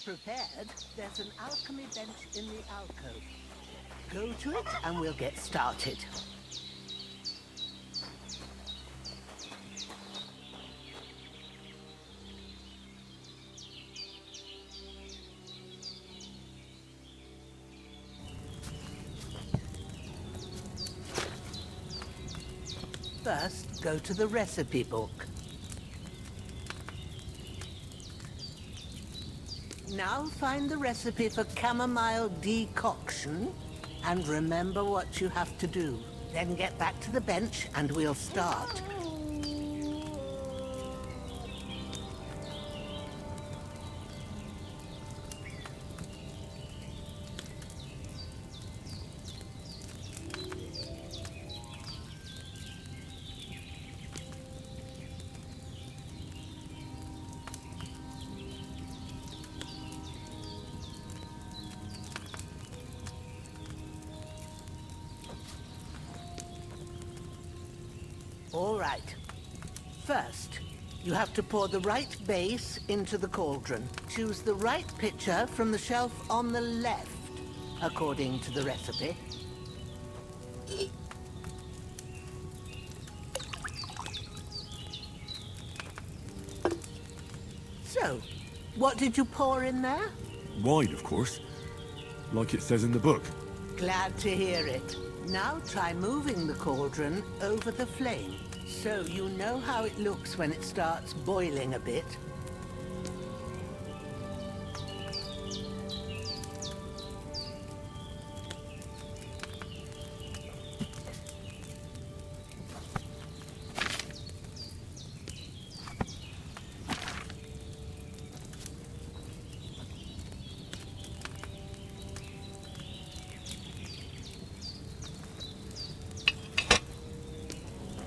prepared, there's an alchemy bench in the alcove. Go to it and we'll get started. First, go to the recipe book. Now find the recipe for chamomile decoction and remember what you have to do. Then get back to the bench and we'll start. All right. First, you have to pour the right base into the cauldron. Choose the right pitcher from the shelf on the left, according to the recipe. So, what did you pour in there? Wine, of course. Like it says in the book. Glad to hear it. Now try moving the cauldron over the flame, so you know how it looks when it starts boiling a bit.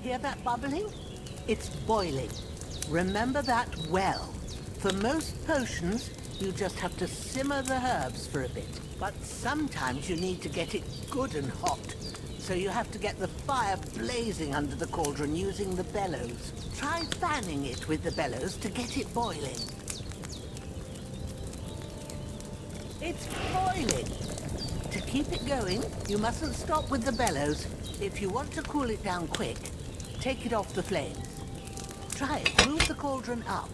Hear that bubbling? It's boiling. Remember that well. For most potions, you just have to simmer the herbs for a bit. But sometimes you need to get it good and hot. So you have to get the fire blazing under the cauldron using the bellows. Try fanning it with the bellows to get it boiling. It's boiling. To keep it going, you mustn't stop with the bellows. If you want to cool it down quick, take it off the flames. Try it. Move the cauldron up.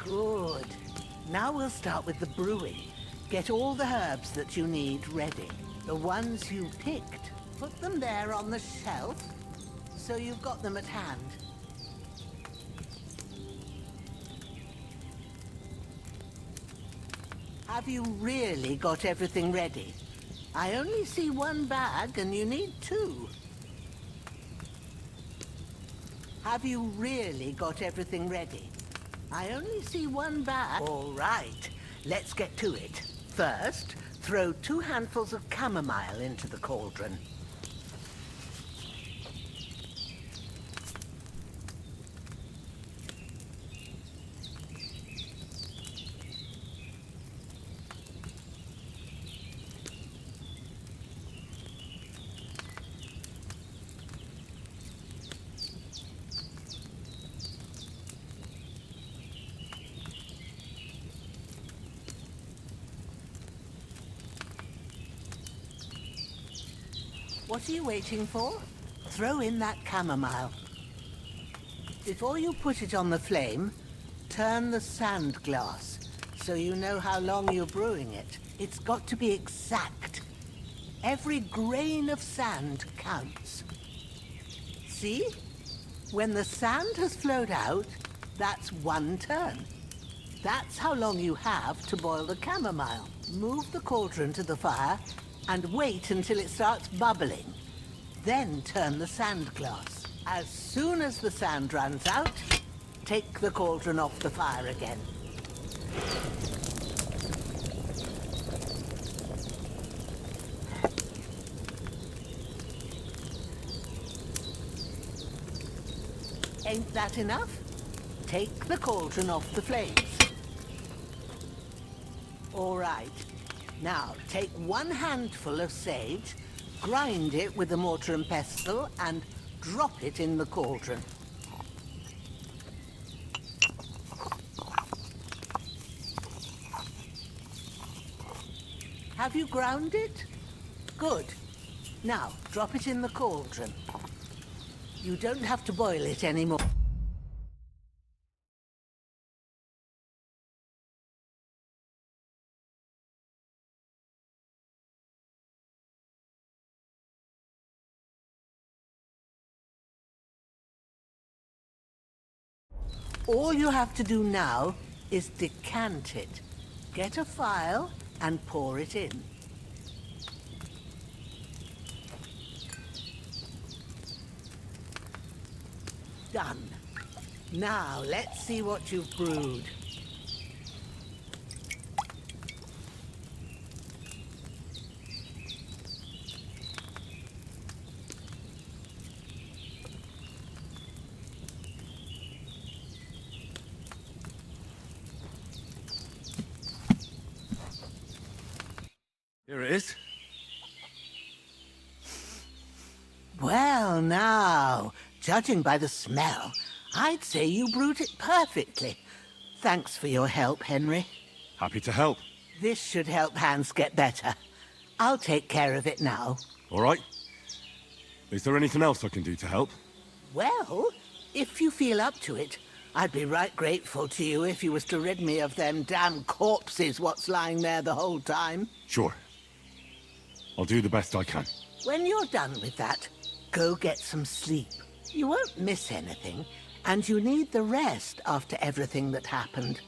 Good. Now we'll start with the brewing. Get all the herbs that you need ready. The ones you picked. Put them there on the shelf, so you've got them at hand. Have you really got everything ready? I only see one bag and you need two. Have you really got everything ready? I only see one bag. All right, let's get to it. First, throw 2 handfuls of chamomile into the cauldron. What are you waiting for? Throw in that chamomile. Before you put it on the flame, turn the sand glass so you know how long you're brewing it. It's got to be exact. Every grain of sand counts. See? When the sand has flowed out, that's 1 turn. That's how long you have to boil the chamomile. Move the cauldron to the fire and wait until it starts bubbling. Then turn the sand glass. As soon as the sand runs out, take the cauldron off the fire again. Ain't that enough? Take the cauldron off the flames. All right. Now, take 1 handful of sage, grind it with a mortar and pestle, and drop it in the cauldron. Have you ground it? Good. Now, drop it in the cauldron. You don't have to boil it anymore. All you have to do now is decant it. Get a phial and pour it in. Done. Now, let's see what you've brewed. Here it is. Well, now, judging by the smell, I'd say you brewed it perfectly. Thanks for your help, Henry. Happy to help. This should help Hans get better. I'll take care of it now. All right. Is there anything else I can do to help? Well, if you feel up to it, I'd be right grateful to you if you was to rid me of them damn corpses what's lying there the whole time. Sure. I'll do the best I can. When you're done with that, go get some sleep. You won't miss anything, and you need the rest after everything that happened.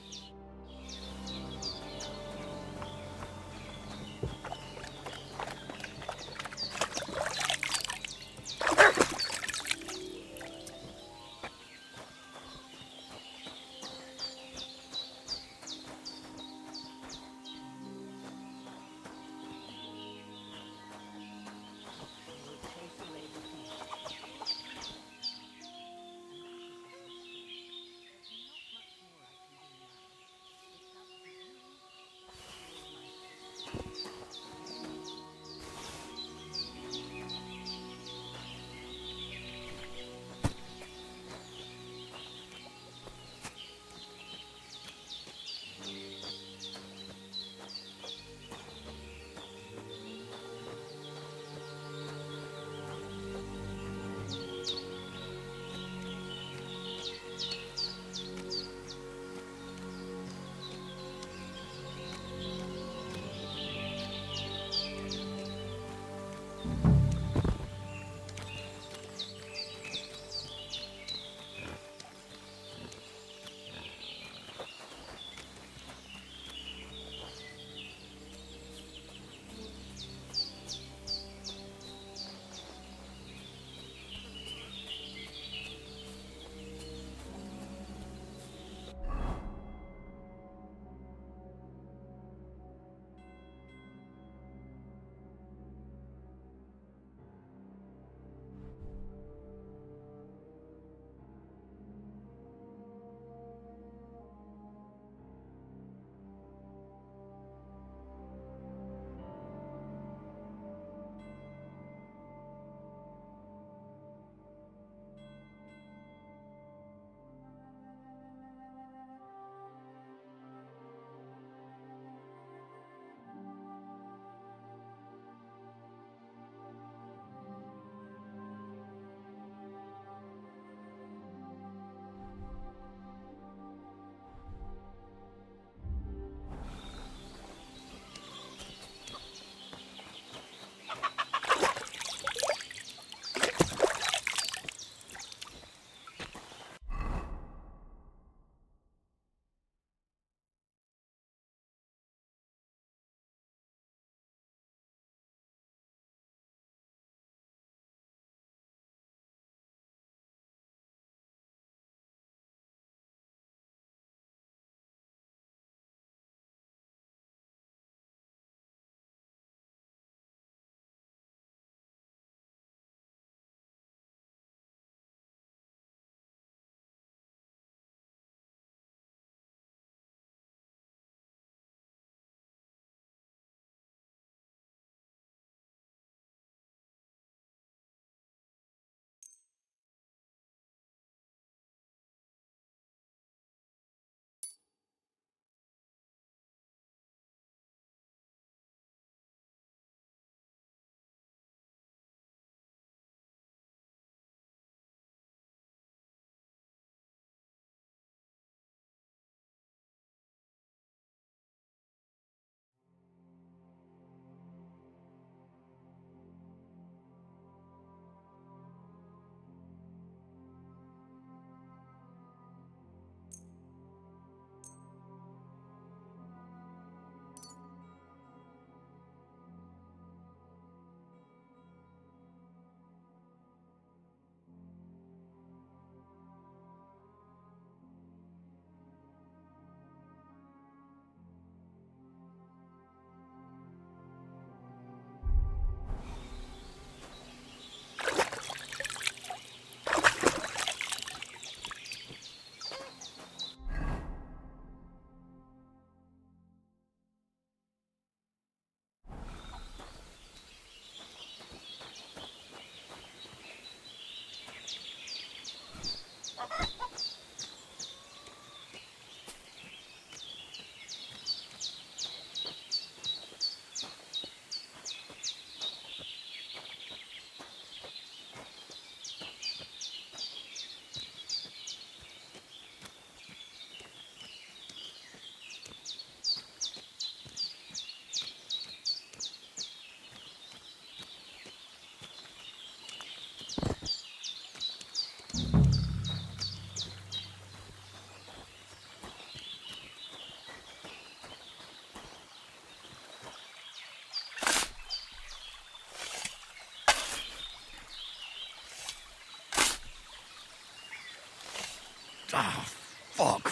Ah, fuck.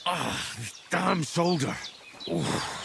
Ah, this damn shoulder. Oof.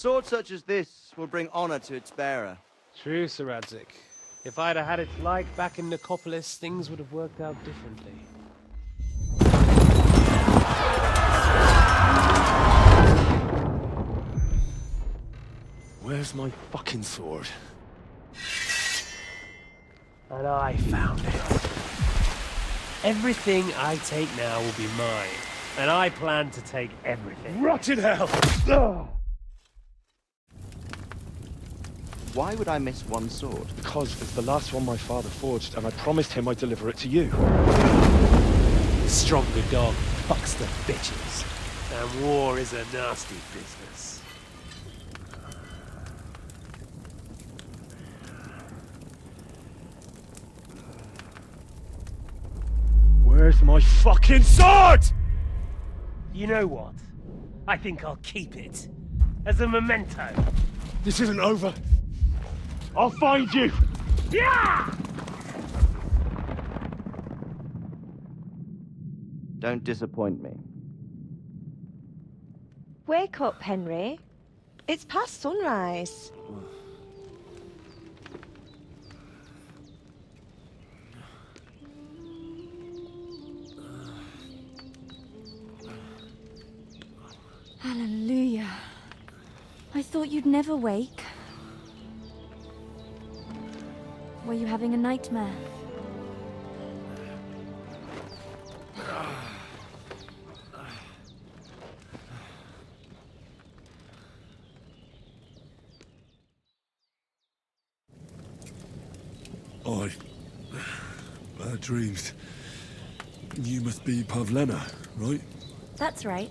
sword such as this will bring honor to its bearer. True, Sir Radzik. If I'd have had its like back in Nicopolis, things would have worked out differently. Where's my fucking sword? And I found it. Everything I take now will be mine, and I plan to take everything. Rotted hell! Why would I miss one sword? Because it's the last one my father forged, and I promised him I'd deliver it to you. Stronger dog fucks the bitches, and war is a nasty business. Where's my fucking sword? You know what? I think I'll keep it. As a memento. This isn't over. I'll find you! Yeah! Don't disappoint me. Wake up, Henry. It's past sunrise. Hallelujah. I thought you'd never wake. Were you having a nightmare? Bad dreams. You must be Pavlena, right? That's right.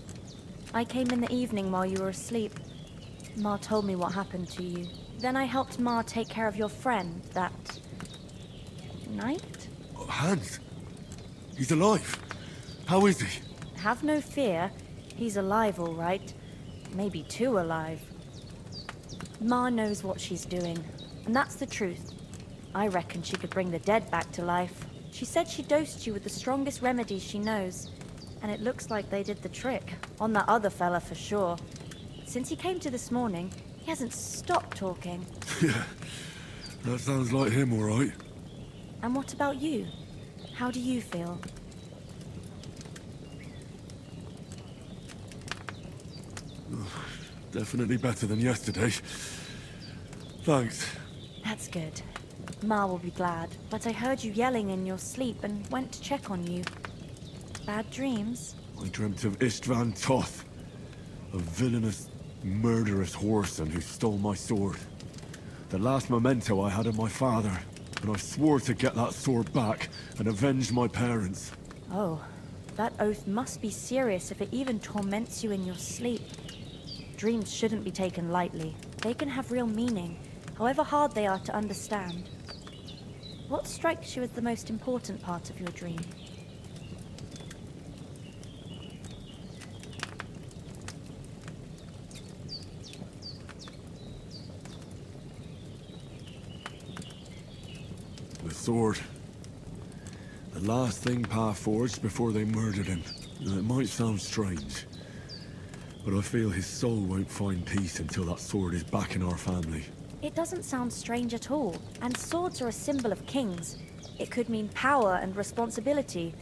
I came in the evening while you were asleep. Ma told me what happened to you. Then I helped Ma take care of your friend that night? Oh, Hans. He's alive. How is he? Have no fear. He's alive, all right. Maybe too alive. Ma knows what she's doing, and that's the truth. I reckon she could bring the dead back to life. She said she dosed you with the strongest remedies she knows, and it looks like they did the trick. On that other fella for sure. Since he came to this morning, he hasn't stopped talking. Yeah, that sounds like him, all right. And what about you? How do you feel? Definitely better than yesterday. Thanks. That's good. Ma will be glad, but I heard you yelling in your sleep and went to check on you. Bad dreams? I dreamt of Istvan Toth, a villainous, murderous whoreson who stole my sword. The last memento I had of my father, and I swore to get that sword back and avenge my parents. Oh, that oath must be serious if it even torments you in your sleep. Dreams shouldn't be taken lightly. They can have real meaning, however hard they are to understand. What strikes you as the most important part of your dream? The sword. The last thing Pa forged before they murdered him. Now, it might sound strange, but I feel his soul won't find peace until that sword is back in our family. It doesn't sound strange at all, and swords are a symbol of kings. It could mean power and responsibility,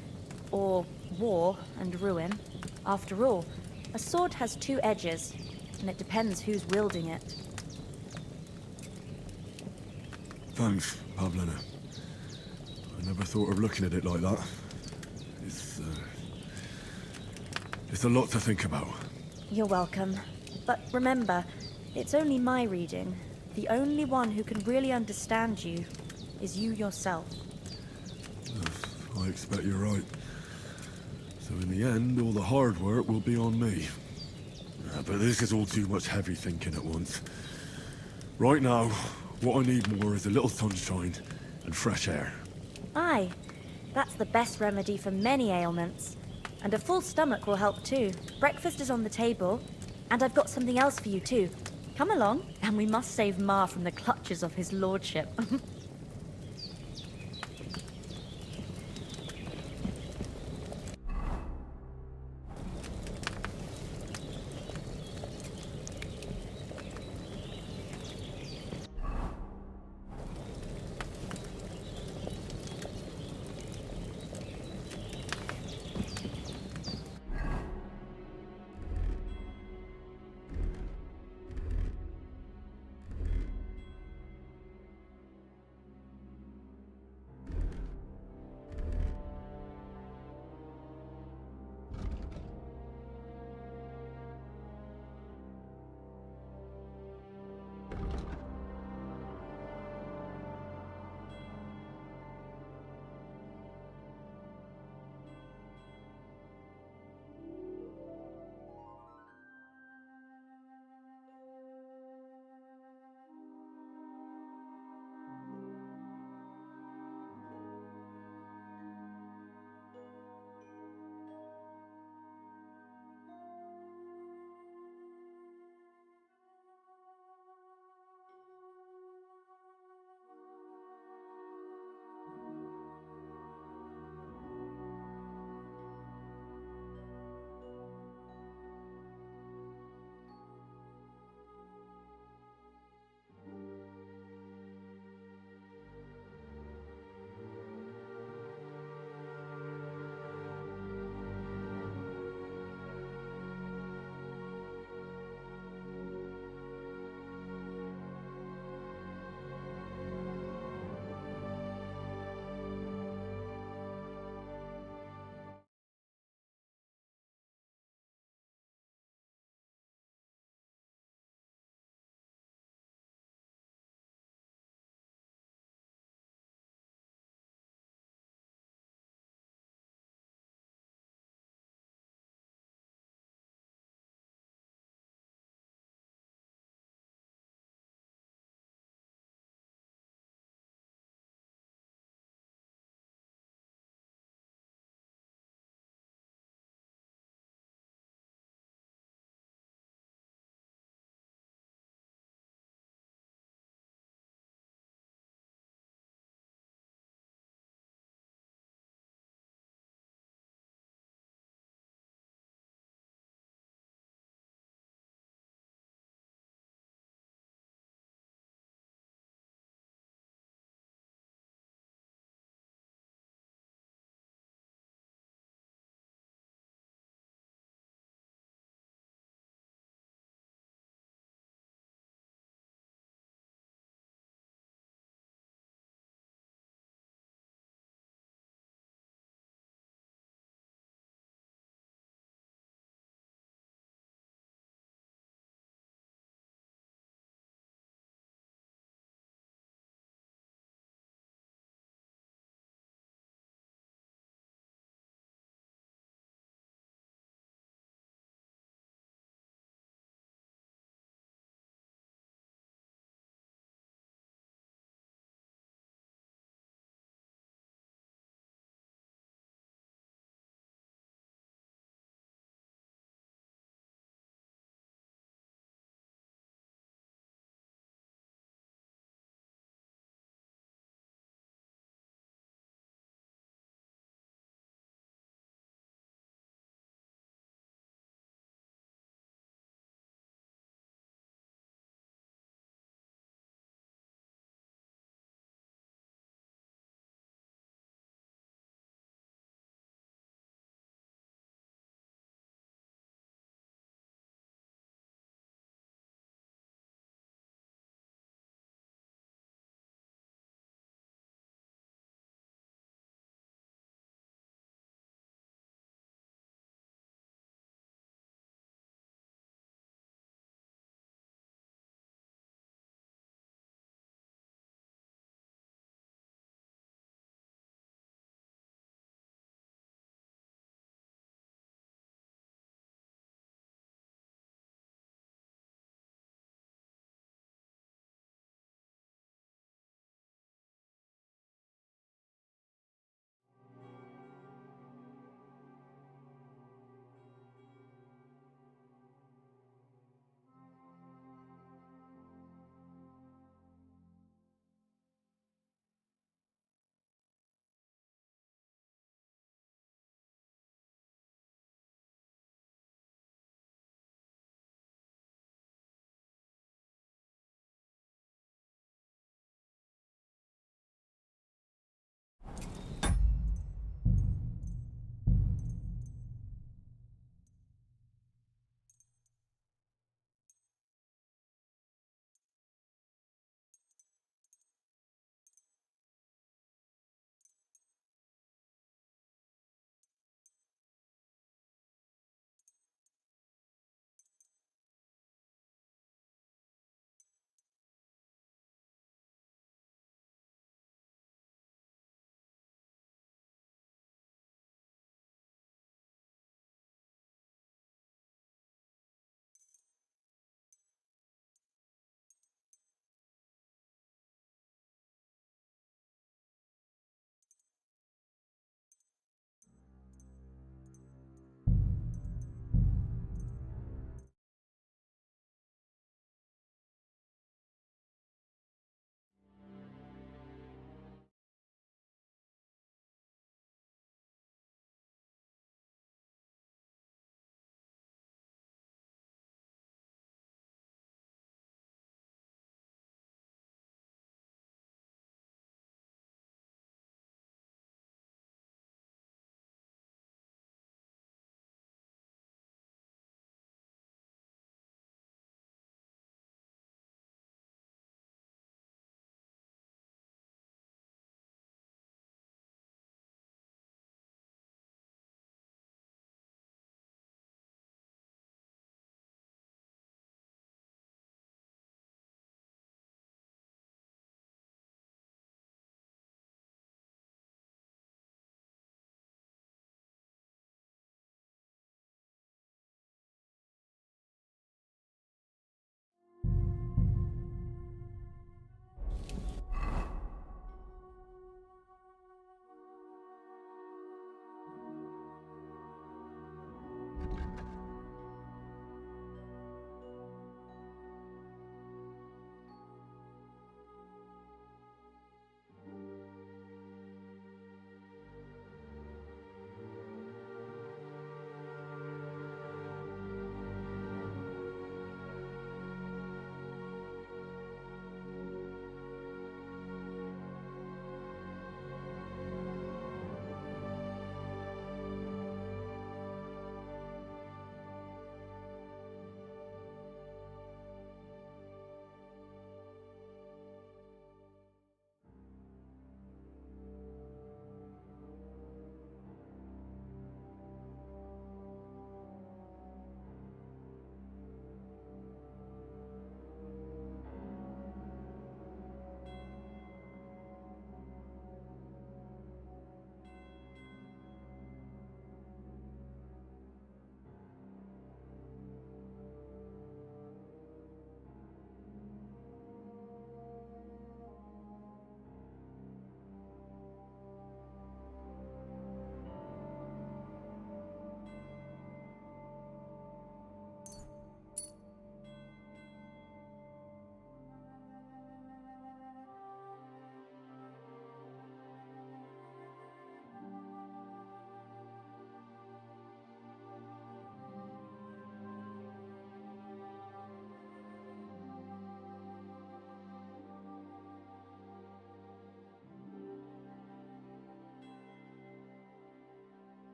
or war and ruin. After all, a sword has two edges, and it depends who's wielding it. Thanks, Pavlena. I never thought of looking at it like that. It's a lot to think about. You're welcome. But remember, it's only my reading. The only one who can really understand you is you yourself. I expect you're right. So in the end, all the hard work will be on me. But this is all too much heavy thinking at once. Right now, what I need more is a little sunshine and fresh air. Aye, that's the best remedy for many ailments. And a full stomach will help too. Breakfast is on the table, and I've got something else for you too. Come along, and we must save Ma from the clutches of his lordship.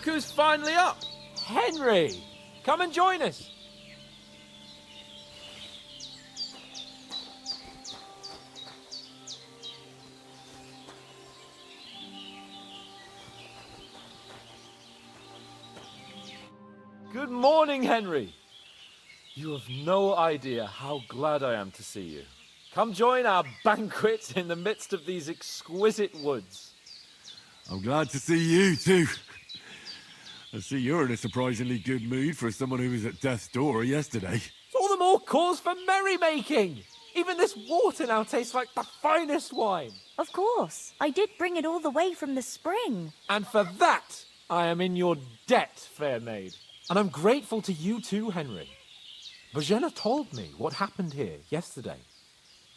who's finally up! Henry! Come and join us! Good morning, Henry! You have no idea how glad I am to see you. Come join our banquet in the midst of these exquisite woods. I'm glad to see you too. I see you're in a surprisingly good mood for someone who was at death's door yesterday. It's all the more cause for merrymaking! Even this water now tastes like the finest wine. Of course. I did bring it all the way from the spring. And for that, I am in your debt, fair maid. And I'm grateful to you too, Henry. Bojena told me what happened here yesterday.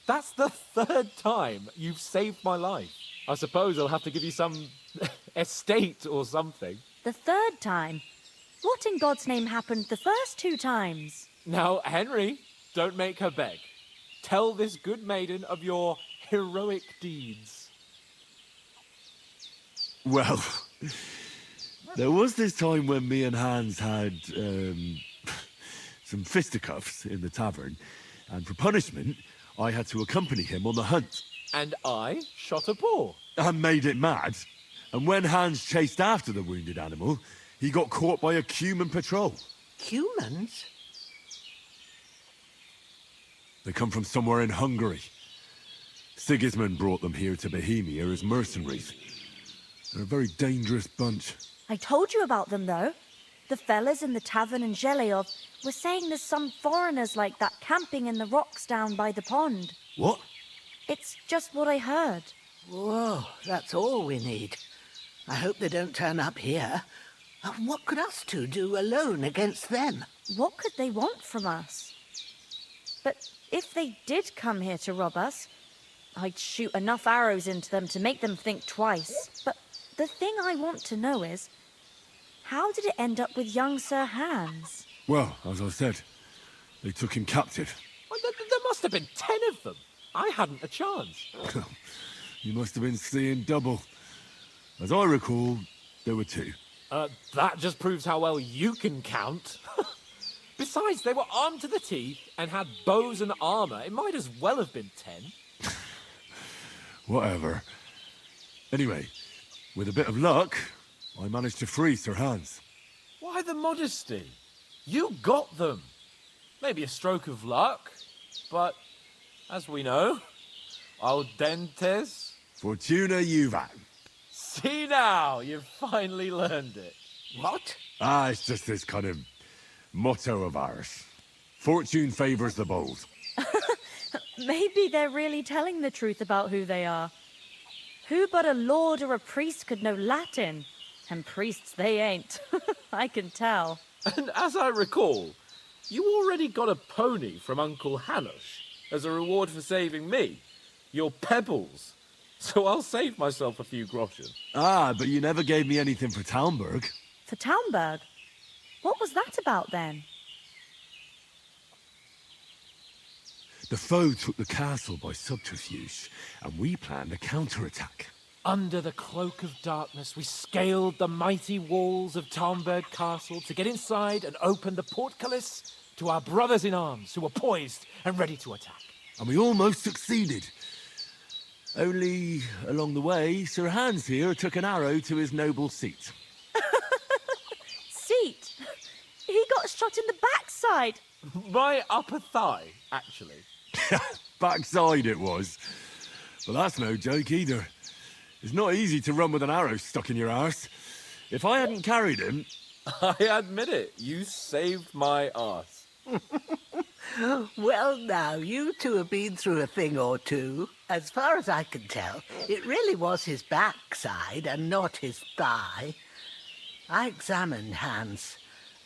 That's the 3rd time you've saved my life. I suppose I'll have to give you some estate or something. The 3rd time? What in God's name happened the first 2 times? Now, Henry, don't make her beg. Tell this good maiden of your heroic deeds. Well, there was this time when me and Hans had some fisticuffs in the tavern, and for punishment, I had to accompany him on the hunt. And I shot a boar. And made it mad. And when Hans chased after the wounded animal, he got caught by a Cuman patrol. Humans? They come from somewhere in Hungary. Sigismund brought them here to Bohemia as mercenaries. They're a very dangerous bunch. I told you about them, though. The fellas in the tavern in Zheleov were saying there's some foreigners like that camping in the rocks down by the pond. What? It's just what I heard. Whoa, that's all we need. I hope they don't turn up here. What could us two do alone against them? What could they want from us? But if they did come here to rob us, I'd shoot enough arrows into them to make them think twice. But the thing I want to know is, how did it end up with young Sir Hans? Well, as I said, they took him captive. Well, there must have been 10 of them. I hadn't a chance. You must have been seeing double. As I recall, there were 2. That just proves how well you can count. Besides, they were armed to the teeth and had bows and armor. It might as well have been 10. Whatever. Anyway, with a bit of luck, I managed to free Sir Hans. Why the modesty? You got them. Maybe a stroke of luck, but as we know, al dentes. Fortuna juvat. See now, you've finally learned it. What? It's just this kind of motto of ours. Fortune favors the bold. Maybe they're really telling the truth about who they are. Who but a lord or a priest could know Latin? And priests they ain't. I can tell. And as I recall, you already got a pony from Uncle Hanush as a reward for saving me. Your pebbles. So I'll save myself a few groschen. But you never gave me anything for Talmberg. For Talmberg? What was that about then? The foe took the castle by subterfuge, and we planned a counterattack. Under the cloak of darkness, we scaled the mighty walls of Talmberg Castle to get inside and open the portcullis to our brothers in arms who were poised and ready to attack. And we almost succeeded. Only, along the way, Sir Hans here took an arrow to his noble seat. Seat? He got shot in the backside. My upper thigh, actually. Backside it was. But that's no joke either. It's not easy to run with an arrow stuck in your arse. If I hadn't carried him... I admit it, you saved my arse. Well, now, you two have been through a thing or two. As far as I can tell, it really was his backside and not his thigh. I examined Hans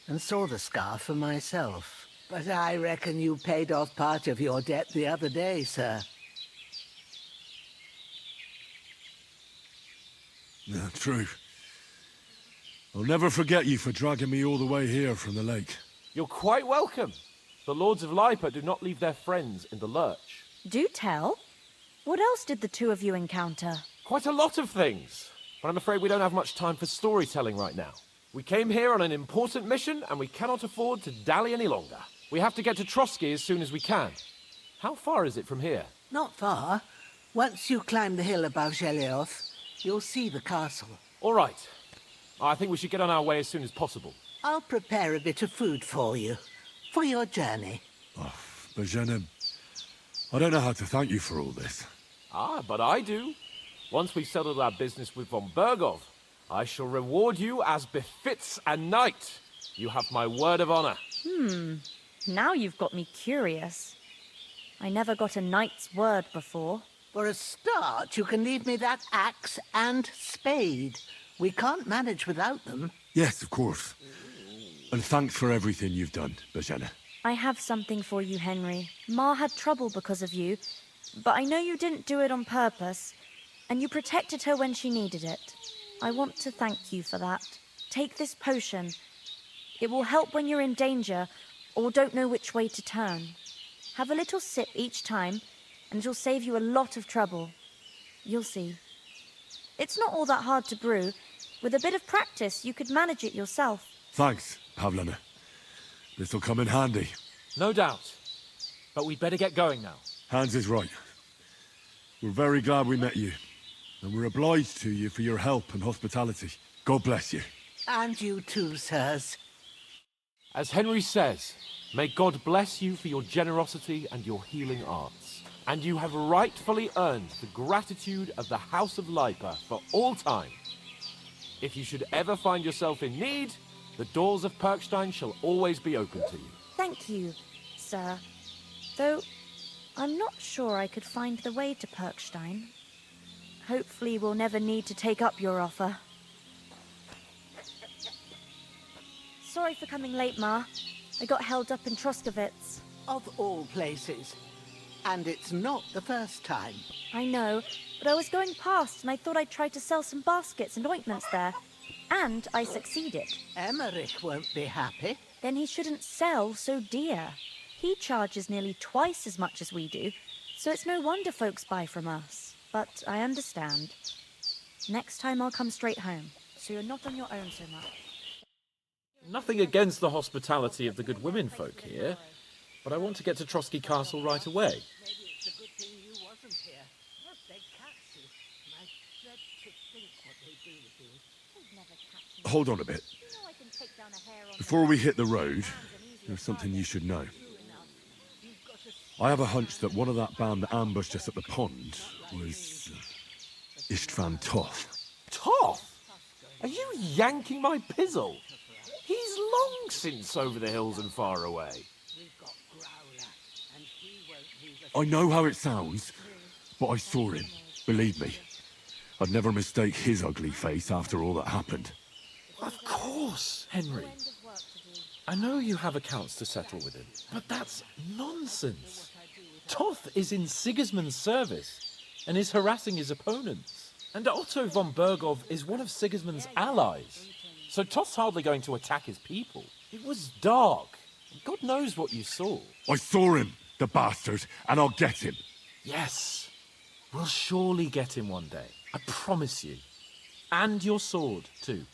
and saw the scar for myself. But I reckon you paid off part of your debt the other day, sir. Yeah, true. I'll never forget you for dragging me all the way here from the lake. You're quite welcome. The Lords of Lipa do not leave their friends in the lurch. Do tell. What else did the two of you encounter? Quite a lot of things. But I'm afraid we don't have much time for storytelling right now. We came here on an important mission, and we cannot afford to dally any longer. We have to get to Trotsky as soon as we can. How far is it from here? Not far. Once you climb the hill above Gelioth, you'll see the castle. All right. I think we should get on our way as soon as possible. I'll prepare a bit of food for you, for your journey. Oh, Bozhena, I don't know how to thank you for all this. Ah, but I do. Once we've settled our business with von Bergov, I shall reward you as befits a knight. You have my word of honor. Now you've got me curious. I never got a knight's word before. For a start, you can leave me that axe and spade. We can't manage without them. Yes, of course. And thanks for everything you've done, Bozhena. I have something for you, Henry. Ma had trouble because of you, but I know you didn't do it on purpose, and you protected her when she needed it. I want to thank you for that. Take this potion. It will help when you're in danger or don't know which way to turn. Have a little sip each time, and it'll save you a lot of trouble. You'll see. It's not all that hard to brew. With a bit of practice, you could manage it yourself. Thanks, Pavlena. This'll come in handy. No doubt. But we'd better get going now. Hans is right. We're very glad we met you. And we're obliged to you for your help and hospitality. God bless you. And you too, sirs. As Henry says, may God bless you for your generosity and your healing arts. And you have rightfully earned the gratitude of the House of Lipa for all time. If you should ever find yourself in need, the doors of Perkstein shall always be open to you. Thank you, sir. Though, I'm not sure I could find the way to Perkstein. Hopefully we'll never need to take up your offer. Sorry for coming late, Ma. I got held up in Troskowitz. Of all places. And it's not the first time. I know, but I was going past and I thought I'd try to sell some baskets and ointments there. And I succeeded. Emmerich won't be happy. Then he shouldn't sell so dear. He charges nearly twice as much as we do, so it's no wonder folks buy from us. But I understand. Next time I'll come straight home, so you're not on your own so much. Nothing against the hospitality of the good women folk here, but I want to get to Trotsky Castle right away. Maybe it's a good thing you wasn't here. What they catch you. I dread to think what they do with you. Hold on a bit. Before we hit the road, there's something you should know. I have a hunch that one of that band that ambushed us at the pond was Istvan Toth. Toth? Are you yanking my pizzle? He's long since over the hills and far away. I know how it sounds, but I saw him. Believe me. I'd never mistake his ugly face after all that happened. Of course, Henry. I know you have accounts to settle with him, but that's nonsense. Toth is in Sigismund's service and is harassing his opponents. And Otto von Bergov is one of Sigismund's allies. So Toth's hardly going to attack his people. It was dark. God knows what you saw. I saw him, the bastard, and I'll get him. Yes. We'll surely get him one day. I promise you. And your sword, too.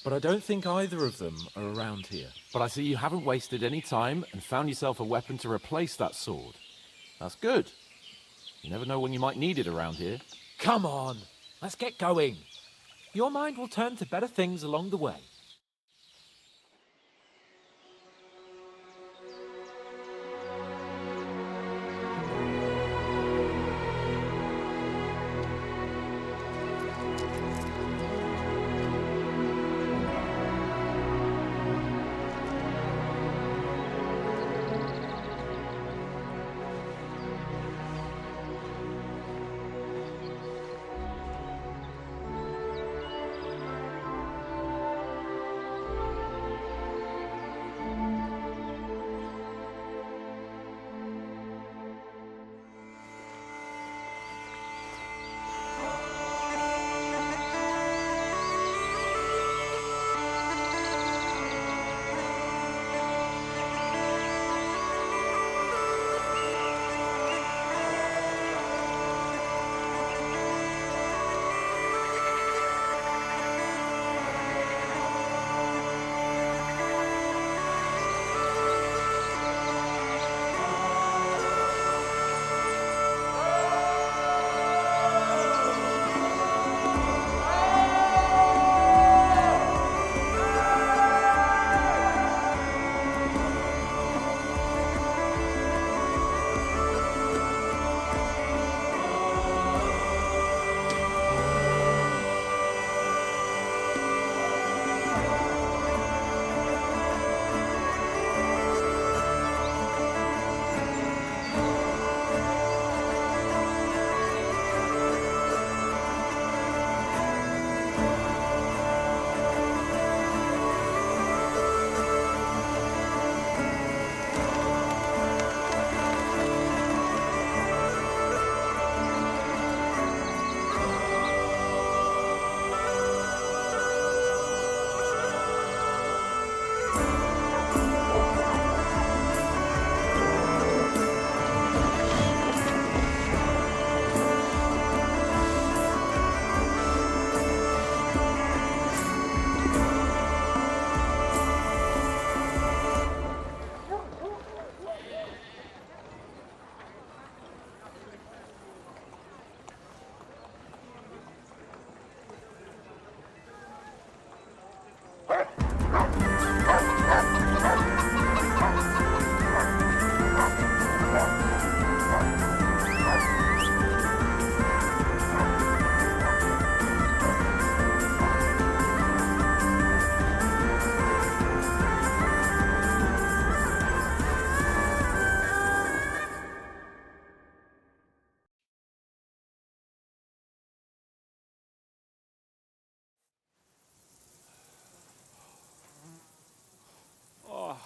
But I don't think either of them are around here. But I see you haven't wasted any time and found yourself a weapon to replace that sword. That's good. You never know when you might need it around here. Come on, let's get going. Your mind will turn to better things along the way.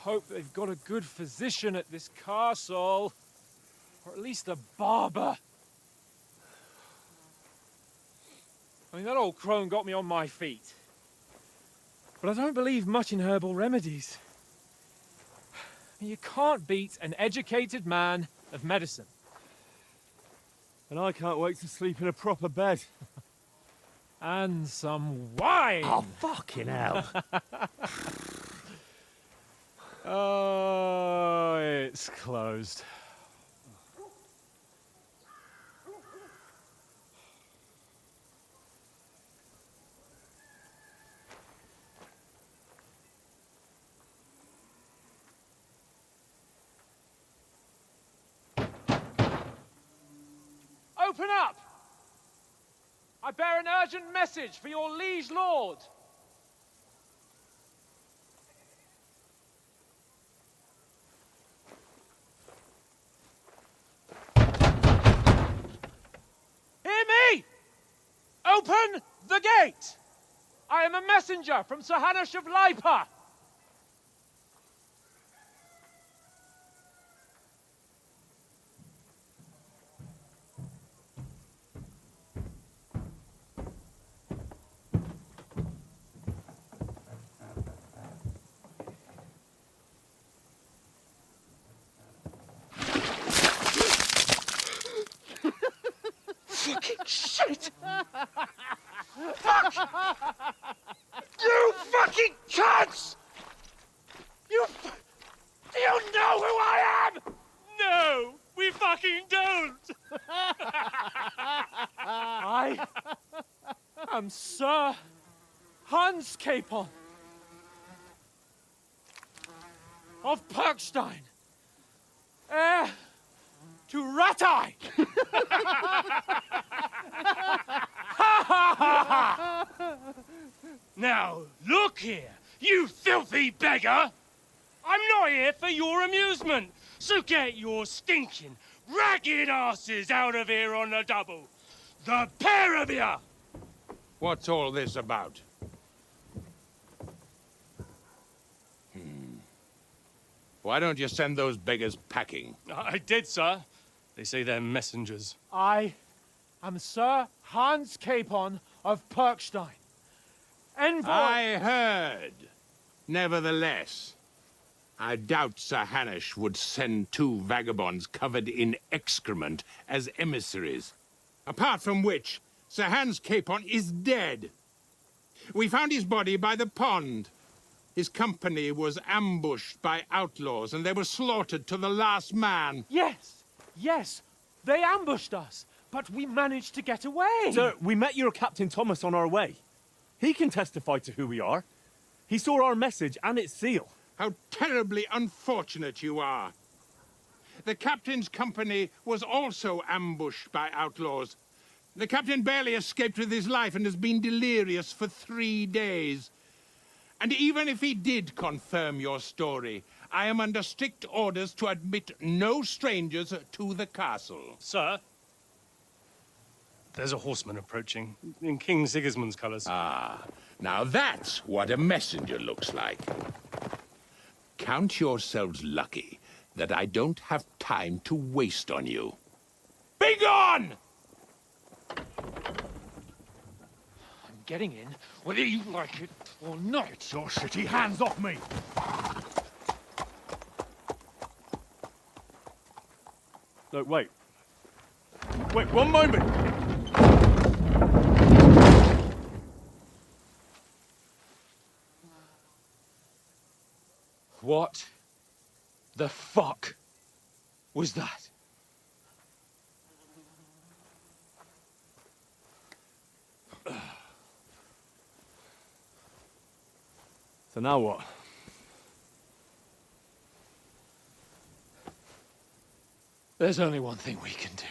hope they've got a good physician at this castle. Or at least a barber. I mean, that old crone got me on my feet. But I don't believe much in herbal remedies. You can't beat an educated man of medicine. And I can't wait to sleep in a proper bed. And some wine! Oh, fucking hell. Oh, it's closed. Open up! I bear an urgent message for your liege lord. Hear me! Open the gate! I am a messenger from Sir Hanush of Lipa. Fucking shit! Fuck! You fucking cunts! Do you know who I am? No, we fucking don't! I am Sir Hans Capon of Perkstein, heir to Ratai! Now, look here, you filthy beggar! I'm not here for your amusement, so get your stinking, ragged asses out of here on the double. The pair of you! What's all this about? Why don't you send those beggars packing? I did, sir. They say they're messengers. I am Sir Hans Capon of Perkstein. Envoy... I heard. Nevertheless, I doubt Sir Hanush would send two vagabonds covered in excrement as emissaries. Apart from which, Sir Hans Capon is dead. We found his body by the pond. His company was ambushed by outlaws, and they were slaughtered to the last man. Yes, yes, they ambushed us, but we managed to get away. Sir, we met your Captain Thomas on our way. He can testify to who we are. He saw our message and its seal. How terribly unfortunate you are. The captain's company was also ambushed by outlaws. The captain barely escaped with his life and has been delirious for 3 days. And even if he did confirm your story, I am under strict orders to admit no strangers to the castle. Sir, there's a horseman approaching in King Sigismund's colours. Ah, now that's what a messenger looks like. Count yourselves lucky that I don't have time to waste on you. Be gone! I'm getting in, whether you like it or not. Your shitty hands off me! No, wait. Wait, one moment! What the fuck was that? So now what? There's only one thing we can do.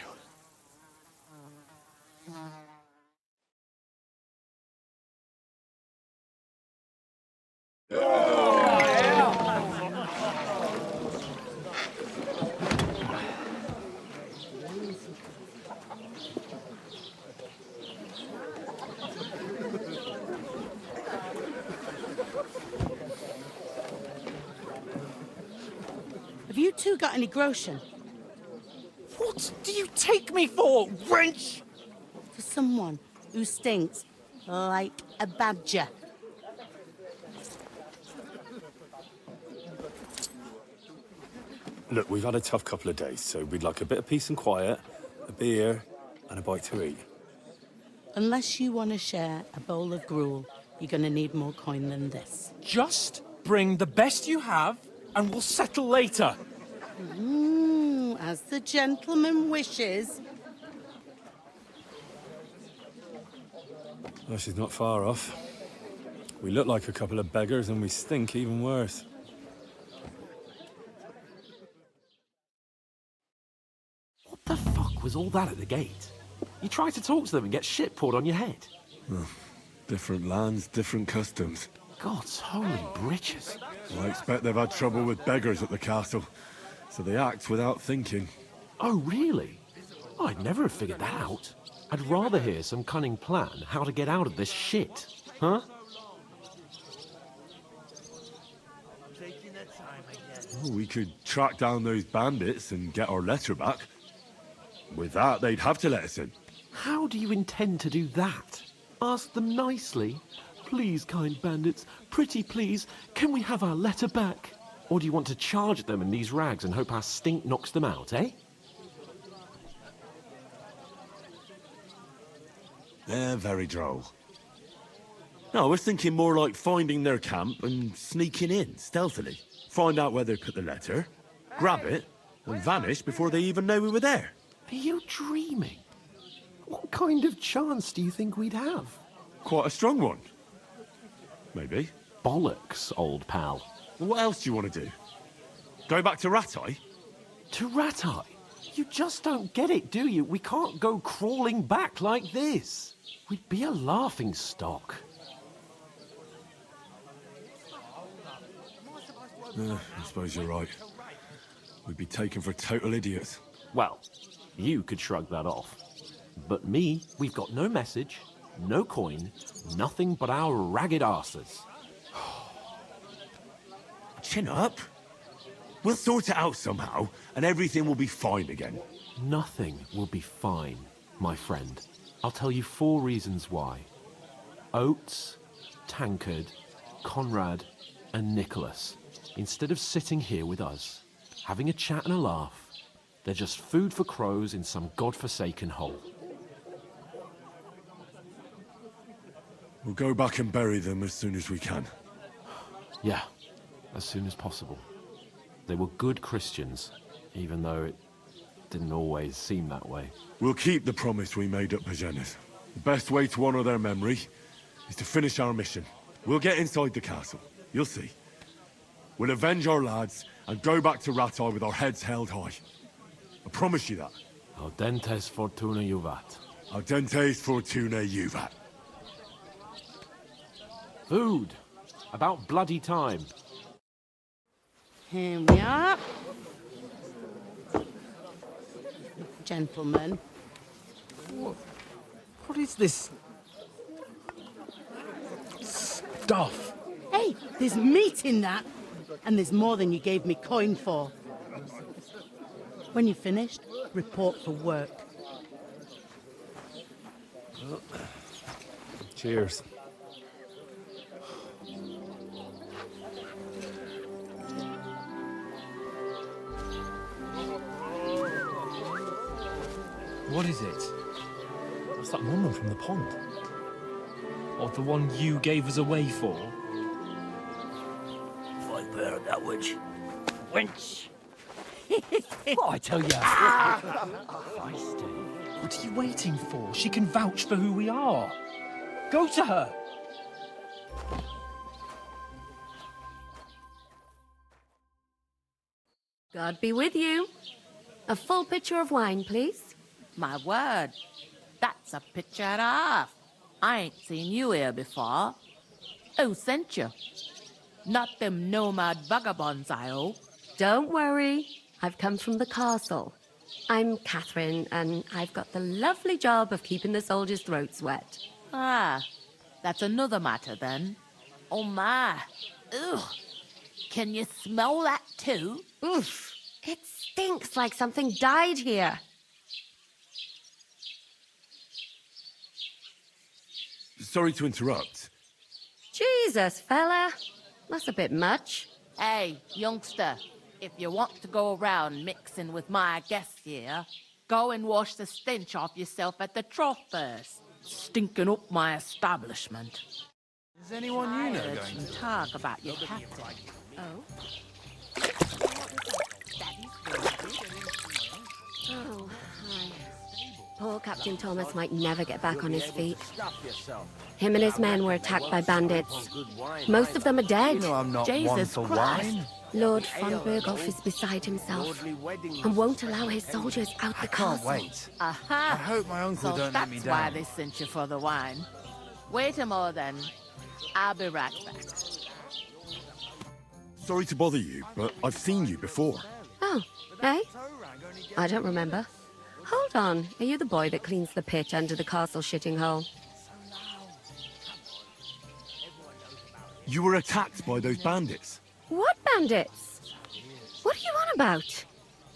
Have you two got any groschen? What do you take me for, wench? For someone who stinks like a badger. Look, we've had a tough couple of days, so we'd like a bit of peace and quiet, a beer, and a bite to eat. Unless you want to share a bowl of gruel, you're going to need more coin than this. Just bring the best you have, and we'll settle later. As the gentleman wishes. Well, she's not far off. We look like a couple of beggars, and we stink even worse. What the fuck was all that at the gate? You try to talk to them and get shit poured on your head. Well, different lands, different customs. God's holy britches. I expect they've had trouble with beggars at the castle, so they act without thinking. Oh, really? I'd never have figured that out. I'd rather hear some cunning plan how to get out of this shit. Huh? Oh, we could track down those bandits and get our letter back. With that, they'd have to let us in. How do you intend to do that? Ask them nicely. Please, kind bandits, pretty please, can we have our letter back? Or do you want to charge at them in these rags and hope our stink knocks them out, eh? They're very droll. No, I was thinking more like finding their camp and sneaking in, stealthily. Find out where they put the letter, grab it, and vanish before they even know we were there. Are you dreaming? What kind of chance do you think we'd have? Quite a strong one. Maybe. Bollocks, old pal. Well, what else do you want to do? Go back to Ratai? To Ratai? You just don't get it, do you? We can't go crawling back like this. We'd be a laughing stock. I suppose you're right. We'd be taken for total idiots. Well, you could shrug that off. But me, we've got no message, no coin, nothing but our ragged arses. Chin up. We'll sort it out somehow, and everything will be fine again. Nothing will be fine, my friend. I'll tell you 4 reasons why. Oates, Tankard, Conrad, and Nicholas, instead of sitting here with us, having a chat and a laugh, they're just food for crows in some godforsaken hole. We'll go back and bury them as soon as we can. Yeah, as soon as possible. They were good Christians, even though it didn't always seem that way. We'll keep the promise we made at Bajenas. The best way to honor their memory is to finish our mission. We'll get inside the castle. You'll see. We'll avenge our lads and go back to Ratai with our heads held high. I promise you that. Audentes fortuna juvat. Audentes fortuna juvat. Food. About bloody time. Here we are. Gentlemen. What is this stuff? Hey, there's meat in that. And there's more than you gave me coin for. When you're finished, report for work. Cheers. What is it? What's that woman from the pond? Or the one you gave us away for? I bear that witch. Wench! What I tell you? What are you waiting for? She can vouch for who we are. Go to her. God be with you. A full pitcher of wine, please. My word, that's a picture and a half. I ain't seen you here before. Who sent you? Not them nomad vagabonds, I hope. Don't worry. I've come from the castle. I'm Catherine, and I've got the lovely job of keeping the soldiers' throats wet. Ah, that's another matter then. Oh my. Ugh. Can you smell that too? Oof. It stinks like something died here. Sorry to interrupt. Jesus, fella. That's a bit much. Hey, youngster, if you want to go around mixing with my guests here, go and wash the stench off yourself at the trough first. Stinking up my establishment. Is anyone you know Heard going some to talk about your captain. Oh? Oh, hi. Poor Captain Thomas might never get back on his feet. Him and his men were attacked by bandits. Most of them are dead. You know I'm not one Jesus for Christ. wine. Lord von Berghoff is beside himself and won't allow his soldiers out the I can't castle. wait. Aha! I hope my uncle So don't let me that's why down. they sent you for the wine. Wait a more then. I'll be right back. Sorry to bother you, but I've seen you before. Oh, eh? I don't remember. Hold on, are you the boy that cleans the pitch under the castle shitting hole? You were attacked by those bandits. What bandits? What are you on about?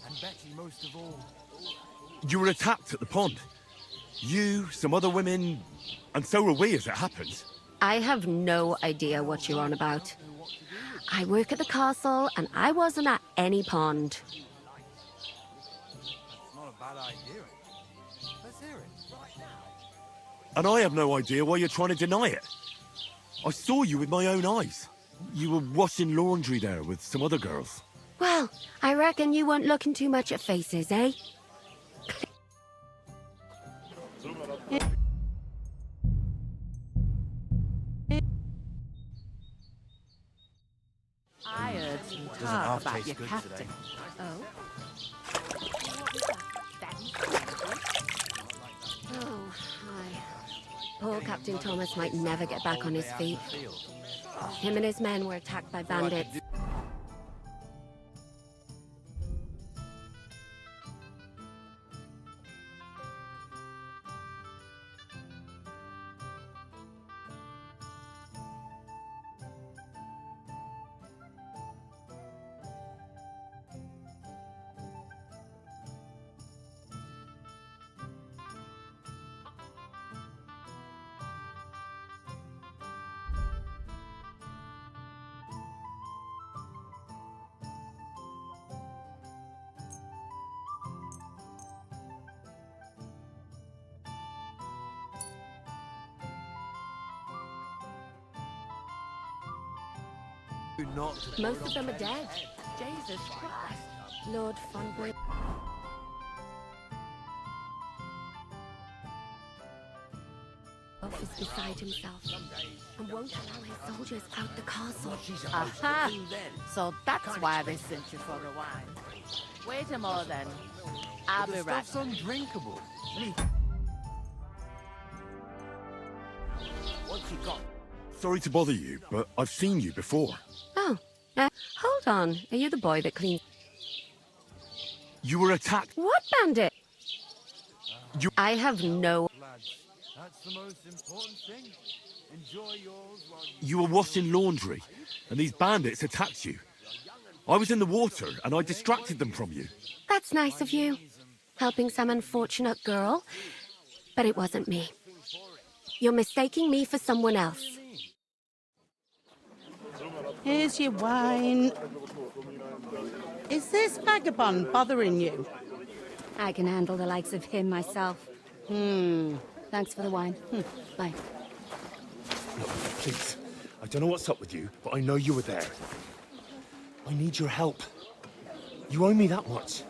And Betty most of all. You were attacked at the pond. You, some other women, and so were we as it happened. I have no idea what you're on about. I work at the castle and I wasn't at any pond. That's not a bad idea. Let's hear it right now. And I have no idea why you're trying to deny it. I saw you with my own eyes. You were washing laundry there with some other girls. Well, I reckon you weren't looking too much at faces, eh? I heard some talk about your captain. Oh? Oh, hi. Poor Captain Thomas might never get back on his feet. Him and his men were attacked by bandits. Most of them are dead. Jesus Christ. Lord von Berg. Is beside himself and won't allow his soldiers out the castle. Aha! So that's why they sent you for the wine. Wait a more then. I'll be The right stuff's back. undrinkable. What's he got? Sorry to bother you, but I've seen you before. Oh, hold on. Are you the boy that cleans? You were attacked. What bandit? I have no. Lads, that's the most important thing. Enjoy yours while You were washing laundry, and these bandits attacked you. I was in the water, and I distracted them from you. That's nice of you. Helping some unfortunate girl. But it wasn't me. You're mistaking me for someone else. Here's your wine. Is this vagabond bothering you? I can handle the likes of him myself. Thanks for the wine. Bye. Look, please. I don't know what's up with you, but I know you were there. I need your help. You owe me that much.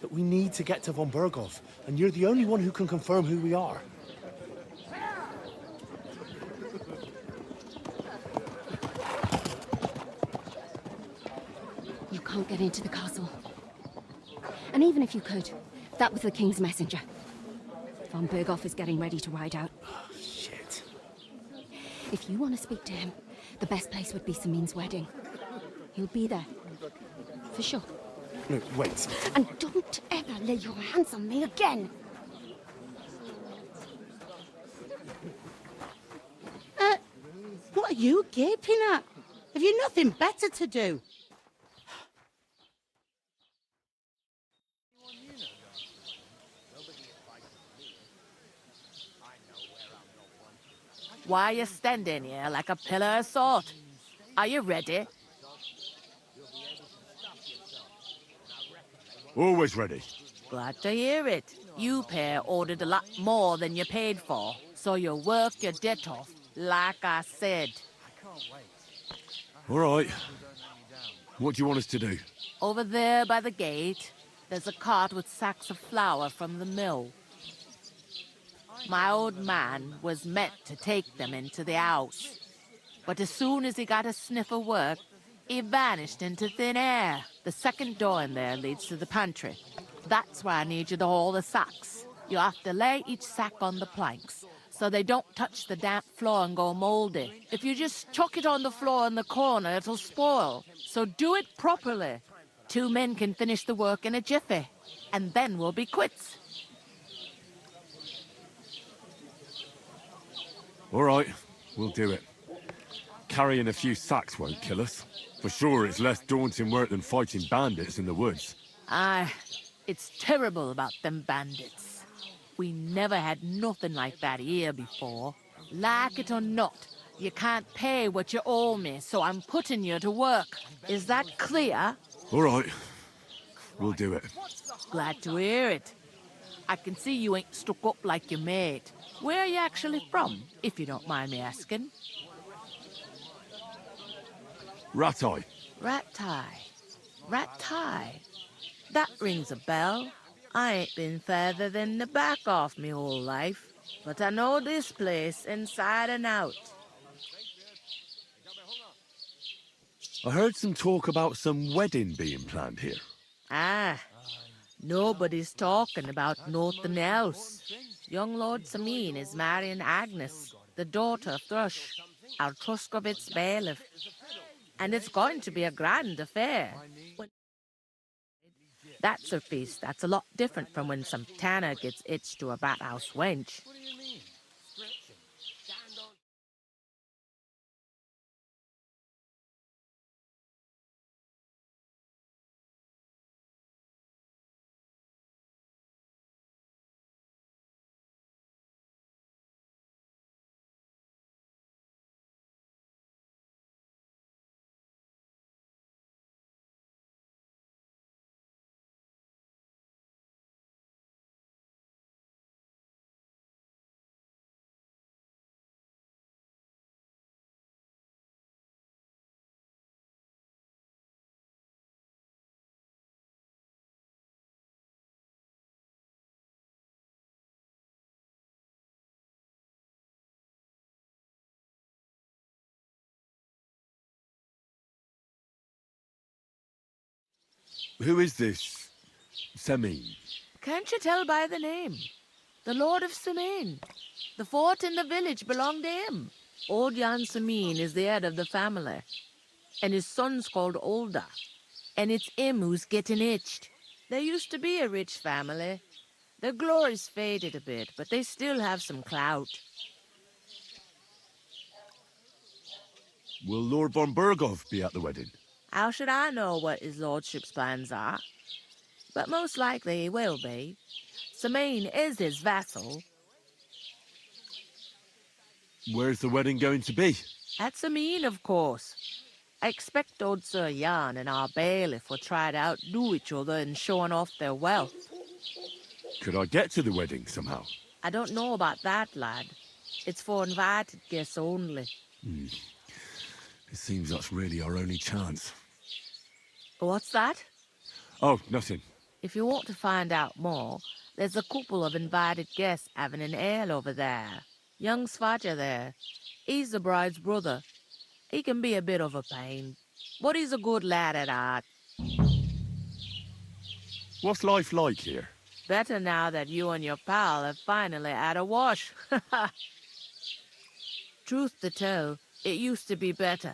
But we need to get to von Berghoff, and you're the only one who can confirm who we are. You can't get into the castle. And even if you could, that was the King's messenger. Von Berghoff is getting ready to ride out. Shit. If you want to speak to him, the best place would be Samin's wedding. He'll be there. For sure. No, wait. And don't ever lay your hands on me again! What are you gaping at? Have you nothing better to do? why you standing here like a pillar of salt. Are you ready? Always ready. Glad to hear it. You pair ordered a lot more than you paid for, so you work your debt off, like I said. All right. What do you want us to do? Over there by the gate, there's a cart with sacks of flour from the mill. My old man was meant to take them into the house, but as soon as he got a sniff of work, he vanished into thin air. The second door in there leads to the pantry. That's where I need you to haul the sacks. You have to lay each sack on the planks, so they don't touch the damp floor and go moldy. If you just chuck it on the floor in the corner, it'll spoil. So do it properly. 2 men can finish the work in a jiffy, and then we'll be quits. All right, we'll do it. Carrying a few sacks won't kill us. For sure, it's less daunting work than fighting bandits in the woods. Aye, it's terrible about them bandits. We never had nothing like that here before. Like it or not, you can't pay what you owe me, so I'm putting you to work. Is that clear? All right, we'll do it. Glad to hear it. I can see you ain't stuck up like your mate. Where are you actually from, if you don't mind me asking? Ratai. Ratai. Ratai. That rings a bell. I ain't been further than the back off me whole life, but I know this place inside and out. I heard some talk about some wedding being planned here. Ah, nobody's talking about nothing else. Young Lord Samin is marrying Agnes, the daughter of Thrush, our Truskovitz bailiff. And it's going to be a grand affair. That's a feast that's a lot different from when some tanner gets itched to a bat-house wench. Who is this Semin? Can't you tell by the name? The Lord of Samin. The fort in the village belonged to him. Old Jan Samin is the head of the family, and his son's called Olda. And it's him who's getting itched. There used to be a rich family. Their glory's faded a bit, but they still have some clout. Will Lord von Burgov be at the wedding? How should I know what his lordship's plans are? But most likely he will be. Samin is his vassal. Where's the wedding going to be? At Samin, of course. I expect old Sir Jan and our bailiff will try to outdo each other in showing off their wealth. Could I get to the wedding somehow? I don't know about that, lad. It's for invited guests only. It seems that's really our only chance. What's that? Oh, nothing. If you want to find out more, there's a couple of invited guests having an ale over there. Young Svaja there. He's the bride's brother. He can be a bit of a pain, but he's a good lad at heart. What's life like here? Better now that you and your pal have finally had a wash. Truth to tell, it used to be better.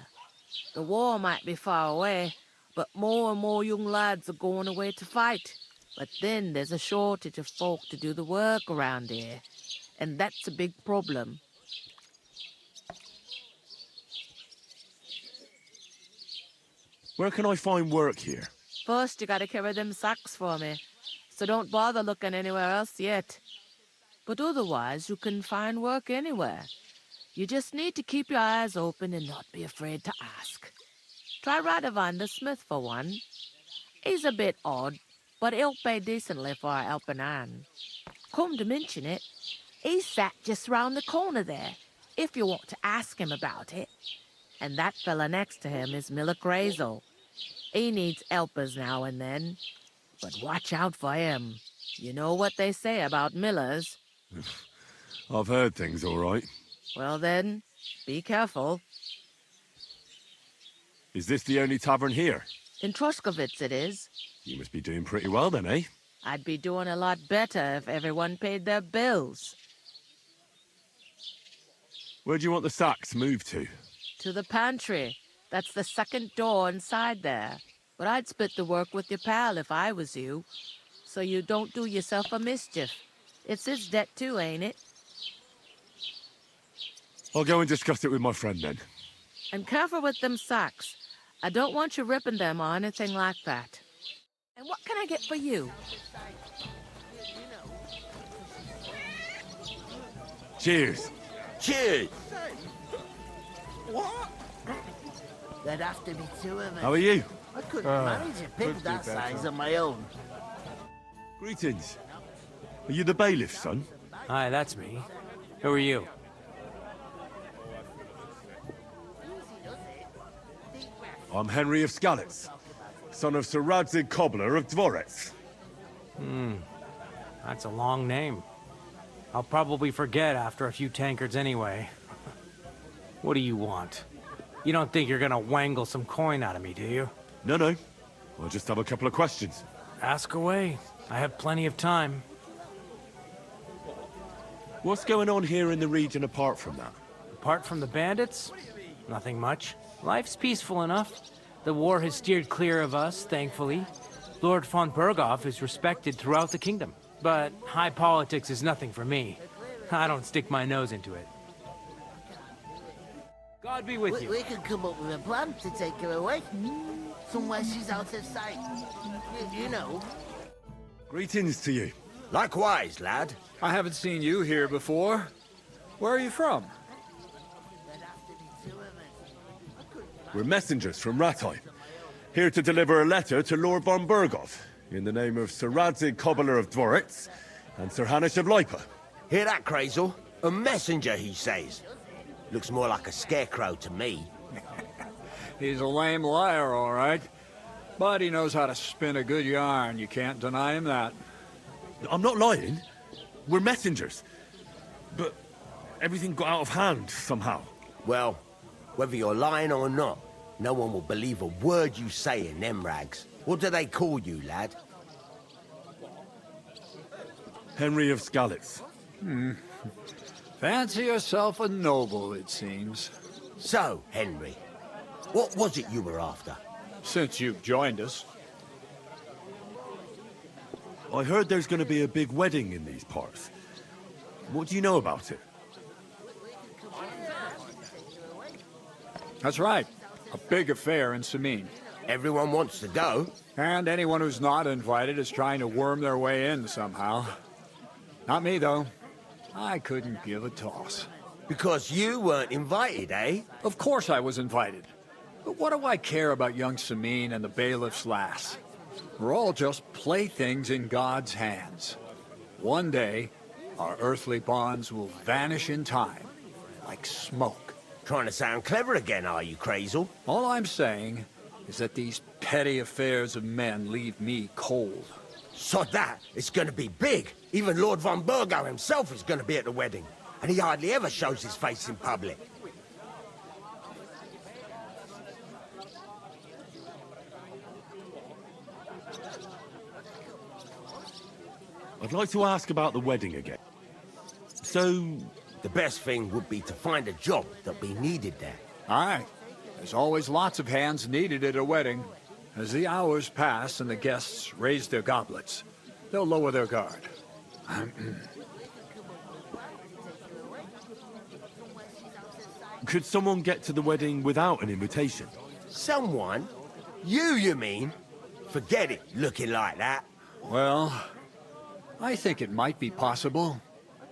The war might be far away, but more and more young lads are going away to fight. But then there's a shortage of folk to do the work around here, and that's a big problem. Where can I find work here? First, you gotta carry them sacks for me, so don't bother looking anywhere else yet. But otherwise, you can find work anywhere. You just need to keep your eyes open and not be afraid to ask. Try Radovan the smith for one. He's a bit odd, but he'll pay decently for a helping hand. Come to mention it, he's sat just round the corner there, if you want to ask him about it. And that fella next to him is Miller Crazel. He needs helpers now and then, but watch out for him. You know what they say about Millers. I've heard things, all right. Well then, be careful. Is this the only tavern here? In Troskovitz it is. You must be doing pretty well then, eh? I'd be doing a lot better if everyone paid their bills. Where do you want the sacks moved to? To the pantry. That's the second door inside there. But I'd split the work with your pal if I was you, so you don't do yourself a mischief. It's his debt too, ain't it? I'll go and discuss it with my friend then. And careful with them sacks. I don't want you ripping them or anything like that. And what can I get for you? Cheers. Cheers! What? There'd have to be two of us. How are you? I couldn't manage a pig that size on my own. Greetings. Are you the bailiff's son? Hi, that's me. Who are you? I'm Henry of Skalitz, son of Sir Radzig Cobbler of Dvorets. That's a long name. I'll probably forget after a few tankards anyway. What do you want? You don't think you're gonna wangle some coin out of me, do you? No. I'll just have a couple of questions. Ask away. I have plenty of time. What's going on here in the region apart from that? Apart from the bandits? Nothing much. Life's peaceful enough. The war has steered clear of us, thankfully. Lord von Berghoff is respected throughout the kingdom. But high politics is nothing for me. I don't stick my nose into it. God be with you. We could come up with a plan to take her away. Somewhere she's out of sight. You know. Greetings to you. Likewise, lad. I haven't seen you here before. Where are you from? We're messengers from Ratai, here to deliver a letter to Lord von Berghoff, in the name of Sir Radzig Cobbler of Dvorets and Sir Hanish of Lipa. Hear that, Crazel? A messenger, he says. Looks more like a scarecrow to me. He's a lame liar, all right. But he knows how to spin a good yarn. You can't deny him that. I'm not lying. We're messengers. But everything got out of hand somehow. Well, whether you're lying or not, no one will believe a word you say in them rags. What do they call you, lad? Henry of Skalitz. Fancy yourself a noble, it seems. So, Henry, what was it you were after? Since you've joined us. I heard there's going to be a big wedding in these parts. What do you know about it? That's right. A big affair in Samine. Everyone wants to go. And anyone who's not invited is trying to worm their way in somehow. Not me, though. I couldn't give a toss. Because you weren't invited, eh? Of course I was invited. But what do I care about young Samine and the bailiff's lass? We're all just playthings in God's hands. One day, our earthly bonds will vanish in time, like smoke. Trying to sound clever again, are you, Crazel? All I'm saying is that these petty affairs of men leave me cold. Sod that, it's gonna be big. Even Lord von Berghoff himself is gonna be at the wedding. And he hardly ever shows his face in public. I'd like to ask about the wedding again. So, the best thing would be to find a job that we needed there. Aye. There's always lots of hands needed at a wedding. As the hours pass and the guests raise their goblets, they'll lower their guard. Could someone get to the wedding without an invitation? Someone? You mean? Forget it, looking like that. Well, I think it might be possible,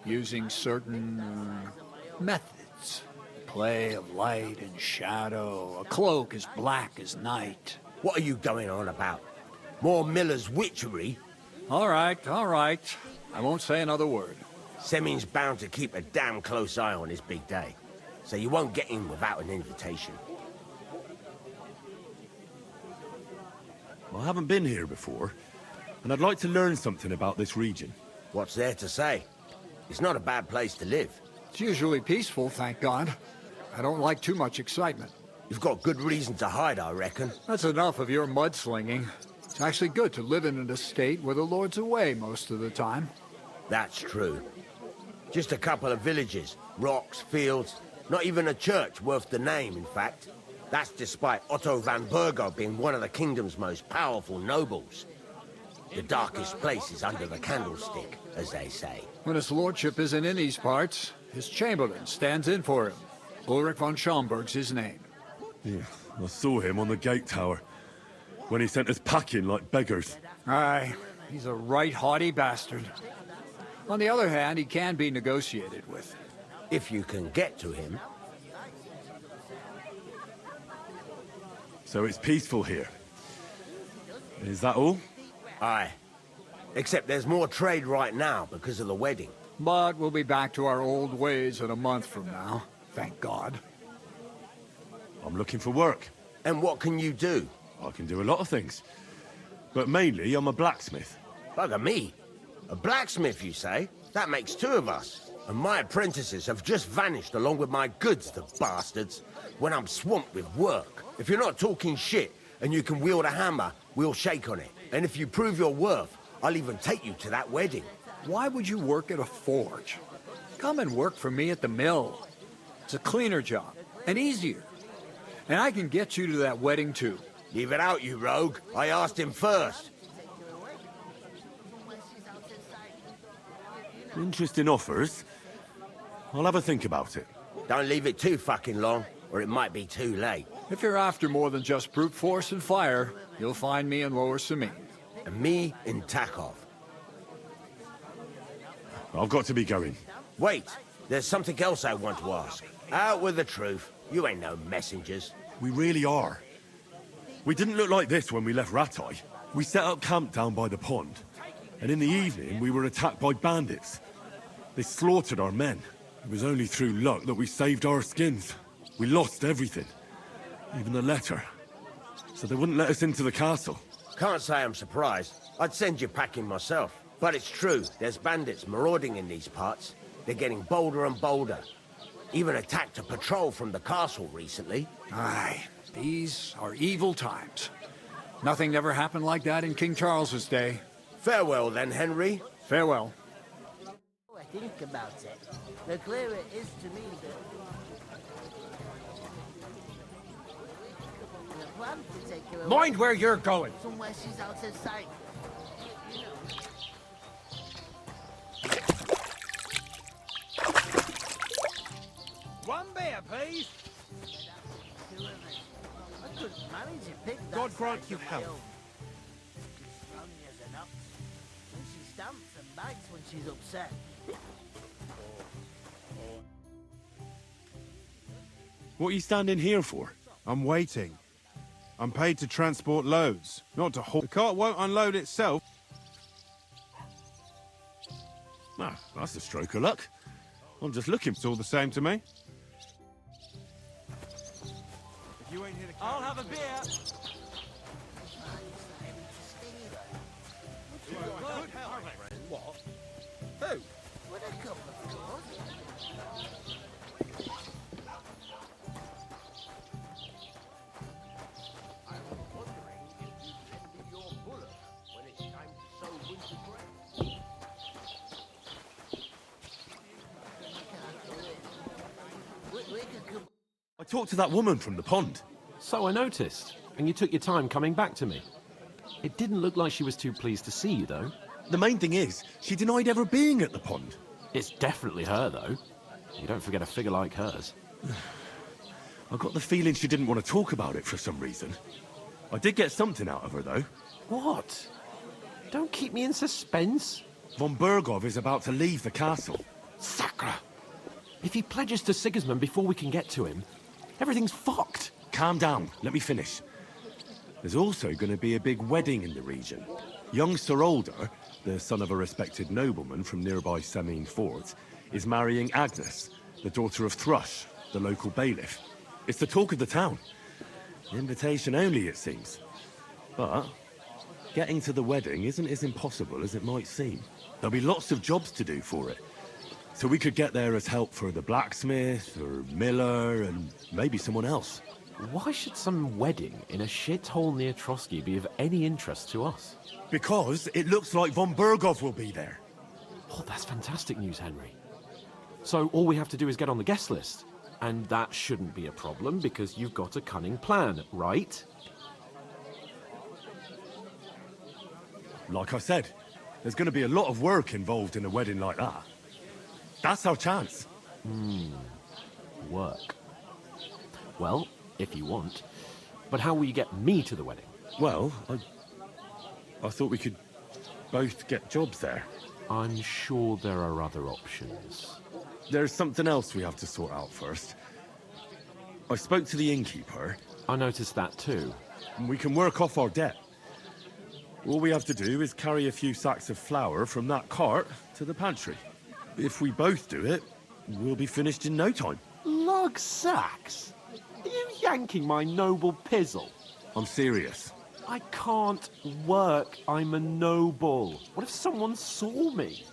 using certain methods. play of light and shadow, a cloak as black as night. What are you going on about? More Miller's witchery? All right. I won't say another word. Semin's bound to keep a damn close eye on his big day, so you won't get in without an invitation. I haven't been here before, and I'd like to learn something about this region. What's there to say? It's not a bad place to live. It's usually peaceful, thank God. I don't like too much excitement. You've got good reason to hide, I reckon. That's enough of your mudslinging. It's actually good to live in an estate where the Lord's away most of the time. That's true. Just a couple of villages, rocks, fields, not even a church worth the name, in fact. That's despite Otto van Burgo being one of the kingdom's most powerful nobles. The darkest place is under the candlestick, as they say. When his lordship isn't in these parts, his chamberlain stands in for him. Ulrich von Schomberg's his name. Yeah, I saw him on the gate tower, when he sent us packing like beggars. Aye, he's a right haughty bastard. On the other hand, he can be negotiated with. If you can get to him. So it's peaceful here. Is that all? Aye. Except there's more trade right now because of the wedding. But we'll be back to our old ways in a month from now, thank God. I'm looking for work. And what can you do? I can do a lot of things. But mainly, I'm a blacksmith. Bugger me. A blacksmith, you say? That makes two of us. And my apprentices have just vanished along with my goods, the bastards, when I'm swamped with work. If you're not talking shit and you can wield a hammer, we'll shake on it. And if you prove your worth, I'll even take you to that wedding. Why would you work at a forge? Come and work for me at the mill. It's a cleaner job, and easier. And I can get you to that wedding, too. Leave it out, you rogue. I asked him first. Interesting offers. I'll have a think about it. Don't leave it too fucking long, or it might be too late. If you're after more than just brute force and fire, you'll find me in Lower Samine. And me in Takov. I've got to be going. Wait, there's something else I want to ask. Out with the truth. You ain't no messengers. We really are. We didn't look like this when we left Ratai. We set up camp down by the pond. And in the evening, we were attacked by bandits. They slaughtered our men. It was only through luck that we saved our skins. We lost everything. Even the letter. So they wouldn't let us into the castle. Can't say I'm surprised. I'd send you packing myself. But it's true, there's bandits marauding in these parts. They're getting bolder and bolder. Even attacked a patrol from the castle recently. Aye, these are evil times. Nothing never happened like that in King Charles's day. Farewell then, Henry. Farewell. I think about it. The clearer it is to me the plan to take her away. Mind where you're going. Somewhere she's out of sight. You know. One beer, please. I couldn't manage a pig that God grant size you on my health. own. She's strong as an ox. And she stamps and bites when she's upset. What are you standing here for? I'm waiting. I'm paid to transport loads, not to haul. The cart won't unload itself. Ah, that's a stroke of luck. I'm just looking. It's all the same to me. I'll have a beer. What? Who? What a couple of girls. I talked to that woman from the pond. So I noticed, and you took your time coming back to me. It didn't look like she was too pleased to see you, though. The main thing is, she denied ever being at the pond. It's definitely her, though. You don't forget a figure like hers. I got the feeling she didn't want to talk about it for some reason. I did get something out of her, though. What? Don't keep me in suspense. Von Burgov is about to leave the castle. Sacre! If he pledges to Sigismund before we can get to him, everything's fucked. Calm down. Let me finish. There's also going to be a big wedding in the region. Young Sir Older, the son of a respected nobleman from nearby Semine Fort, is marrying Agnes, the daughter of Thrush, the local bailiff. It's the talk of the town. Invitation only, it seems. But getting to the wedding isn't as impossible as it might seem. There'll be lots of jobs to do for it. So we could get there as help for the blacksmith, or miller, and maybe someone else. Why should some wedding in a shithole near Trotsky be of any interest to us? Because it looks like von Bergov will be there. Oh, that's fantastic news, Henry. So all we have to do is get on the guest list. And that shouldn't be a problem because you've got a cunning plan, right? Like I said, there's going to be a lot of work involved in a wedding like that. That's our chance. Work. Well, if you want. But how will you get me to the wedding? Well, I thought we could both get jobs there. I'm sure there are other options. There's something else we have to sort out first. I spoke to the innkeeper. I noticed that too. And we can work off our debt. All we have to do is carry a few sacks of flour from that cart to the pantry. If we both do it, we'll be finished in no time. Lug sacks? Are you yanking my noble pizzle? I'm serious. I can't work. I'm a noble. What if someone saw me?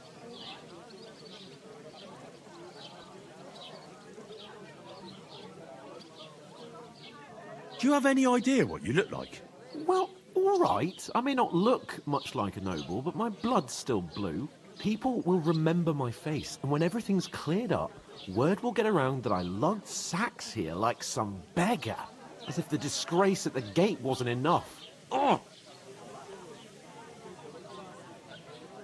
Do you have any idea what you look like? Well, all right. I may not look much like a noble, but my blood's still blue. People will remember my face, and when everything's cleared up, word will get around that I lugged sacks here like some beggar. As if the disgrace at the gate wasn't enough. Oh!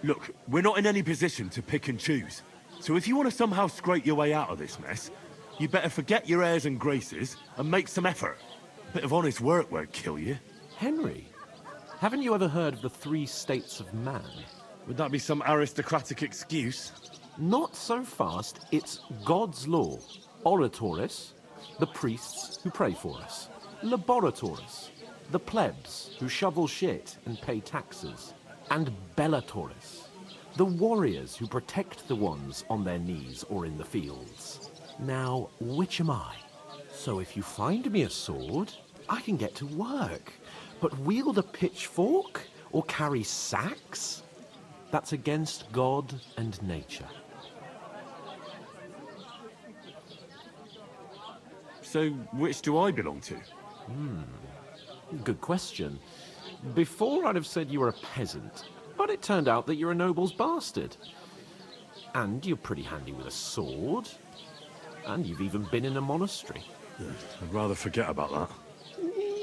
Look, we're not in any position to pick and choose. So if you want to somehow scrape your way out of this mess, you better forget your airs and graces and make some effort. A bit of honest work won't kill you. Henry, haven't you ever heard of the 3 states of man? Would that be some aristocratic excuse? Not so fast. It's God's law. Oratoris, the priests who pray for us. Laboratoris, the plebs who shovel shit and pay taxes. And Bellatoris, the warriors who protect the ones on their knees or in the fields. Now, which am I? So if you find me a sword, I can get to work. But wield a pitchfork or carry sacks? That's against God and nature. So, which do I belong to? Good question. Before I'd have said you were a peasant, but it turned out that you're a noble's bastard. And you're pretty handy with a sword. And you've even been in a monastery. I'd rather forget about that.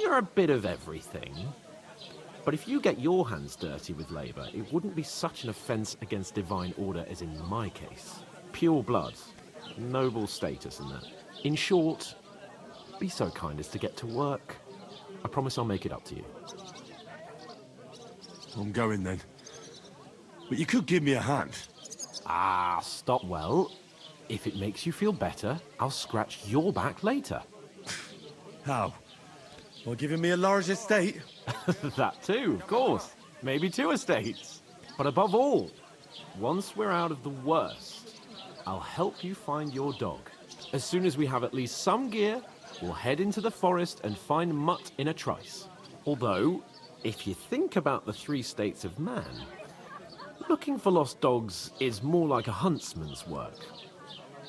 You're a bit of everything. But if you get your hands dirty with labour, it wouldn't be such an offence against divine order as in my case. Pure blood, noble status and that. In short, be so kind as to get to work. I promise I'll make it up to you. I'm going then. But you could give me a hand. Ah, stop. Well, if it makes you feel better, I'll scratch your back later. How? By giving me a large estate? That too, of course. Maybe 2 estates. But above all, once we're out of the worst, I'll help you find your dog. As soon as we have at least some gear, we'll head into the forest and find Mutt in a trice. Although, if you think about the 3 states of man, looking for lost dogs is more like a huntsman's work.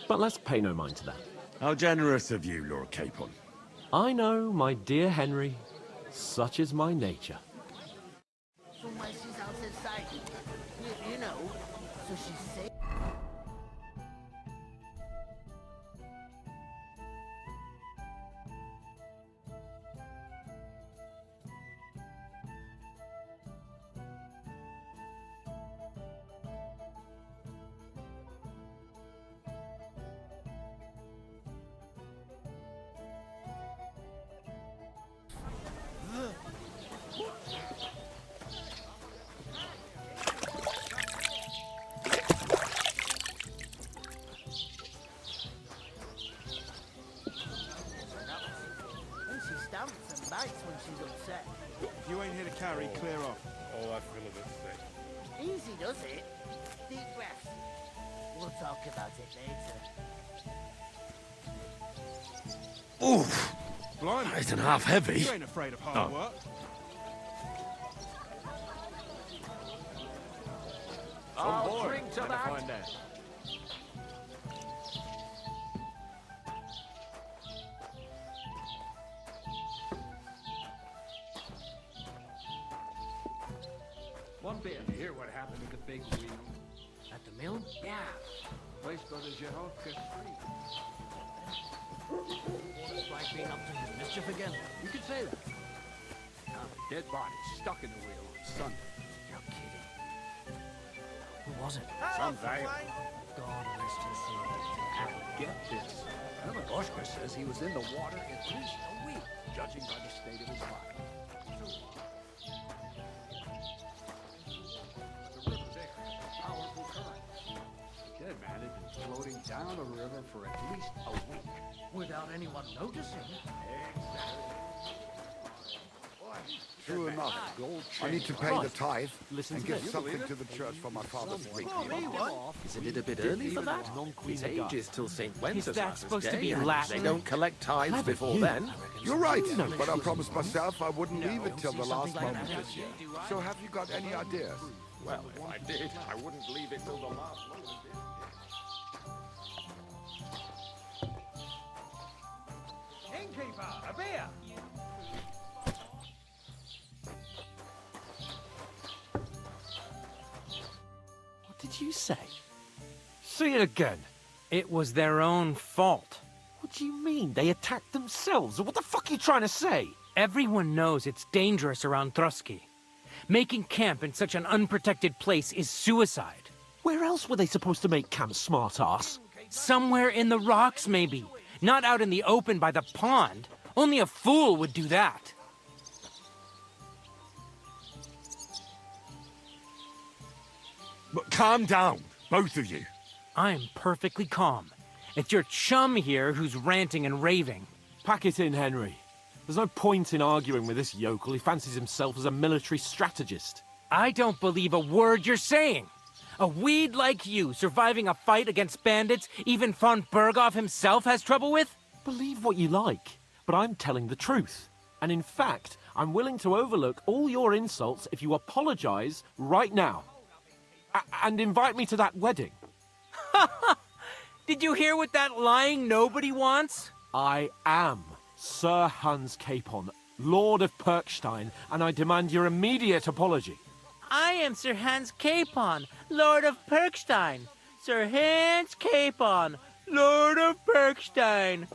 But let's pay no mind to that. How generous of you, Lord Capon. I know, my dear Henry. Such is my nature. So my she's out inside. You know, so she's safe. does it. Deep breath. We'll talk about it later. Oof! Blimey. That isn't half heavy. You ain't afraid of hard work. I'll drink to that. One beer. You hear what happened at the big wheel? At the mill? Yeah. Place got a Jehovah's Street. Like being up to his mischief again. You could say that. Dead body stuck in the wheel on Sunday. You're kidding. Who was it? Some vagrant. God rest his soul. And get this. Nebraska says he was in the water at least a week, judging by the state of his body. The river there has a powerful current. The dead man had been floating down the river for at least a week. Without anyone noticing. Exactly. True enough. I need to pay the tithe and give something to the church for my father's wake. Isn't it a bit early for that? It's ages till St. Wenceslas Is that supposed to Day, be and Latin? They don't collect tithes before then. You're right, but I promised myself I wouldn't leave it till the last moment this year. So have you got any ideas? Well, if I did, I wouldn't leave it till the last moment. Innkeeper, a beer! What did you say? Say it again. It was their own fault. What do you mean? They attacked themselves? What the fuck are you trying to say? Everyone knows it's dangerous around Trotsky. Making camp in such an unprotected place is suicide. Where else were they supposed to make camp, smart-ass? Somewhere in the rocks, maybe. Not out in the open by the pond. Only a fool would do that. But calm down, both of you. I'm perfectly calm. It's your chum here who's ranting and raving. Pack it in, Henry. There's no point in arguing with this yokel. He fancies himself as a military strategist. I don't believe a word you're saying. A weed like you surviving a fight against bandits even von Berghoff himself has trouble with? Believe what you like, but I'm telling the truth. And in fact, I'm willing to overlook all your insults if you apologize right now. And invite me to that wedding. Did you hear what that lying nobody wants? I am Sir Hans Capon, Lord of Perkstein, and I demand your immediate apology. I am Sir Hans Capon, Lord of Perkstein. Sir Hans Capon, Lord of Perkstein.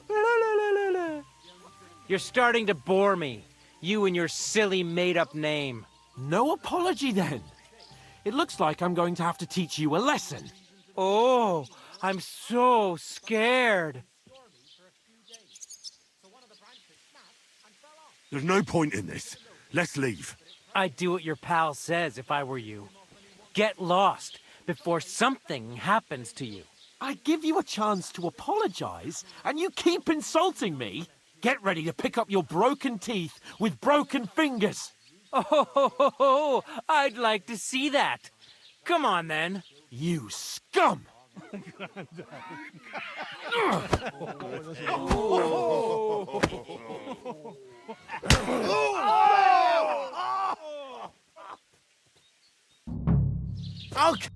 You're starting to bore me. You and your silly made-up name. No apology, then. It looks like I'm going to have to teach you a lesson. Oh, I'm so scared. There's no point in this. Let's leave. I'd do what your pal says if I were you. Get lost before something happens to you. I give you a chance to apologize, and you keep insulting me. Get ready to pick up your broken teeth with broken fingers. Oh, I'd like to see that. Come on, then. You scum! Okay.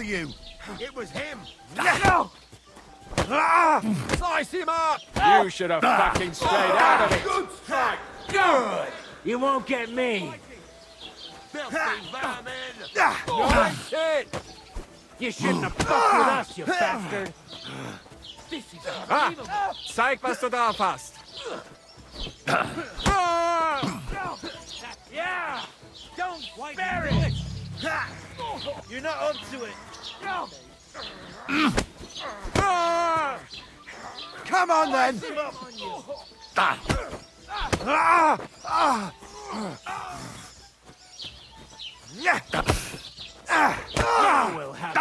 You! It was him! No! Slice him up! You should have fucking stayed out of it! Good strike! Good! You won't get me! Filthy vermin! No shit! You shouldn't have fucked with us, you bastard! This is unbelievable! Zeig, was du drauf hast! Yeah! Go Spare it! You're not up to it. Come on then! You will have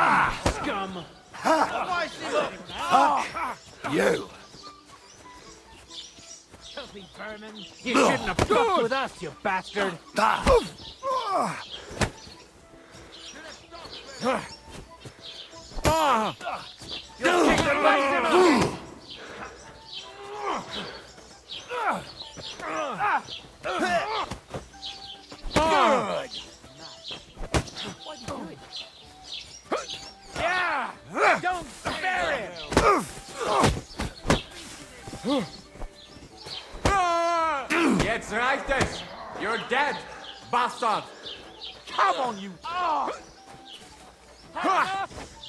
it, scum! Fuck you! Filthy vermin! You shouldn't have fucked with us, you bastard! You'll kick the life in him! Good! Yeah! Don't spare him! Jetzt reicht es! You're dead, bastard! Come on, you...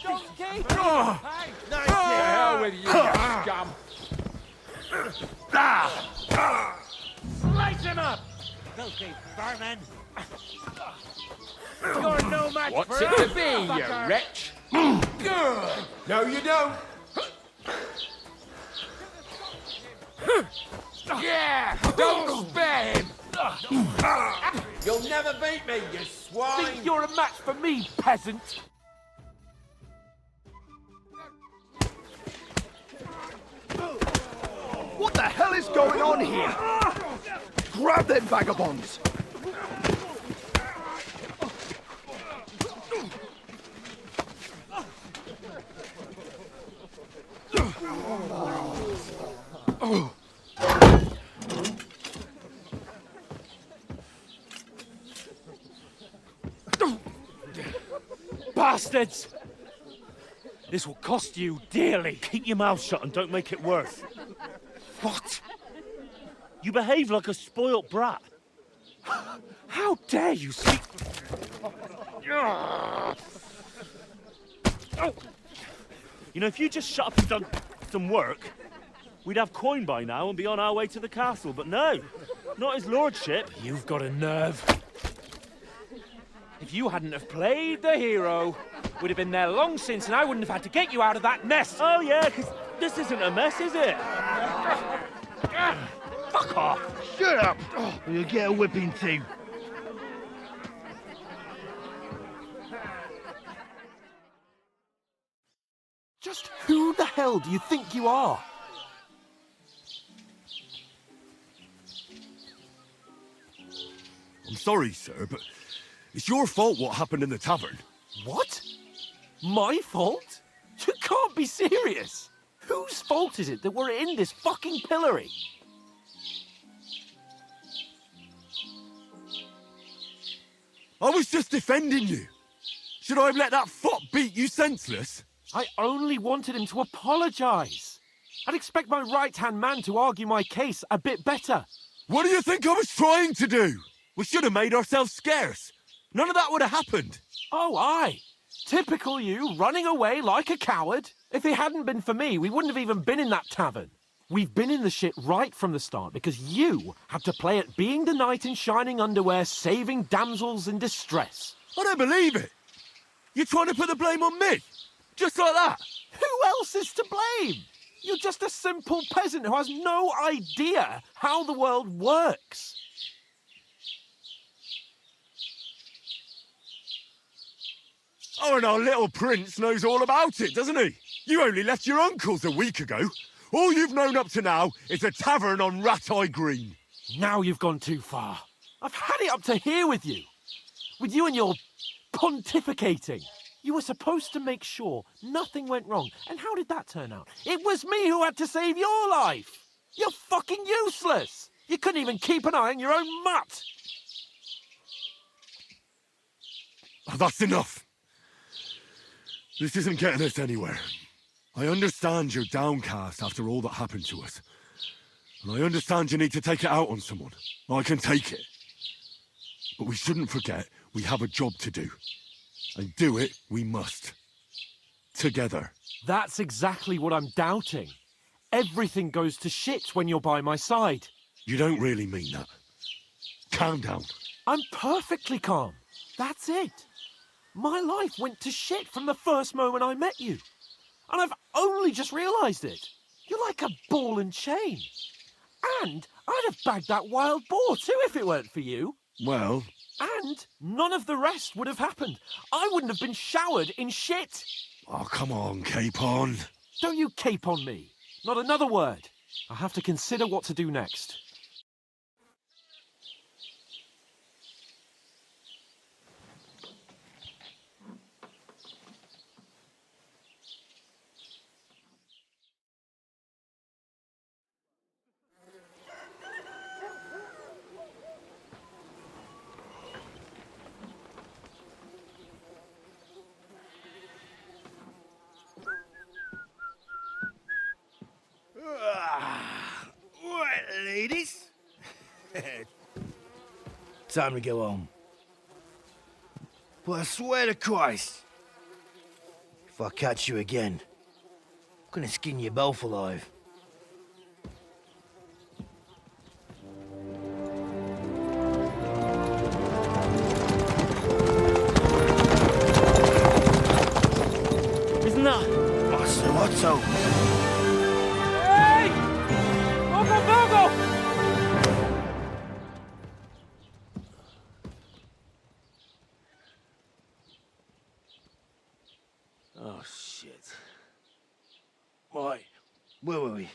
Don't keep Nice to hell with you, you scum! Slice him up! Filthy vermin! You're no match What's for it us, to be, you fucker. wretch? Good! No, you don't! Yeah! Don't spare him! You'll never beat me, you swine! Think you're a match for me, peasant? What the hell is going on here? Grab them vagabonds! Bastards! This will cost you dearly. Keep your mouth shut and don't make it worse. What? You behave like a spoilt brat. How dare you speak... You know, if you just shut up and done some work, we'd have coin by now and be on our way to the castle, but no, not his lordship. You've got a nerve. If you hadn't have played the hero, we'd have been there long since and I wouldn't have had to get you out of that mess. Oh yeah, because this isn't a mess, is it? Fuck off. Shut up! Or you'll get a whipping too. Just who the hell do you think you are? I'm sorry, sir, but it's your fault what happened in the tavern. What? My fault? You can't be serious. Whose fault is it that we're in this fucking pillory? I was just defending you. Should I have let that fop beat you senseless? I only wanted him to apologise. I'd expect my right-hand man to argue my case a bit better. What do you think I was trying to do? We should have made ourselves scarce. None of that would have happened. Oh, aye. Typical you, running away like a coward. If it hadn't been for me, we wouldn't have even been in that tavern. We've been in the shit right from the start because you had to play at being the knight in shining underwear, saving damsels in distress. I don't believe it. You're trying to put the blame on me? Just like that? Who else is to blame? You're just a simple peasant who has no idea how the world works. Oh, and our little prince knows all about it, doesn't he? You only left your uncle's a week ago. All you've known up to now is a tavern on Rat-Eye Green. Now you've gone too far. I've had it up to here with you. With you and your pontificating. You were supposed to make sure nothing went wrong. And how did that turn out? It was me who had to save your life. You're fucking useless. You couldn't even keep an eye on your own mutt. Oh, that's enough. This isn't getting us anywhere. I understand you're downcast after all that happened to us. And I understand you need to take it out on someone. I can take it. But we shouldn't forget we have a job to do. And do it we must. Together. That's exactly what I'm doubting. Everything goes to shit when you're by my side. You don't really mean that. Calm down. I'm perfectly calm. That's it. My life went to shit from the first moment I met you. And I've only just realised it. You're like a ball and chain. And I'd have bagged that wild boar too if it weren't for you. Well... And none of the rest would have happened. I wouldn't have been showered in shit. Oh, come on, Capon. Don't you cape on me. Not another word. I have to consider what to do next. Right, ladies. Time to go home. But I swear to Christ, if I catch you again, I'm gonna skin you both alive. Isn't that... Master Otto! Hey! Bogo, Bogo! Oh, shit. Right, where were we?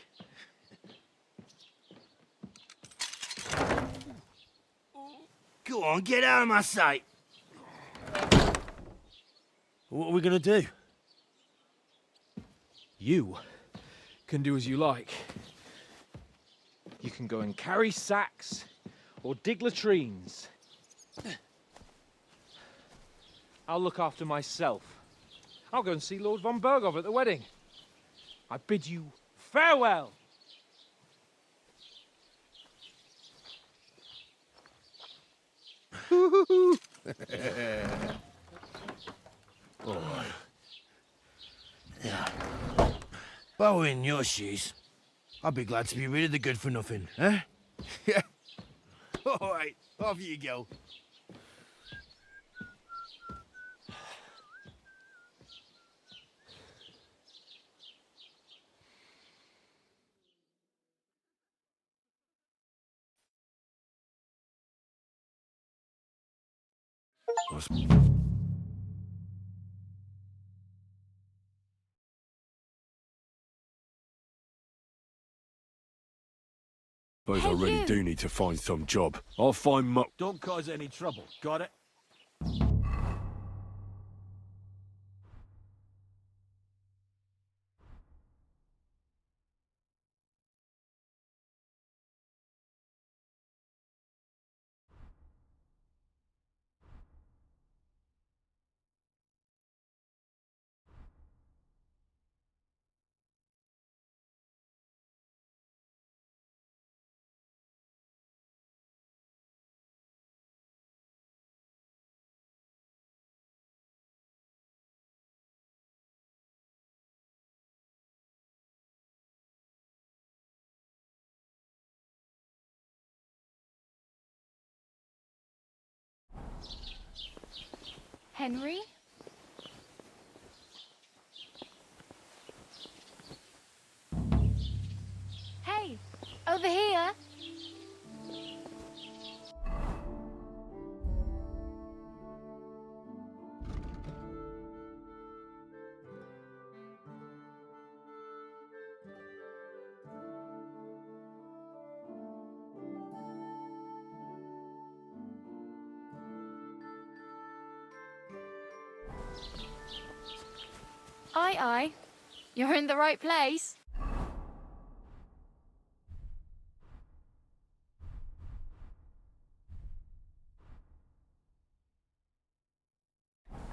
Go on, get out of my sight! What are we gonna do? You can do as you like. You can go and carry sacks or dig latrines. I'll look after myself. I'll go and see Lord von Berghoff at the wedding. I bid you farewell. All right. Yeah. If I were in your shoes, I'd be glad to be rid of the good-for-nothing, eh? Yeah. All right, off you go. Suppose I really do need to find some job. I'll find Muck. Don't cause any trouble, got it? Henry? Hey, over here. Aye, aye. You're in the right place.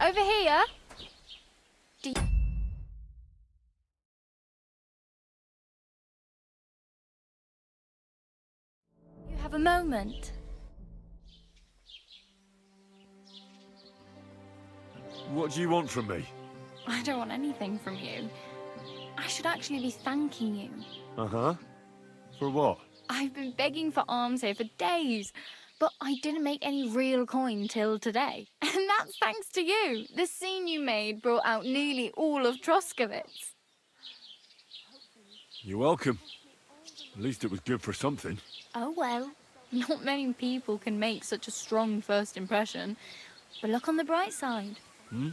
Over here. Do you have a moment? What do you want from me? I don't want anything from you. I should actually be thanking you. Uh-huh. For what? I've been begging for alms here for days, but I didn't make any real coin till today. And And that's thanks to you. The scene you made brought out nearly all of Troskowitz. You're welcome. At least it was good for something. Oh well. Not many people can make such a strong first impression. But look on the bright side. Hmm?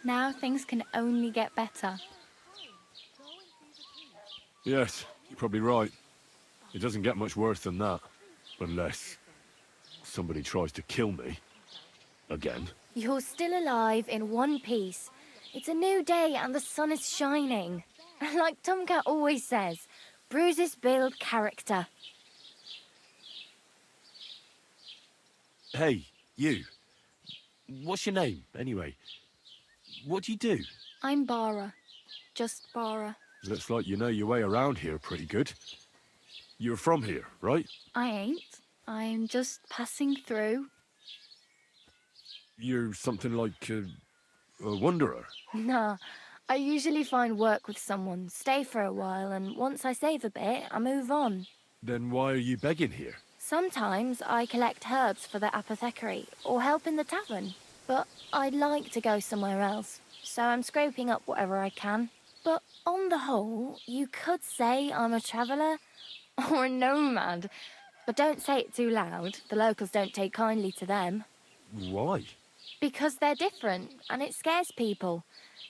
Now things can only get better. Yes, you're probably right. It doesn't get much worse than that. Unless somebody tries to kill me. Again. You're still alive in one piece. It's a new day and the sun is shining. Like Tomcat always says, bruises build character. Hey, you. What's your name, anyway? What do you do? I'm Bara. Just Bara. Looks like you know your way around here pretty good. You're from here, right? I ain't. I'm just passing through. You're something like a wanderer. Nah, I usually find work with someone, stay for a while, and once I save a bit, I move on. Then why are you begging here? Sometimes I collect herbs for the apothecary, or help in the tavern. But I'd like to go somewhere else, so I'm scraping up whatever I can. But on the whole, you could say I'm a traveller, or a nomad. But don't say it too loud, the locals don't take kindly to them. Why? Because they're different, and it scares people.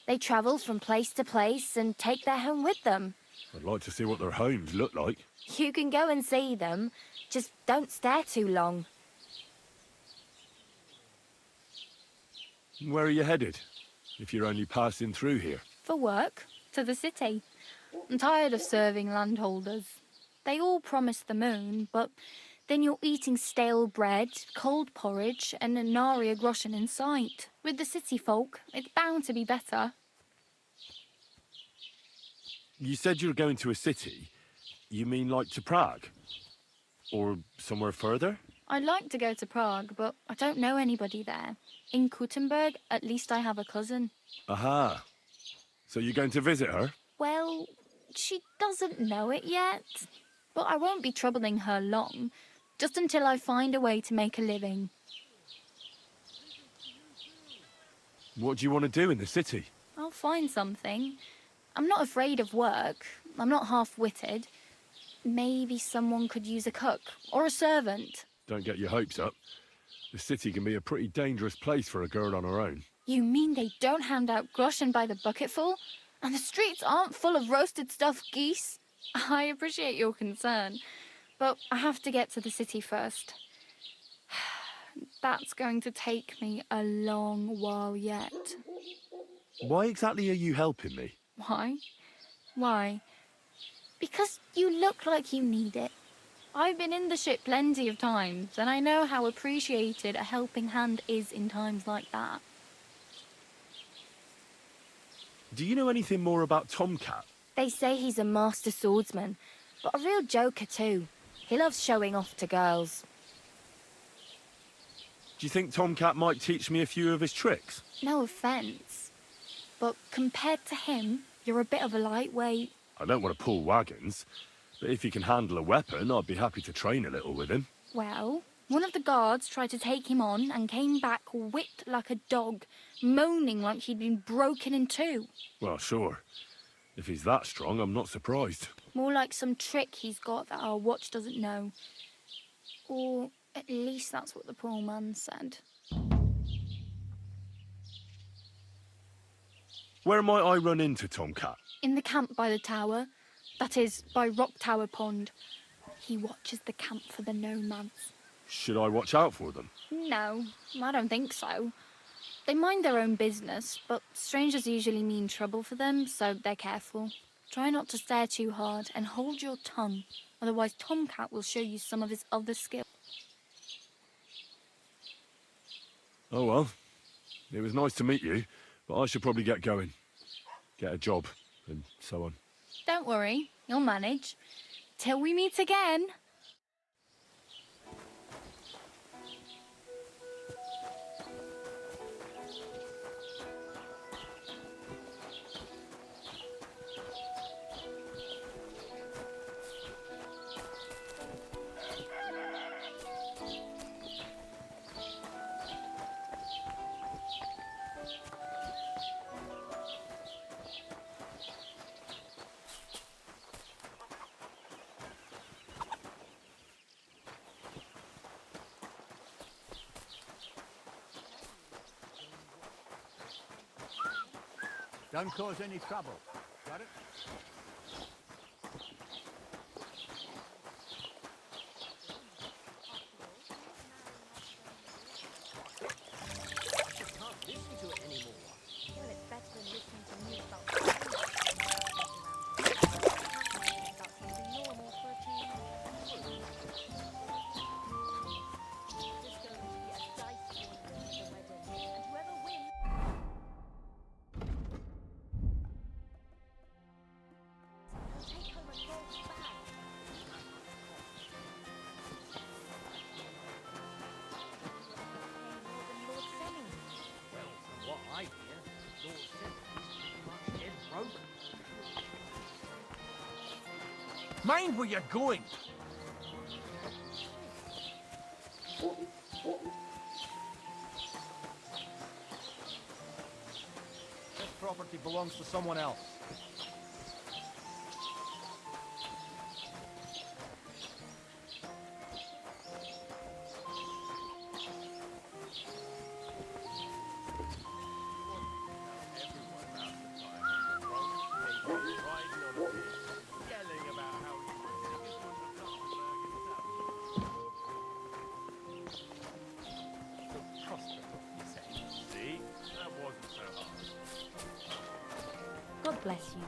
They travel from place to place and take their home with them. I'd like to see what their homes look like. You can go and see them, just don't stare too long. Where are you headed? If you're only passing through here. For work, to the city. I'm tired of serving landholders. They all promise the moon, but then you're eating stale bread, cold porridge, and a nary a groschen in sight. With the city folk, it's bound to be better. You said you were going to a city. You mean like to Prague? Or somewhere further? I'd like to go to Prague, but I don't know anybody there. In Kuttenberg, at least I have a cousin. Aha. So you're going to visit her? Well, she doesn't know it yet. But I won't be troubling her long, just until I find a way to make a living. What do you want to do in the city? I'll find something. I'm not afraid of work. I'm not half-witted. Maybe someone could use a cook or a servant. Don't get your hopes up. The city can be a pretty dangerous place for a girl on her own. You mean they don't hand out groschen by the bucketful? And the streets aren't full of roasted stuffed geese? I appreciate your concern, but I have to get to the city first. That's going to take me a long while yet. Why exactly are you helping me? Why? Why? Because you look like you need it. I've been in the ship plenty of times, and I know how appreciated a helping hand is in times like that. Do you know anything more about Tomcat? They say he's a master swordsman, but a real joker too. He loves showing off to girls. Do you think Tomcat might teach me a few of his tricks? No offence, but compared to him, you're a bit of a lightweight. I don't want to pull wagons, but if he can handle a weapon, I'd be happy to train a little with him. Well, one of the guards tried to take him on and came back whipped like a dog, moaning like he'd been broken in two. Well, sure. If he's that strong, I'm not surprised. More like some trick he's got that our watch doesn't know. Or at least that's what the poor man said. Where might I run into Tomcat? In the camp by the tower. That is, by Rock Tower Pond. He watches the camp for the nomads. Should I watch out for them? No, I don't think so. They mind their own business, but strangers usually mean trouble for them, so they're careful. Try not to stare too hard and hold your tongue, otherwise Tomcat will show you some of his other skills. Oh well. It was nice to meet you, but I should probably get going. Get a job, and so on. Don't worry, you'll manage. Till we meet again. Don't cause any trouble. Got it? Well, it's better than listening to news about something normal for a change. Just going to be a dice tournament at the wedding, and whoever wins. Will take home a gold bag. Paying more than Lord Semi. Well, from what I hear, Lord Sydney's pretty much dead broke. Mind where you're going. This property belongs to someone else. See? That wasn't so hard. God bless you.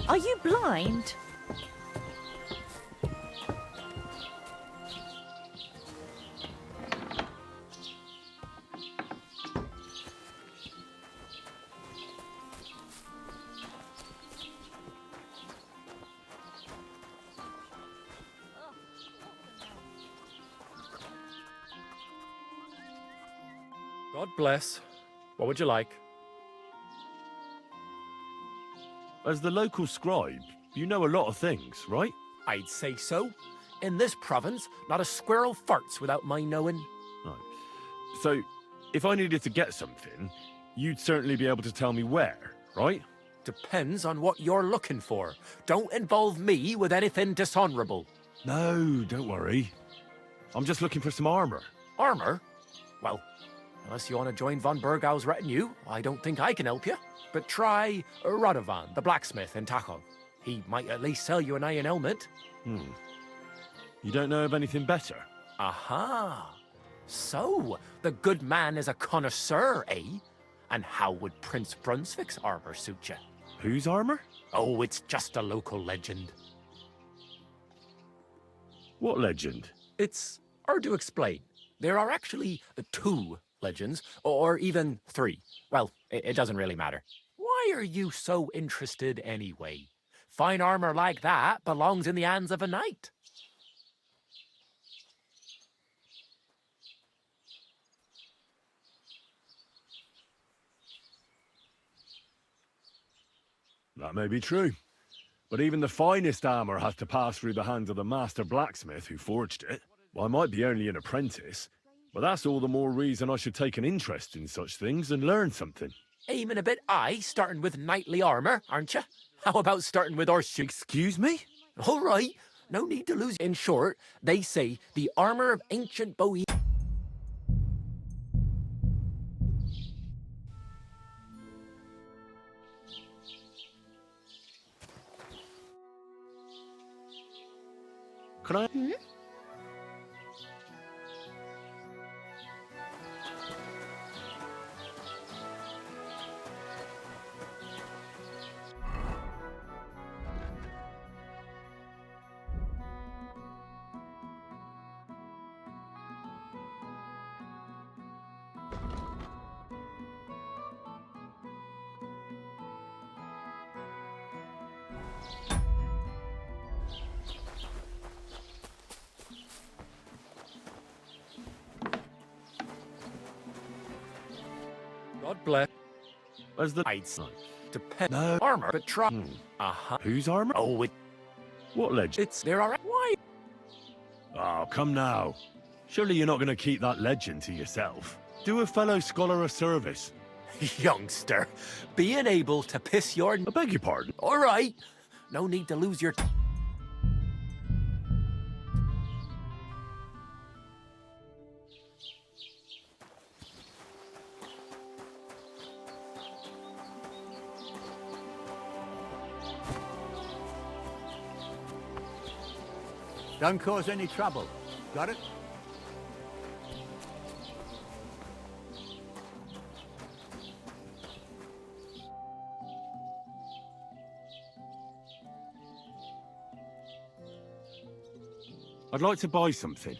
Are you blind? God bless. What would you like? As the local scribe, you know a lot of things, right? I'd say so. In this province, not a squirrel farts without my knowing. Right. So, if I needed to get something, you'd certainly be able to tell me where, right? Depends on what you're looking for. Don't involve me with anything dishonorable. No, don't worry. I'm just looking for some armor. Armor? Well, unless you want to join von Burgau's retinue, I don't think I can help you. But try Radovan, the blacksmith in Tahoe. He might at least sell you an iron helmet. You don't know of anything better? Aha! So, the good man is a connoisseur, eh? And how would Prince Brunswick's armor suit you? Whose armor? Oh, it's just a local legend. What legend? It's hard to explain. There are actually 2 legends, or even 3. Well, it doesn't really matter. Why are you so interested anyway? Fine armor like that belongs in the hands of a knight. That may be true. But even the finest armor has to pass through the hands of the master blacksmith who forged it. Well, I might be only an apprentice, but that's all the more reason I should take an interest in such things and learn something. Aiming a bit high, starting with knightly armor, aren't you? How about starting with horseshoe? Excuse me? All right, no need to lose. In short, they say the armor of ancient Bohemia. Can I? God bless. As the I'd say. Depend. No. Armor, but try. Whose armor? Oh, What legend? it's there are. Why? Oh, come now. Surely you're not going to keep that legend to yourself. Do a fellow scholar a service. Youngster, being able to piss your. I beg your pardon. All right. No need to lose your. Don't cause any trouble. Got it? I'd like to buy something.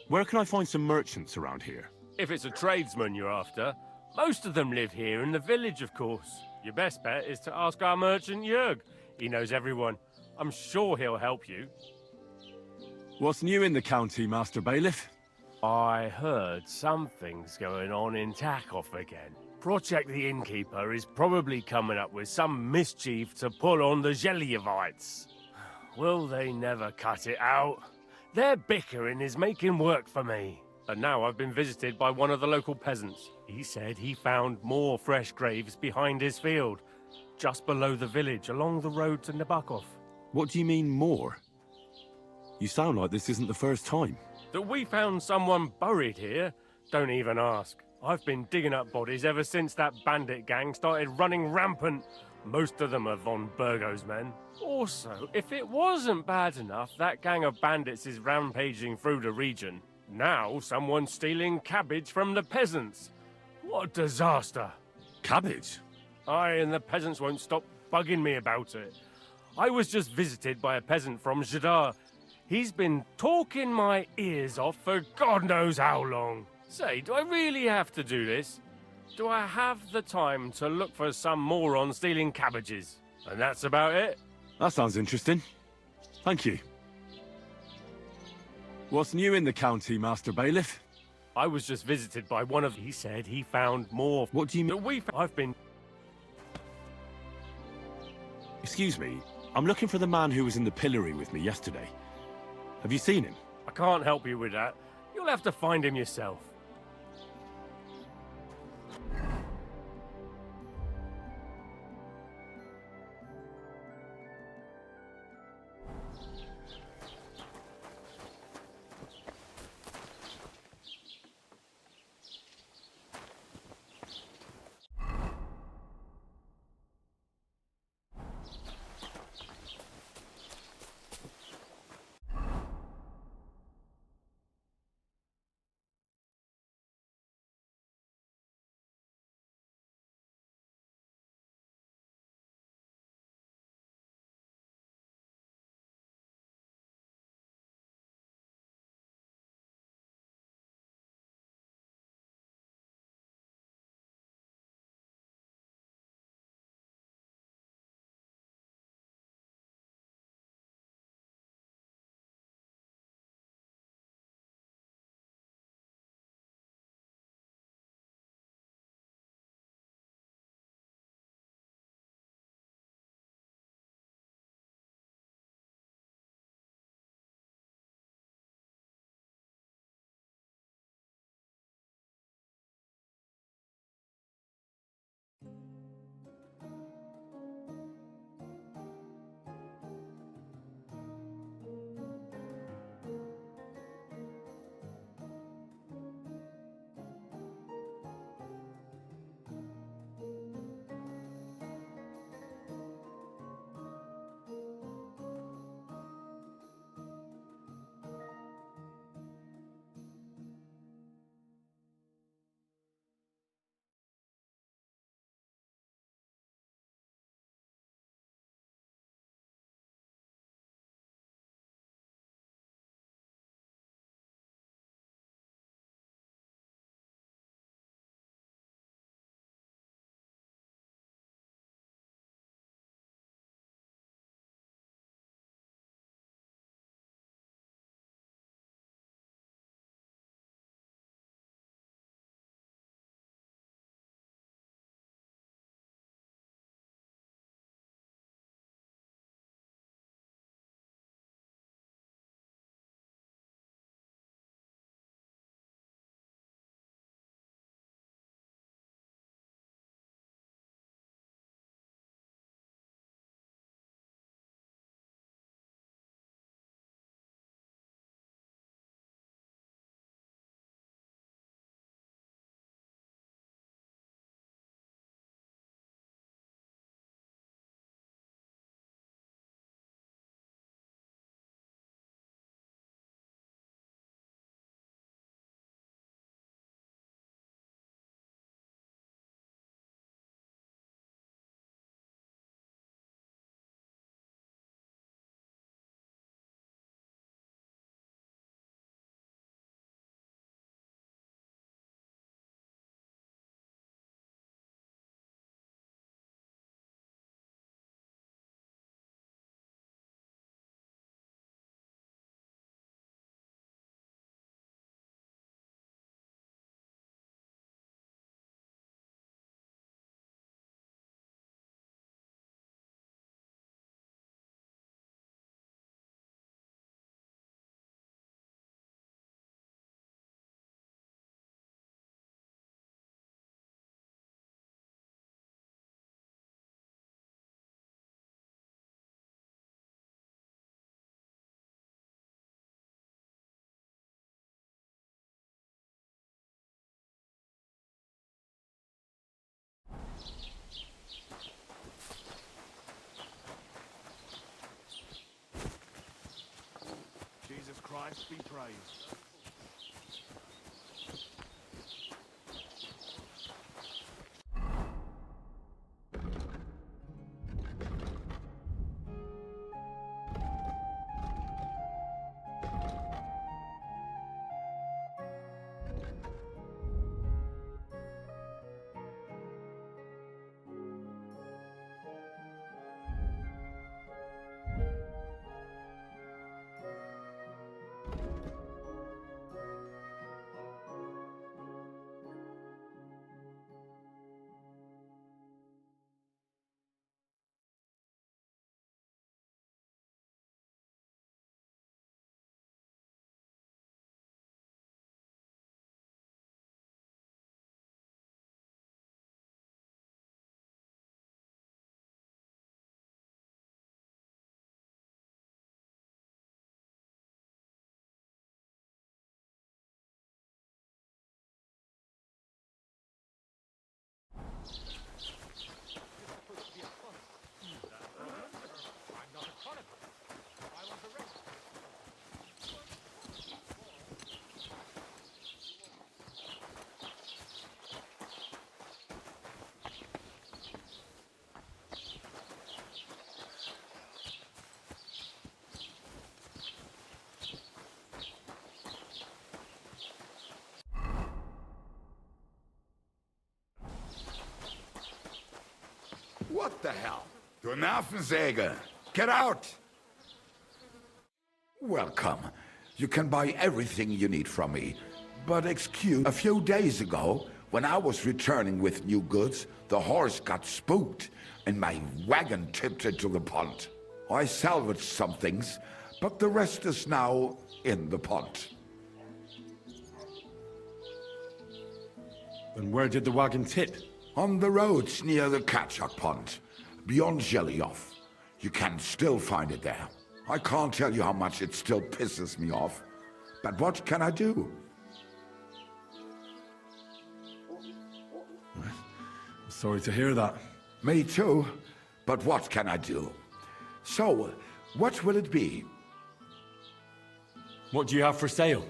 Where can I find some merchants around here? If it's a tradesman you're after, most of them live here in the village, of course. Your best bet is to ask our merchant Jörg. He knows everyone. I'm sure he'll help you. What's new in the county, Master Bailiff? I heard something's going on in Takoff again. Project the Innkeeper is probably coming up with some mischief to pull on the Zhelyevites. Will they never cut it out? Their bickering is making work for me. And now I've been visited by one of the local peasants. He said he found more fresh graves behind his field, just below the village, along the road to Nabokov. What do you mean, more? You sound like this isn't the first time. That we found someone buried here? Don't even ask. I've been digging up bodies ever since that bandit gang started running rampant. Most of them are von Burgo's men. Also, if it wasn't bad enough that gang of bandits is rampaging through the region, now someone's stealing cabbage from the peasants. What a disaster. Cabbage? Aye, and the peasants won't stop bugging me about it. I was just visited by a peasant from Jadar. He's been talking my ears off for God knows how long. Say, do I really have to do this? Do I have the time to look for some moron stealing cabbages? And that's about it. That sounds interesting. Thank you. What's new in the county, Master Bailiff? I was just visited by one of... He said he found more... What do you mean? I've been... Excuse me, I'm looking for the man who was in the pillory with me yesterday. Have you seen him? I can't help you with that. You'll have to find him yourself. Christ be praised. What the hell? Du Nervensäge! Get out! Welcome. You can buy everything you need from me. But excuse, a few days ago, when I was returning with new goods, the horse got spooked, and my wagon tipped into the pond. I salvaged some things, but the rest is now in the pond. And where did the wagon tip? On the roads near the Katchak Pond, beyond Jelioff. You can still find it there. I can't tell you how much it still pisses me off. But what can I do? I'm sorry to hear that. Me too. But what can I do? So, what will it be? What do you have for sale?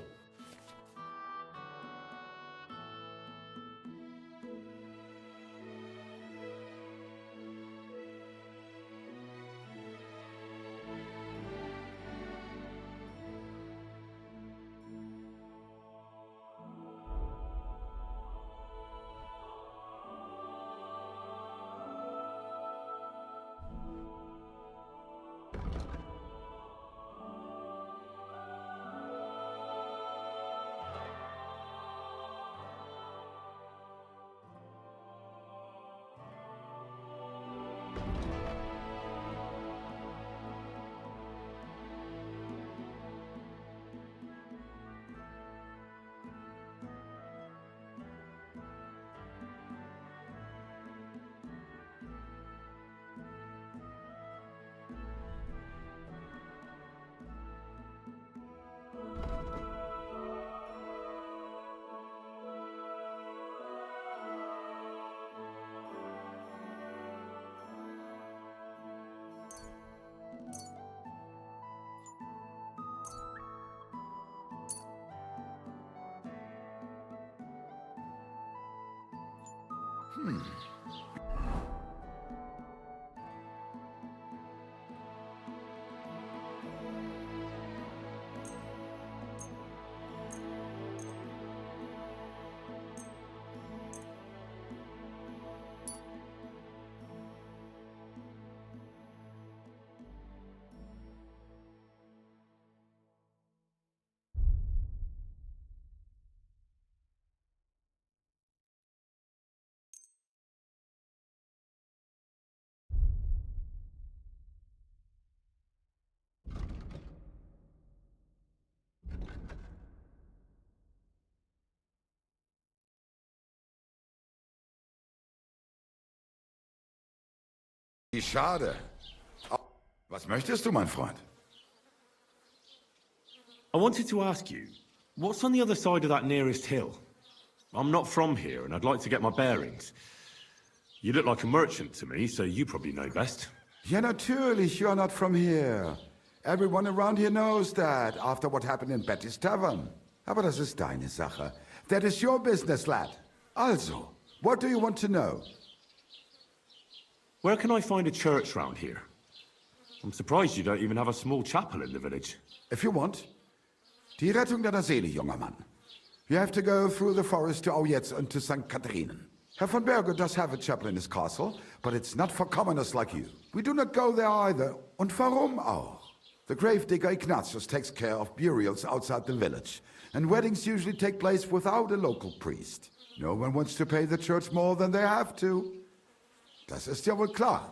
Wie schade. Was möchtest du, mein Freund? I wanted to ask you, what's on the other side of that nearest hill? I'm not from here, and I'd like to get my bearings. You look like a merchant to me, so you probably know best. Ja, natürlich, you're not from here. Everyone around here knows that, after what happened in Betty's Tavern. Aber das ist deine Sache. That is your business, lad. Also, what do you want to know? Where can I find a church round here? I'm surprised you don't even have a small chapel in the village. If you want. Die Rettung deiner Seele, junger Mann. You have to go through the forest to Aujetz and to St. Catharinen. Herr von Berger does have a chapel in his castle, but it's not for commoners like you. We do not go there either. Und warum auch? The gravedigger Ignatius takes care of burials outside the village, and weddings usually take place without a local priest. No one wants to pay the church more than they have to. Das ist ja wohl klar.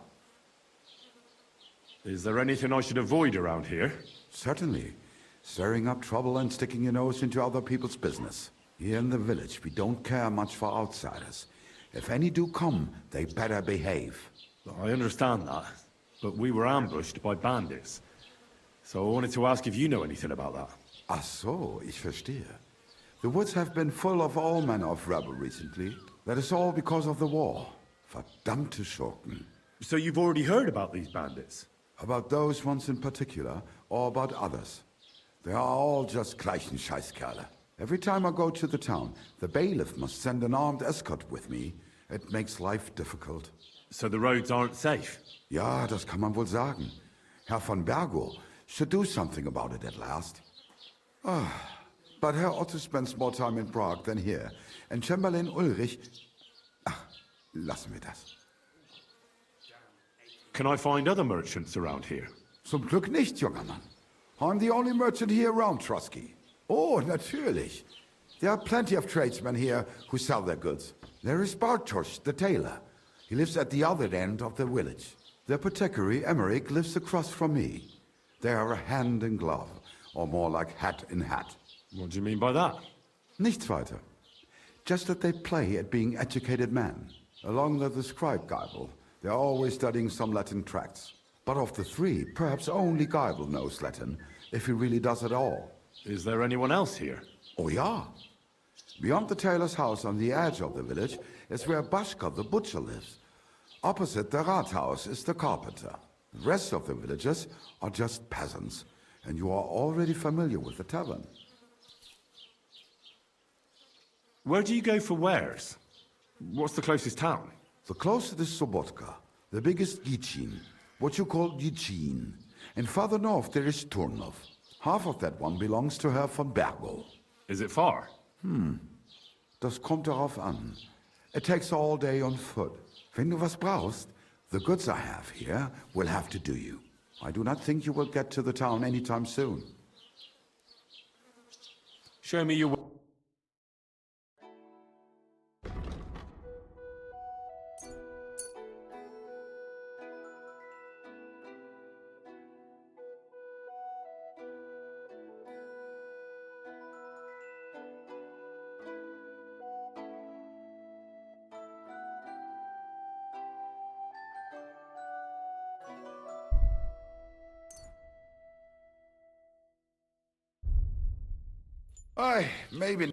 Is there anything I should avoid around here? Certainly. Stirring up trouble and sticking your nose into other people's business. Here in the village, we don't care much for outsiders. If any do come, they better behave. I understand that, but we were ambushed by bandits. So I wanted to ask if you know anything about that. Ach so, ich verstehe. The woods have been full of all manner of rebel recently. That is all because of the war. Verdammte Schurken. So you've already heard about these bandits? About those ones in particular, or about others? They are all just gleichen Scheißkerle. Every time I go to the town, the bailiff must send an armed escort with me. It makes life difficult. So the roads aren't safe? Ja, das kann man wohl sagen. Herr von Bergo should do something about it at last. But Herr Otto spends more time in Prague than here, and Chamberlain Ulrich... lassen wir das. Can I find other merchants around here? Zum Glück nicht, junger Mann. I'm the only merchant here around Trotsky. Oh, natürlich. There are plenty of tradesmen here who sell their goods. There is Bartosz, the tailor. He lives at the other end of the village. The apothecary, Emmerich, lives across from me. They are hand in glove, or more like hat in hat. What do you mean by that? Nichts weiter. Just that they play at being educated men. Along with the scribe Geibel, they are always studying some Latin tracts. But of the three, perhaps only Geibel knows Latin, if he really does at all. Is there anyone else here? Oh, yeah. Beyond the tailor's house on the edge of the village is where Bashka the butcher lives. Opposite the Rathaus is the carpenter. The rest of the villagers are just peasants, and you are already familiar with the tavern. Where do you go for wares? What's the closest town? The closest is Sobotka, the biggest Gichin, what you call Gichin. And farther north there is Turnov. Half of that one belongs to Herr von Bergo. Is it far? Das kommt darauf an. It takes all day on foot. Wenn du was brauchst, the goods I have here will have to do you. I do not think you will get to the town anytime soon. Show me your... Maybe...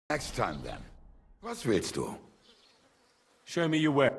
Next time, then. Was willst du? Show me your ware.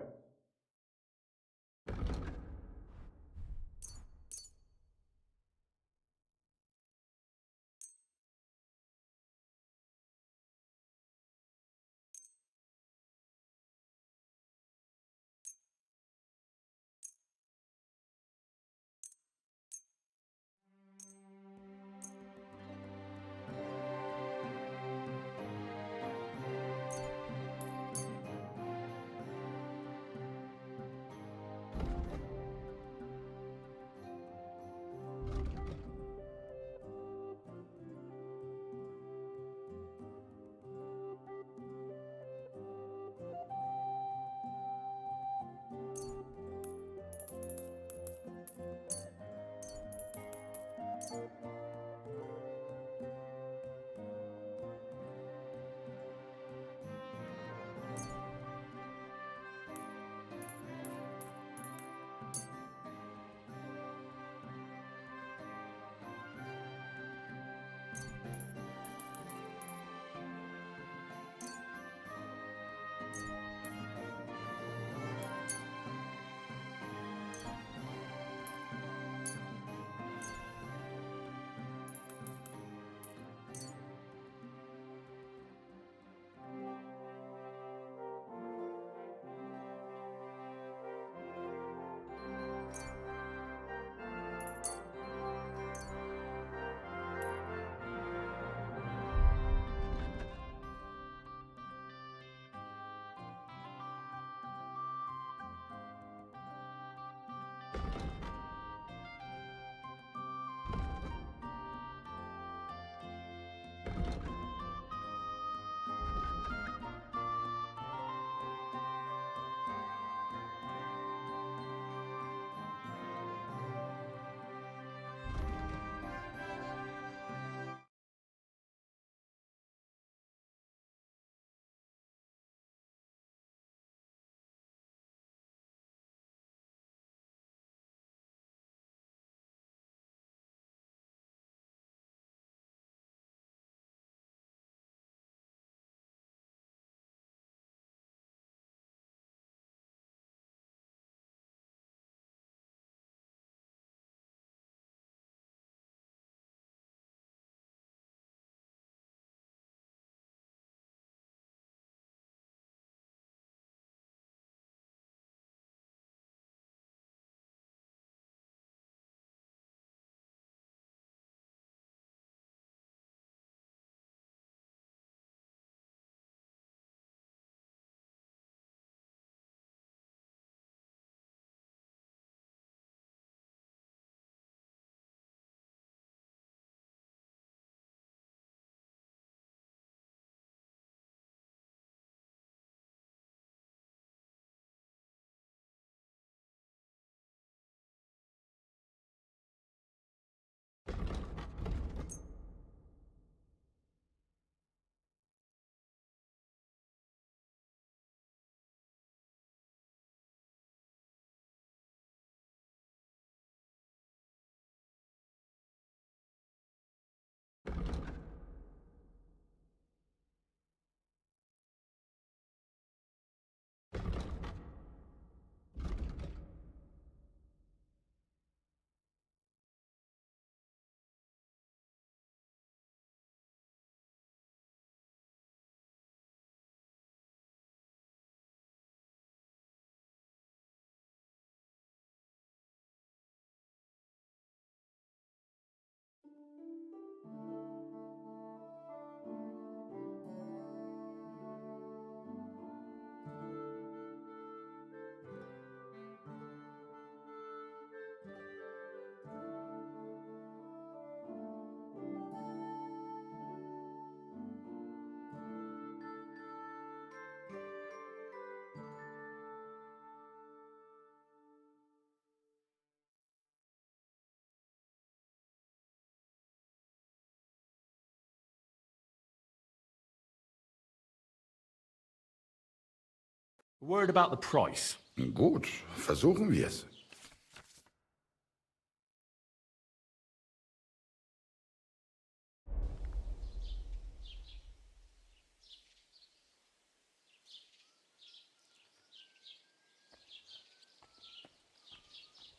A word about the price. Gut, versuchen wir's.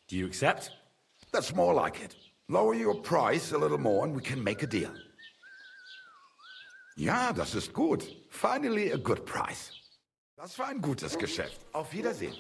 Do you accept? That's more like it. Lower your price a little more and we can make a deal. Ja, das ist gut. Finally a good price. Das war ein gutes Geschäft. Auf Wiedersehen.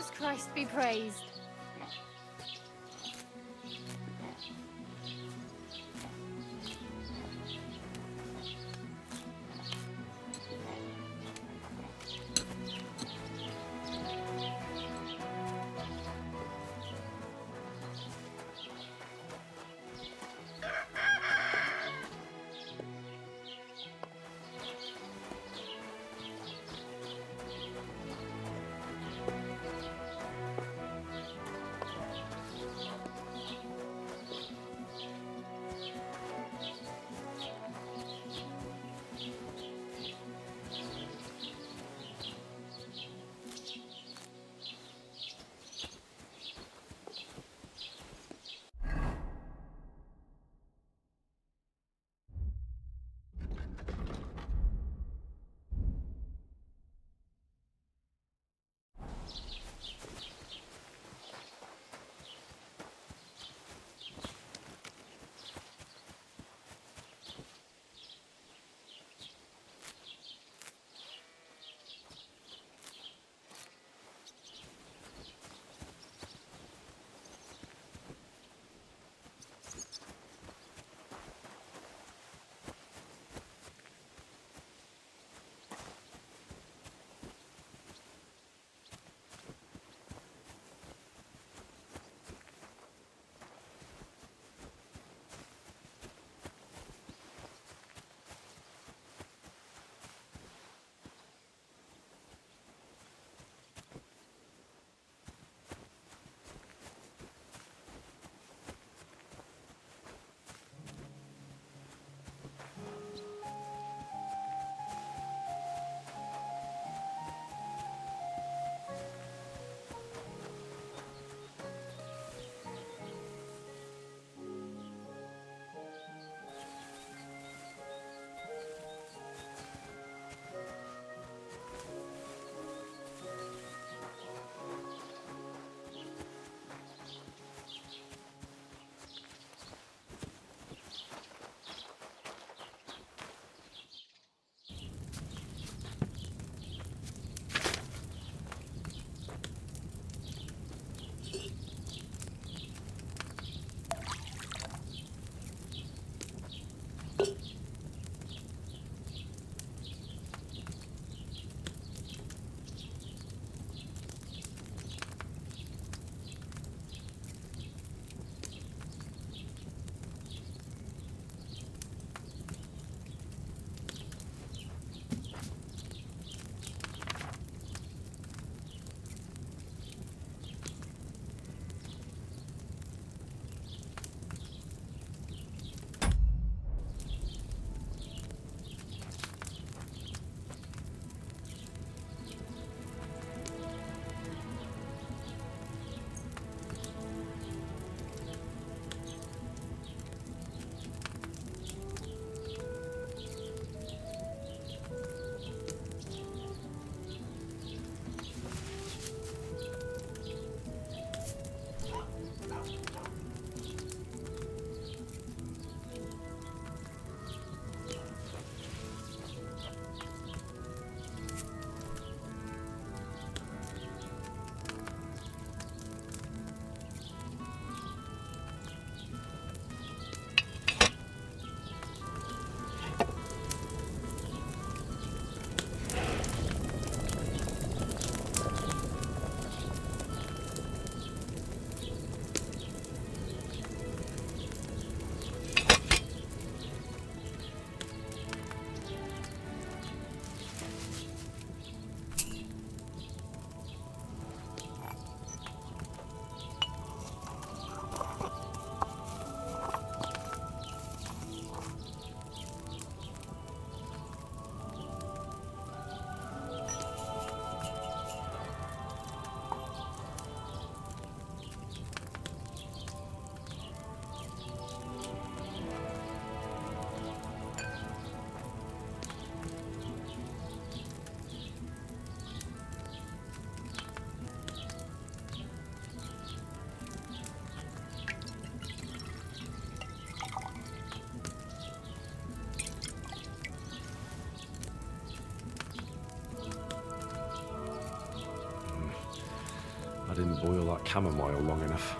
Jesus Christ be praised. I didn't boil that chamomile long enough.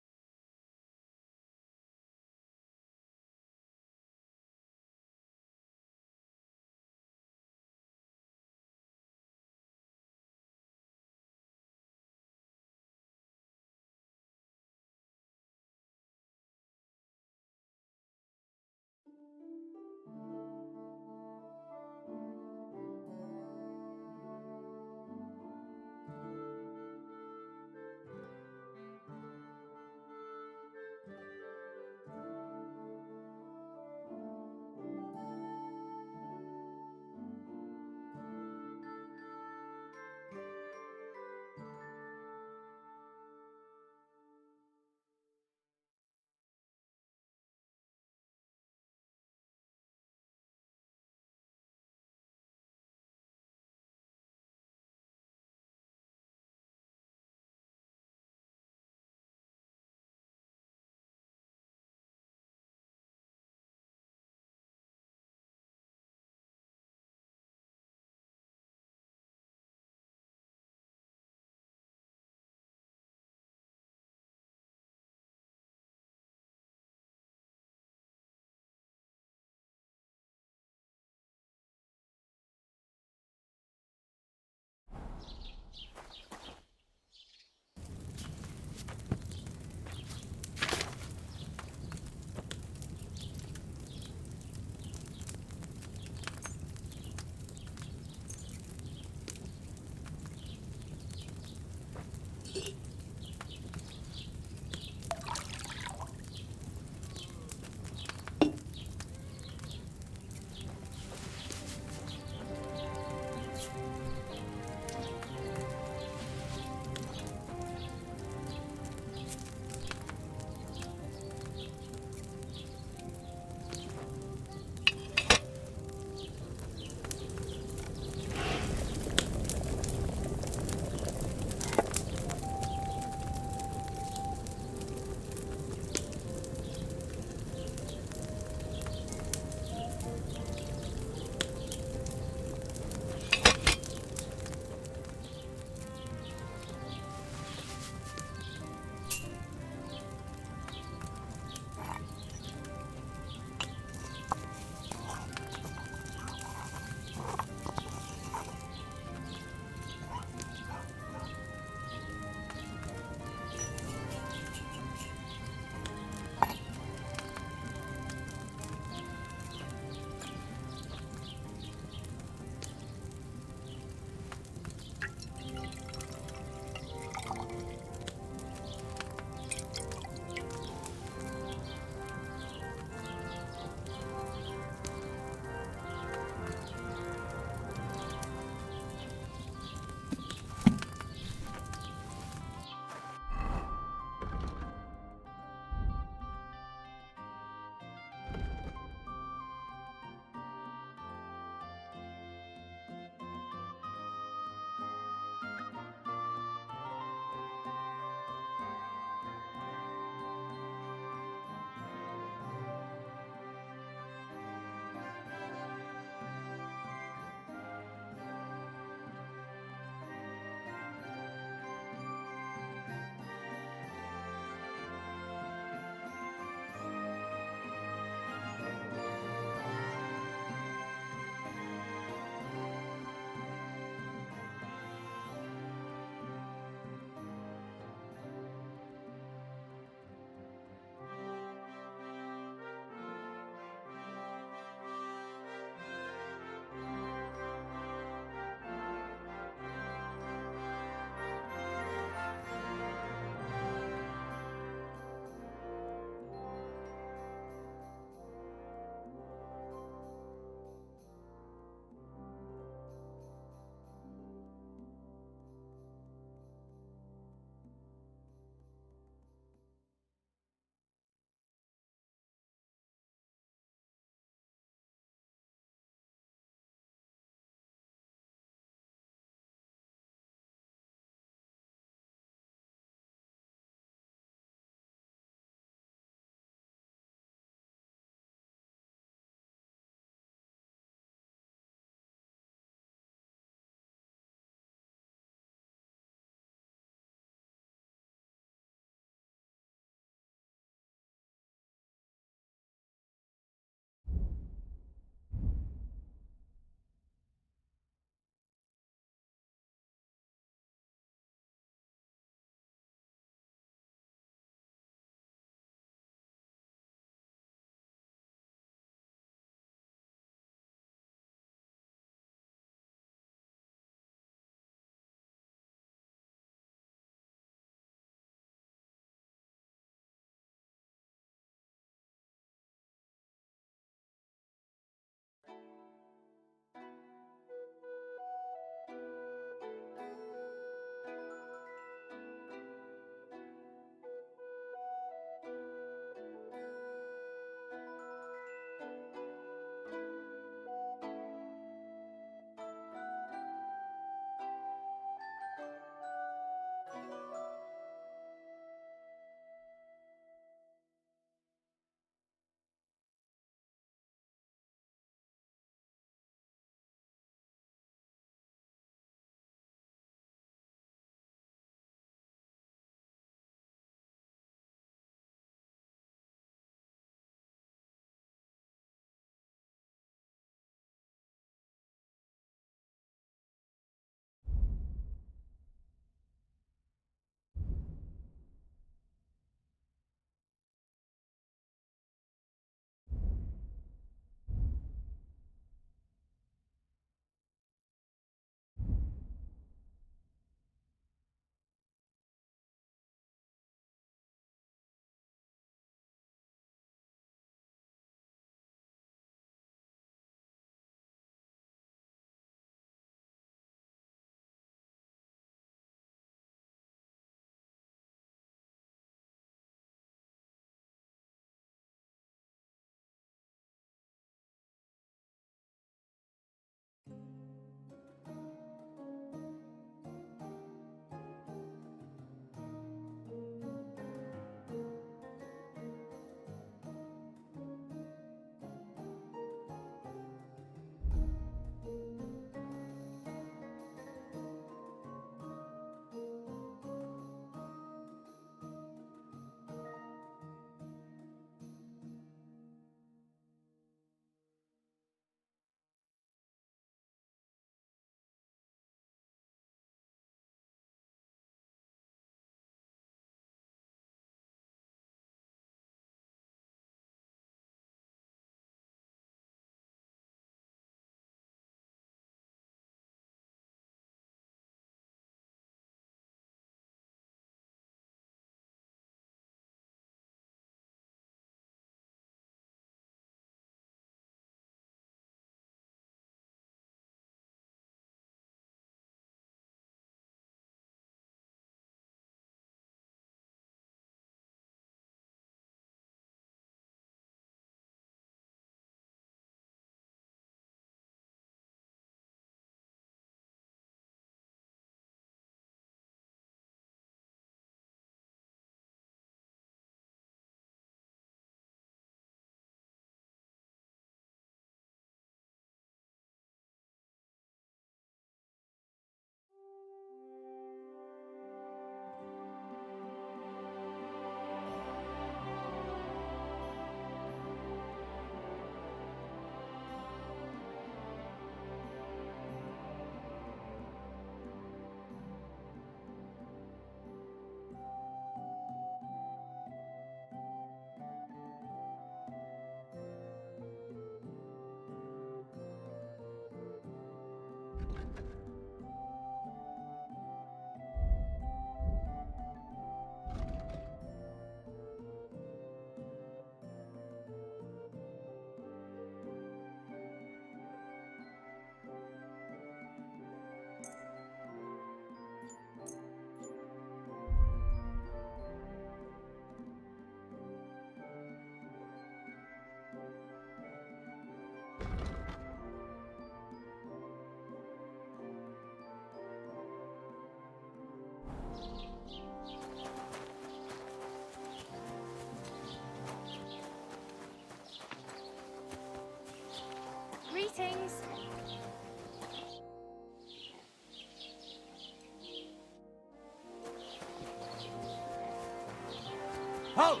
Halt!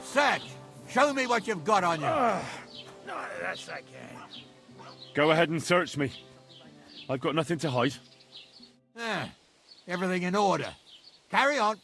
Search! Show me what you've got on you. Not unless I can. Go ahead and search me. I've got nothing to hide. Everything in order. Carry on.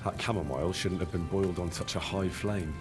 That chamomile shouldn't have been boiled on such a high flame.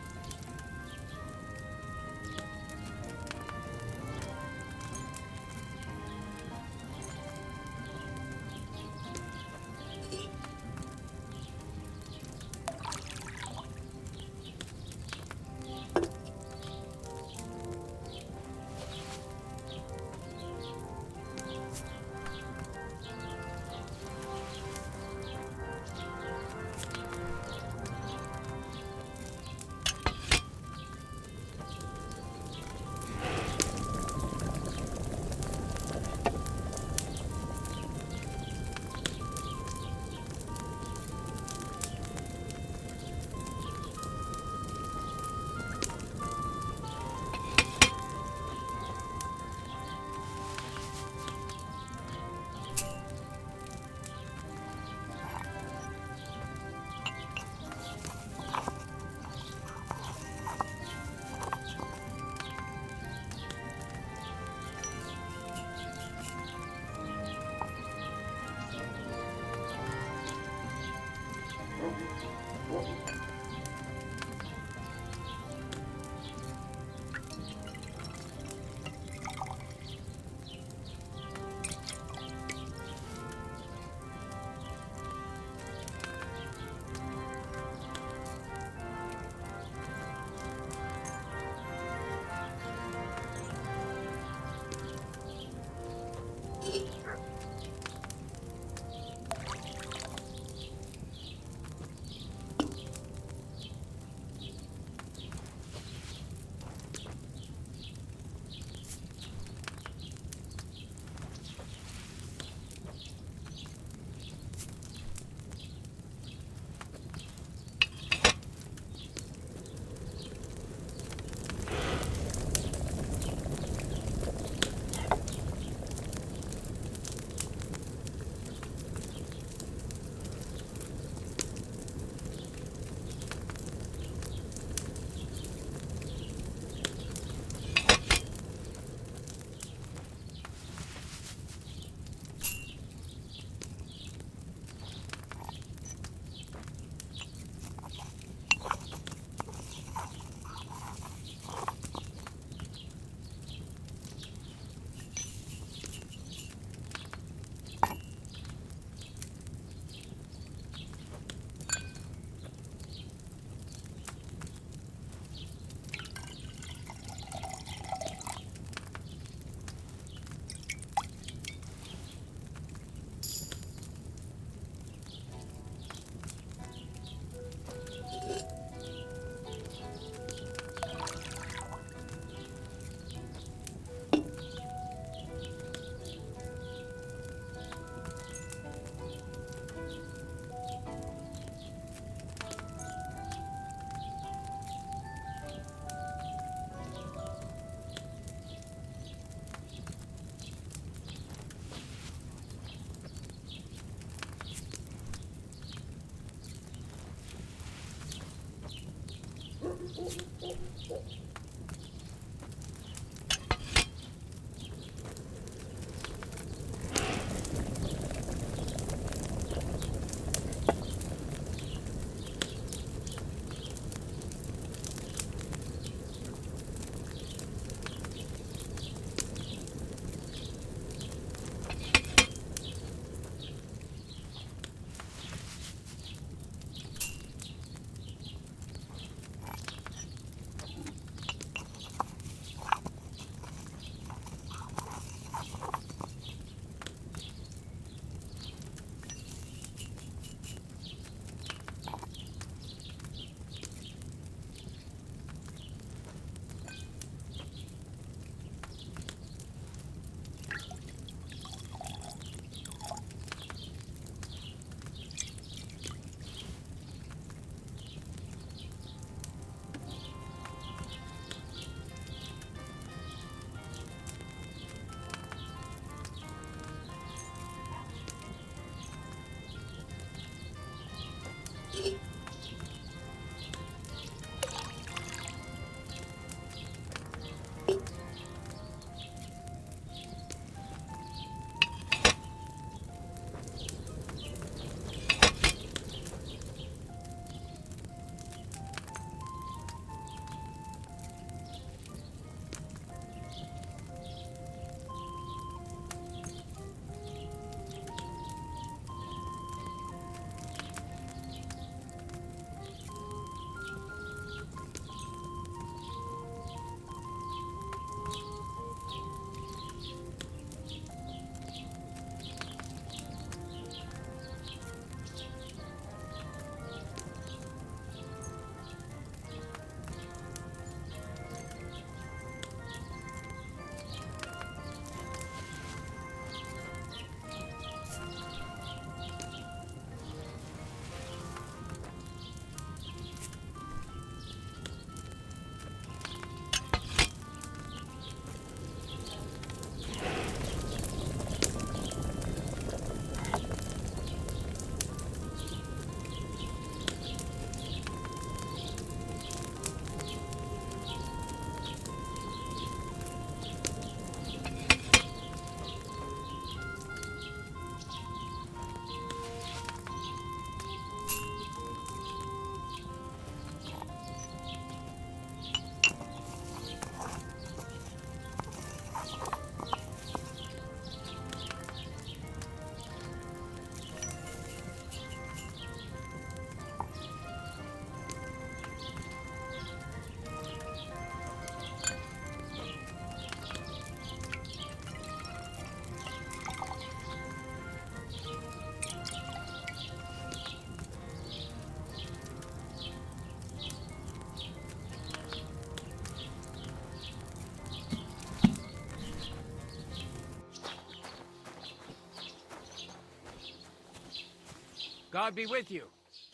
God be with you.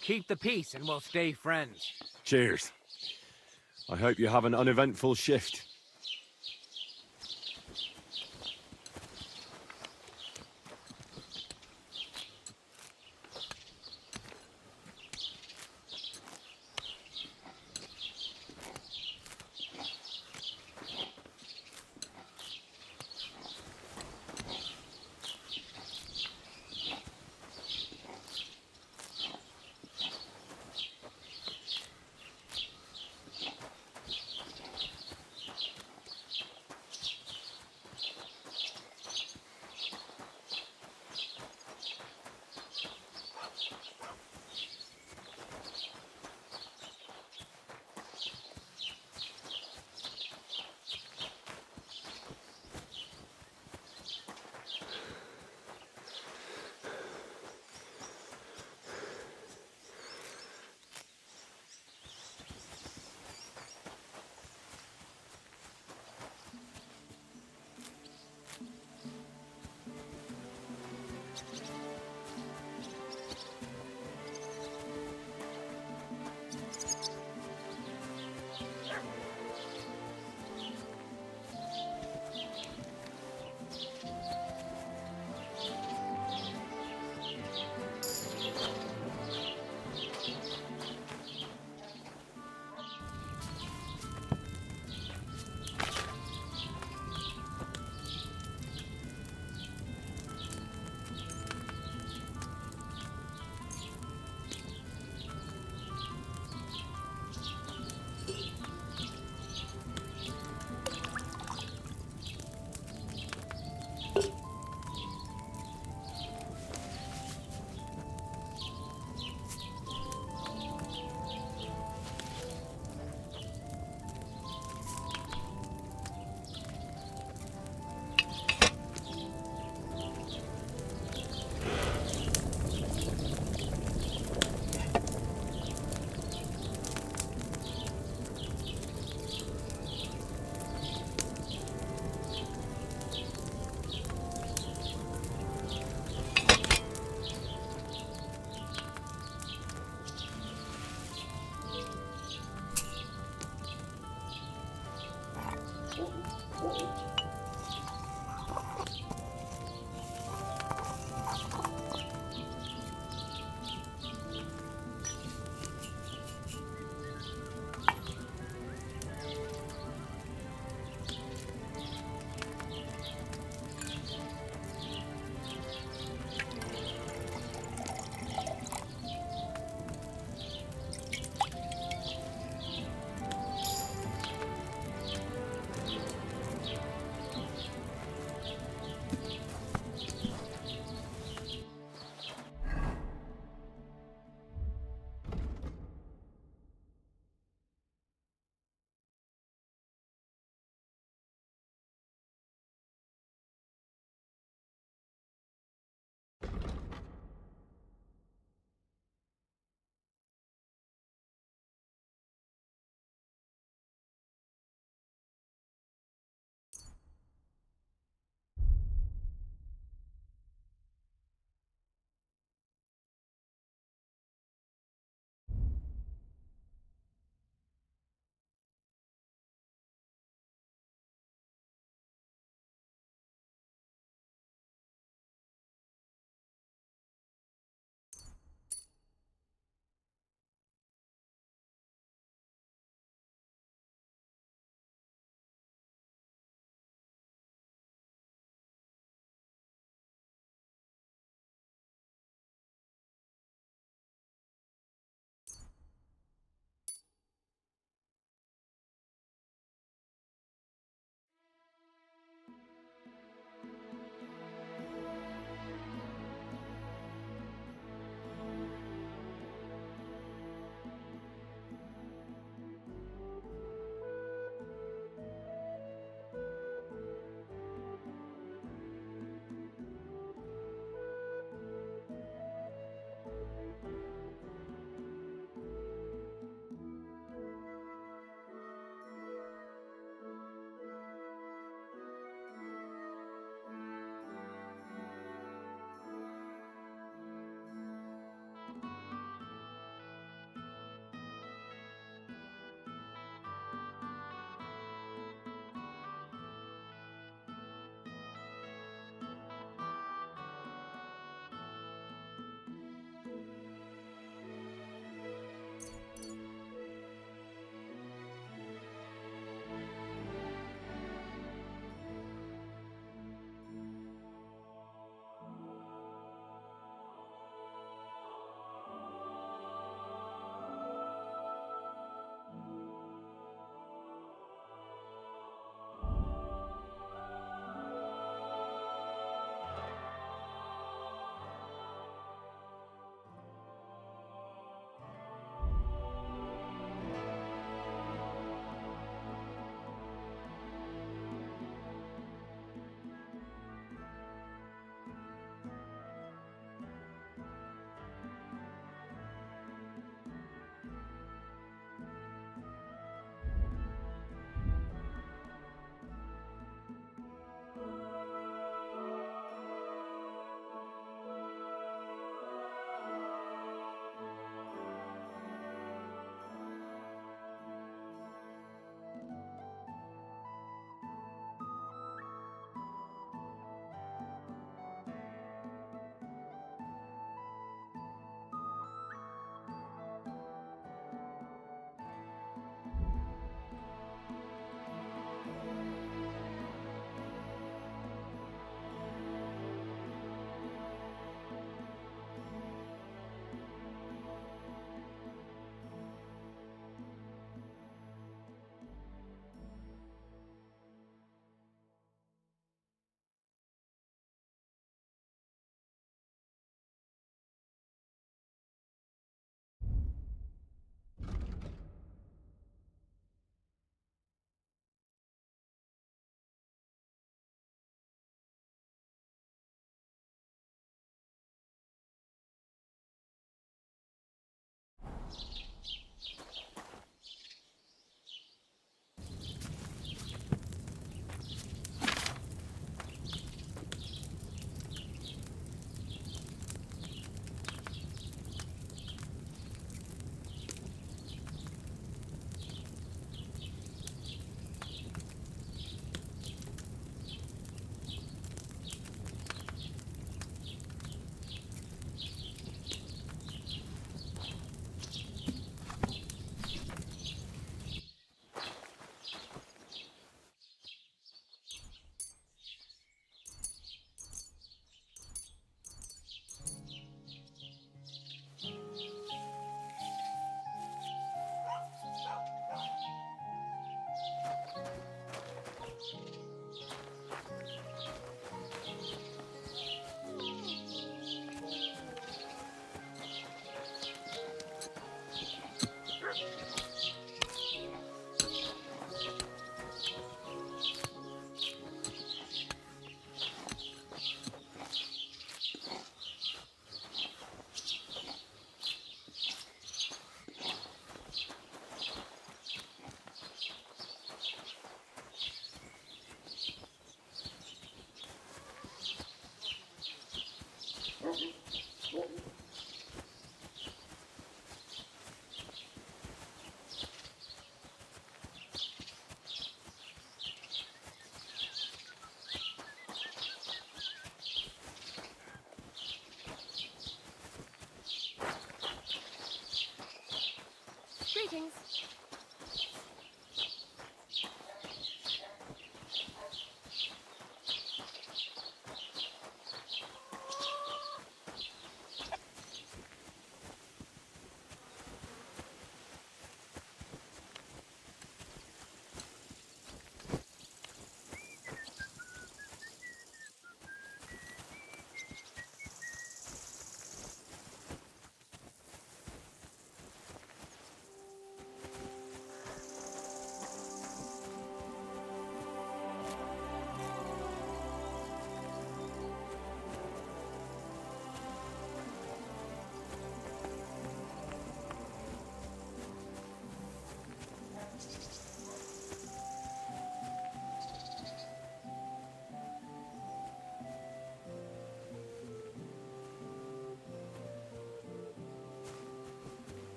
Keep the peace and we'll stay friends. Cheers. I hope you have an uneventful shift.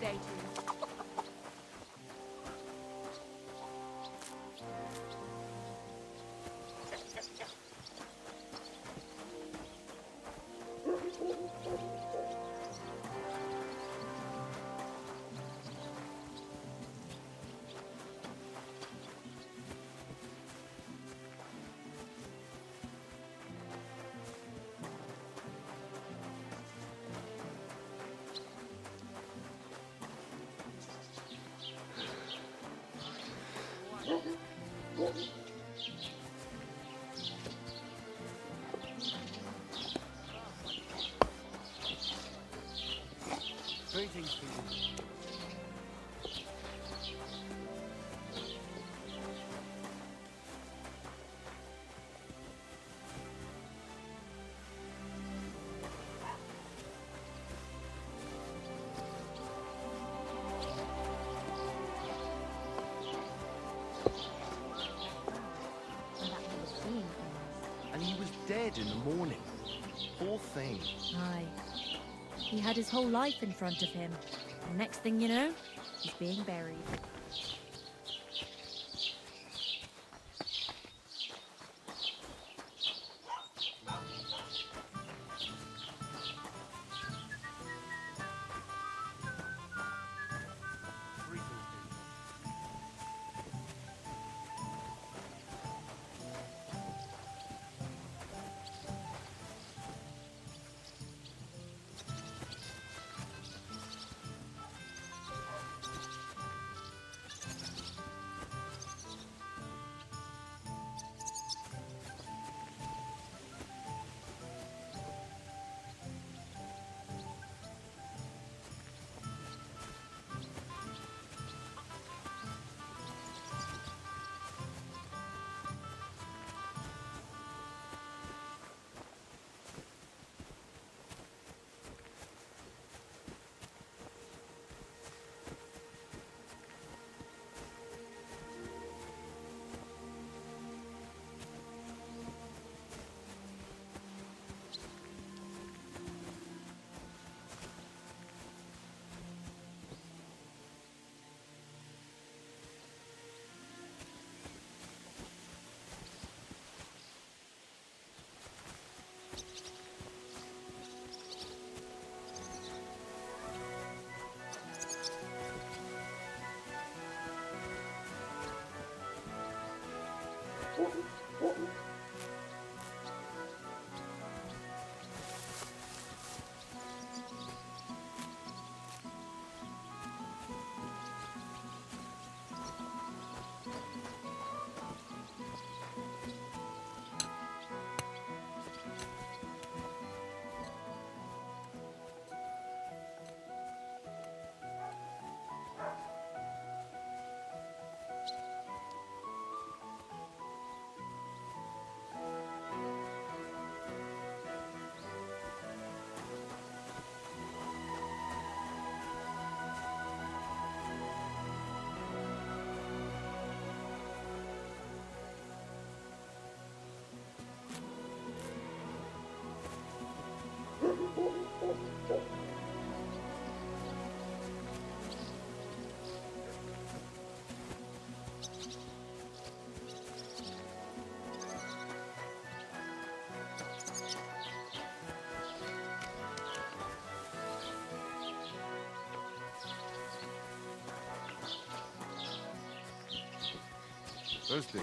day to you. Greetings to you. And he was dead in the morning. Poor thing. Aye. He had his whole life in front of him. And next thing you know, he's being buried. Thirsty.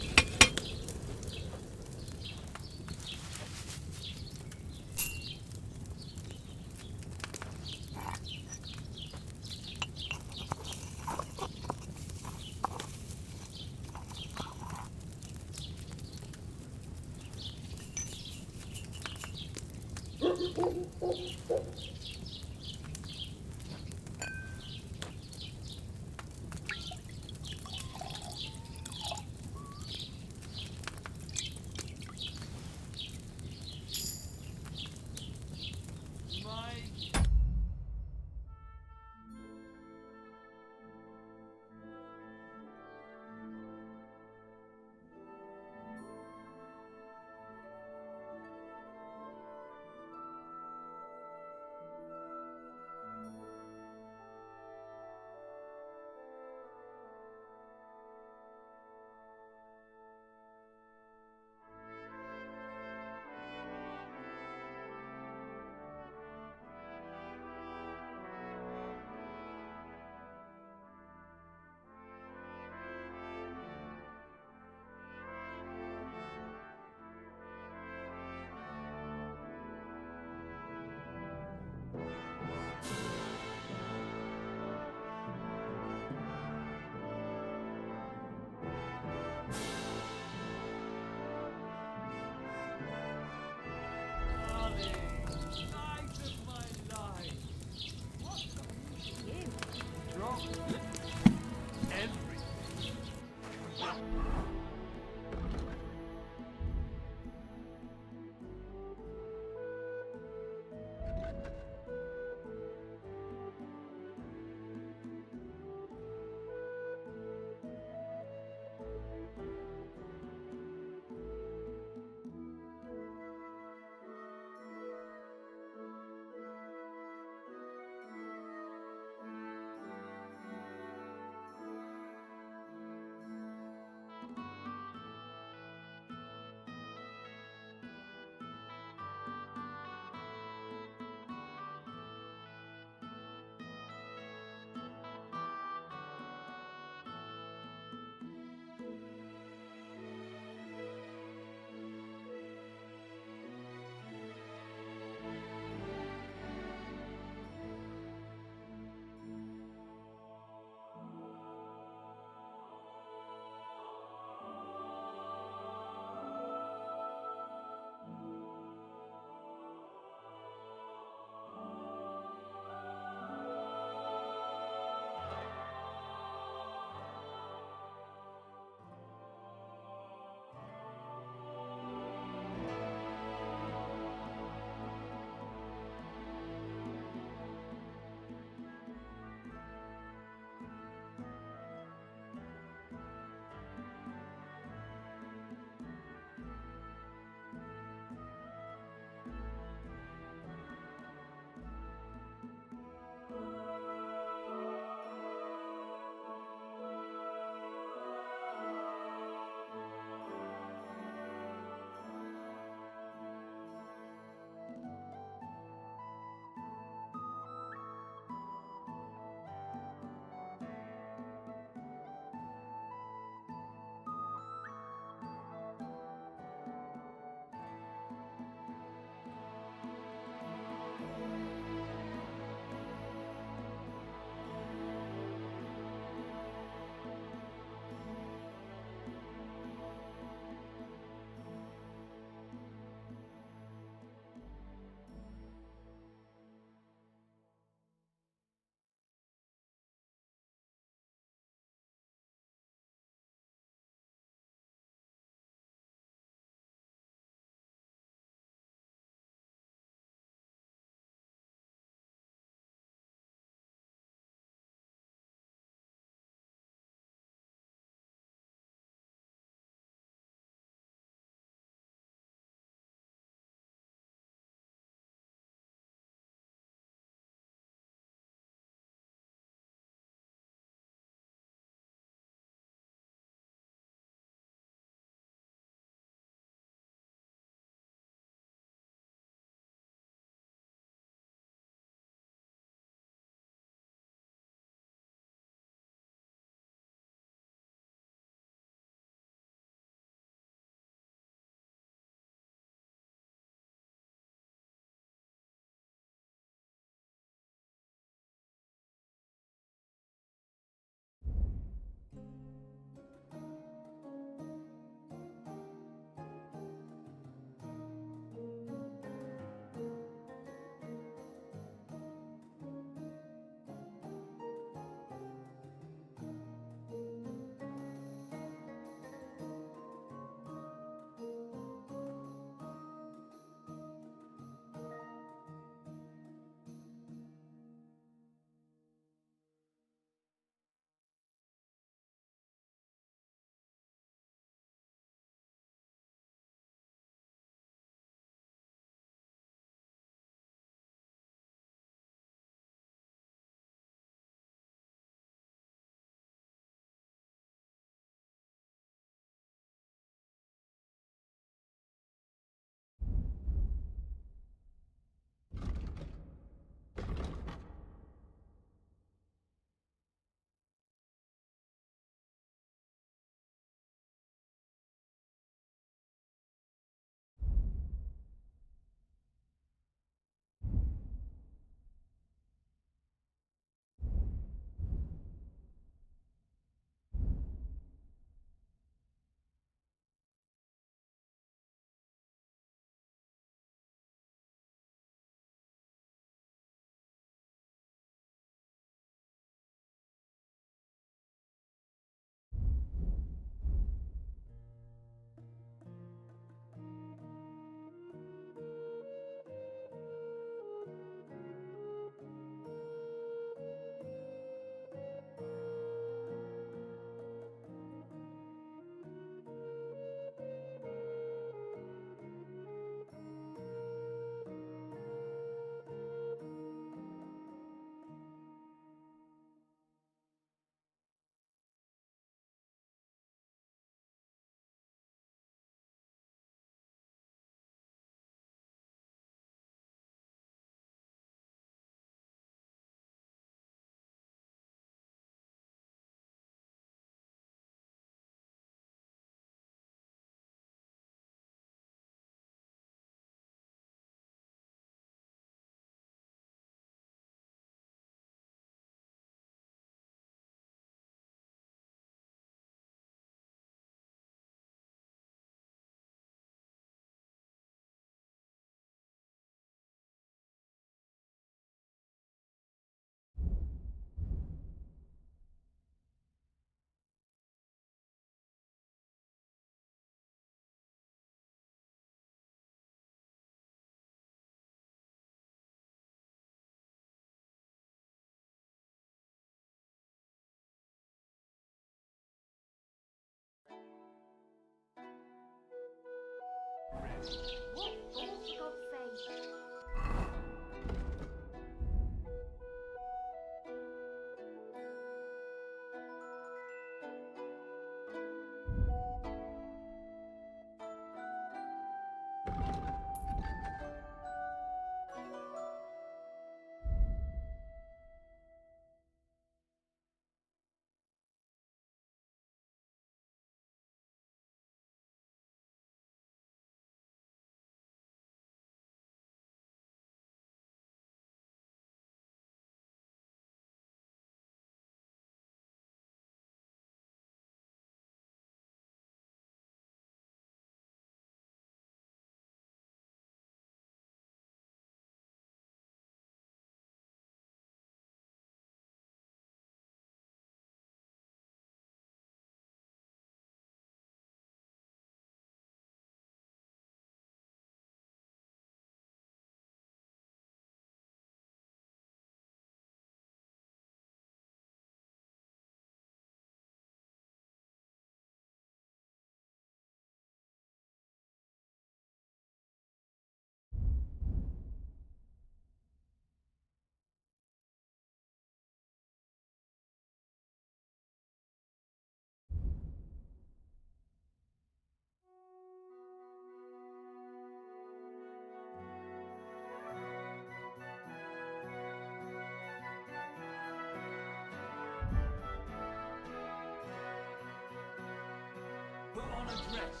Put on a dress.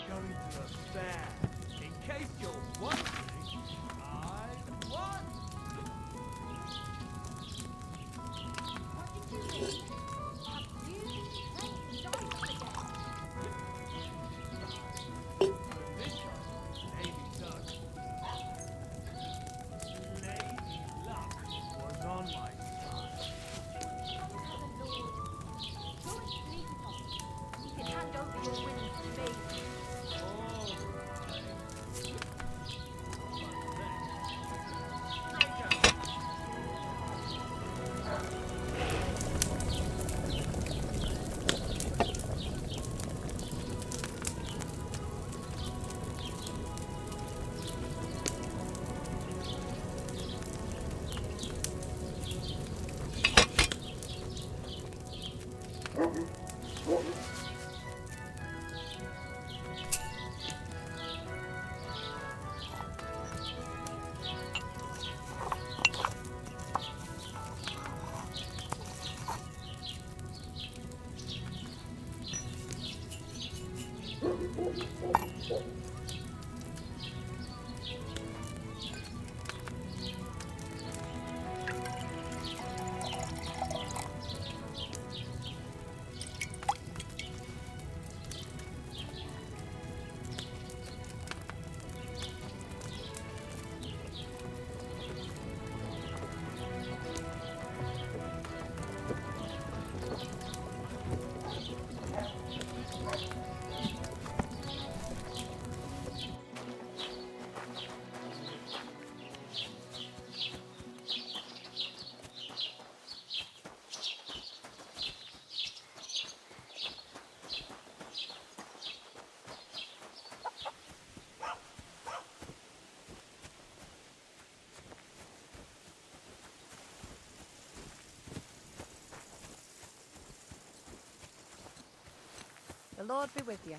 Going to a fair. In case you're wondering, I won! What did you mean? Have you played dice again? This one, maybe so. Lady Luck was on my side. Go and sleep with us. You can hand over your winnings to me. The Lord be with you.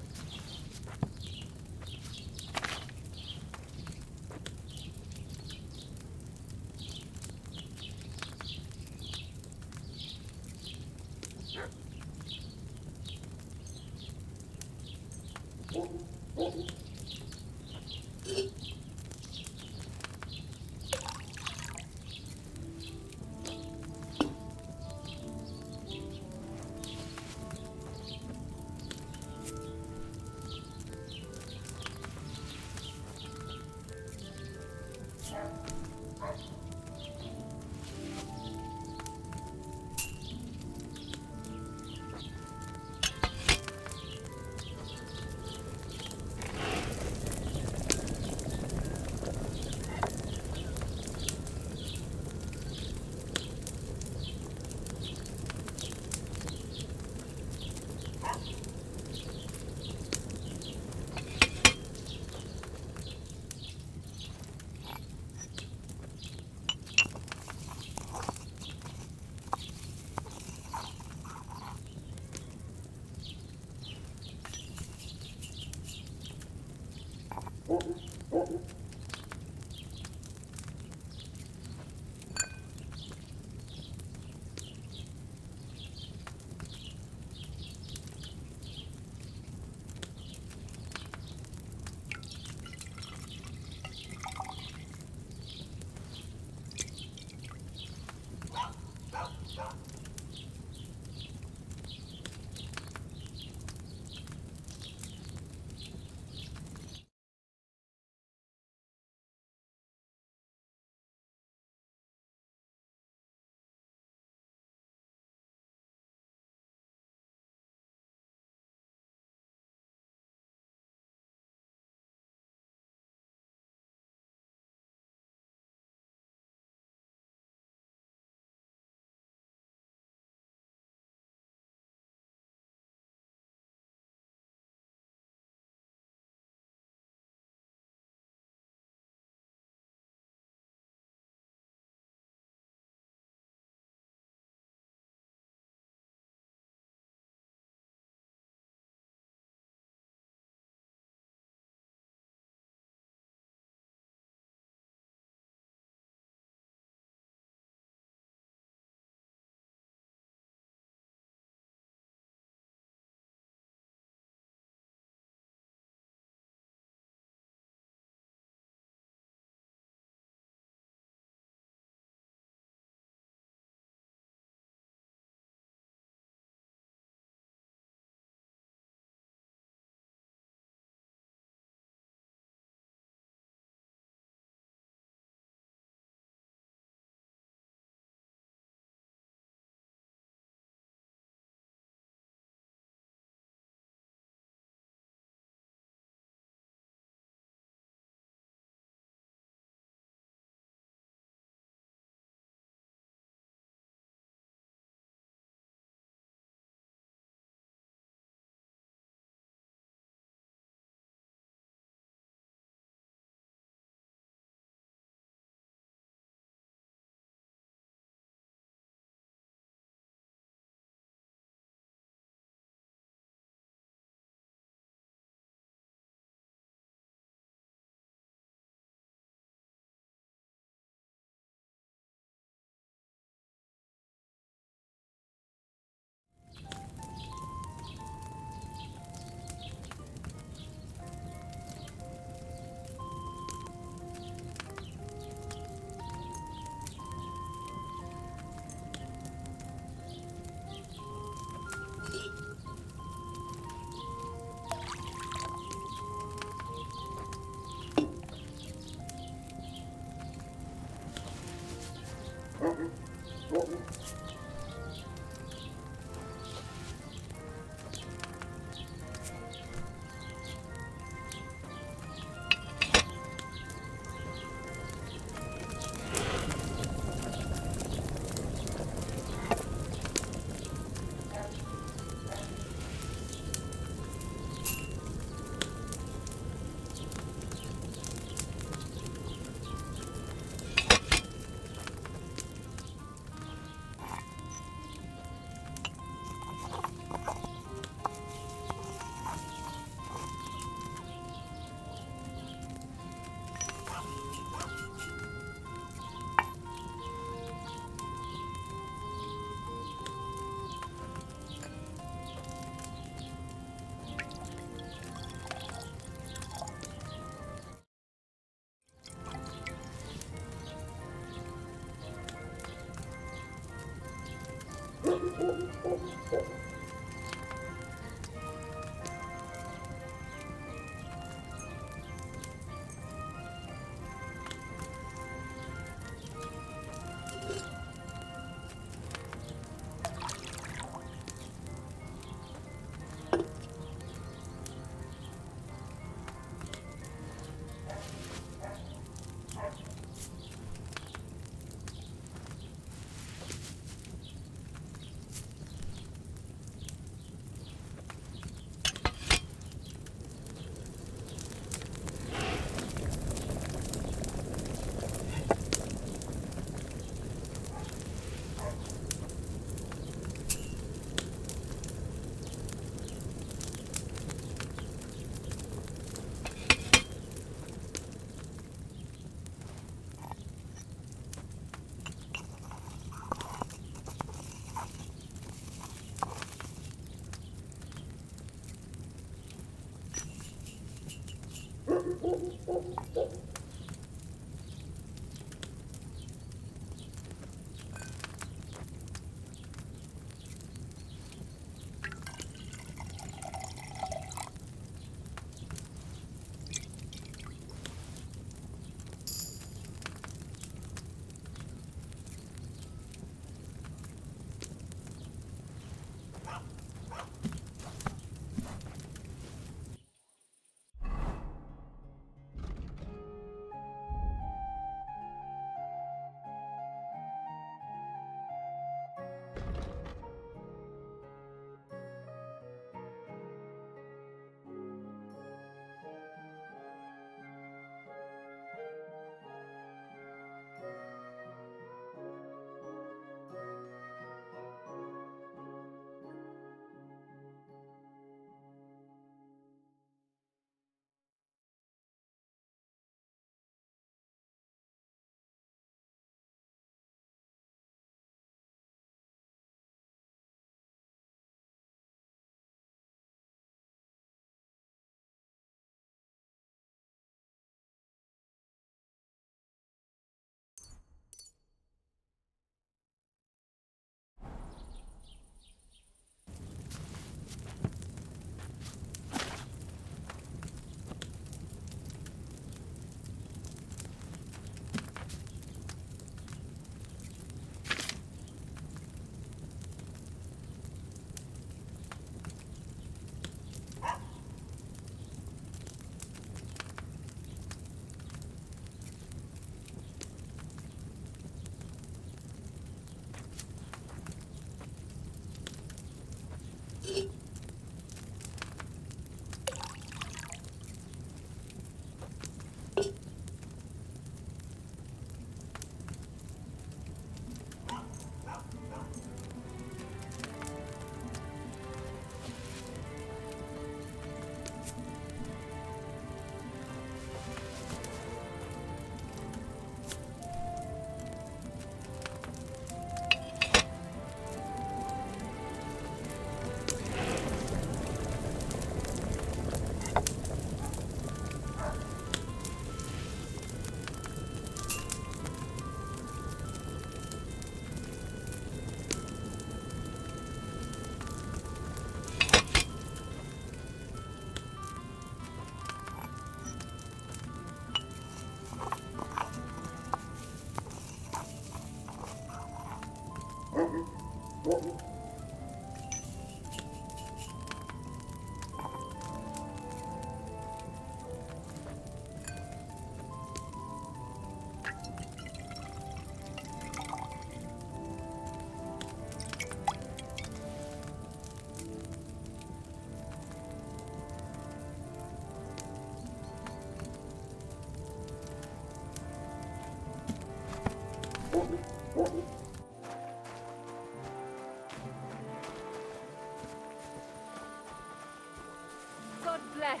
God bless.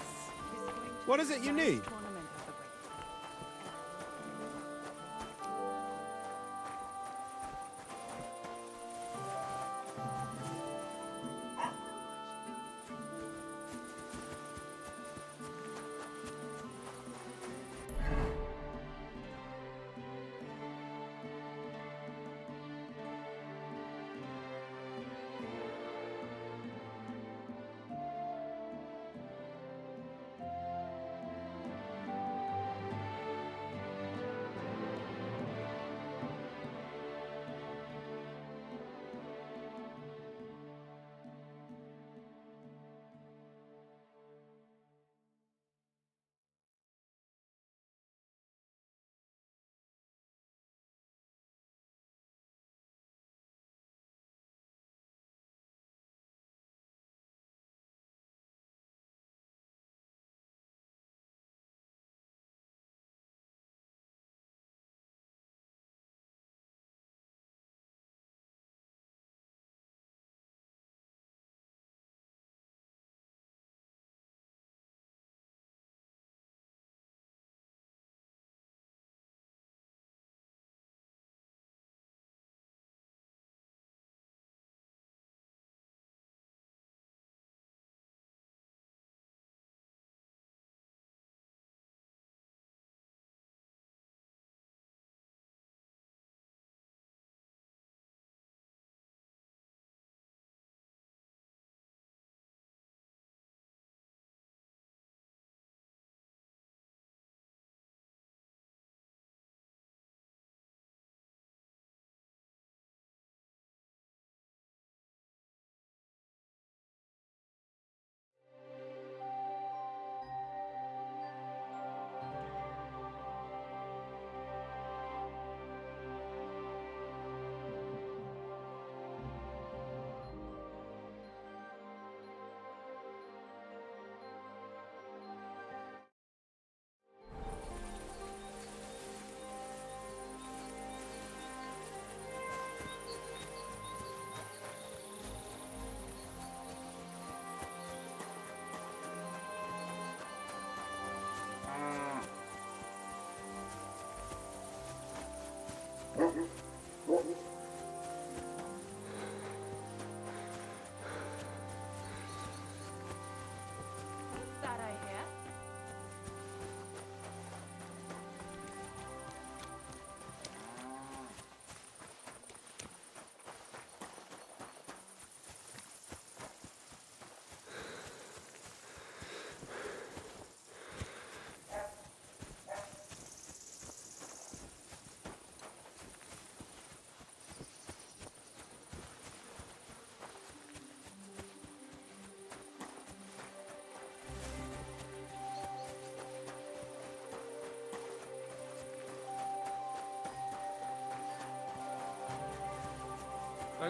What is it you need?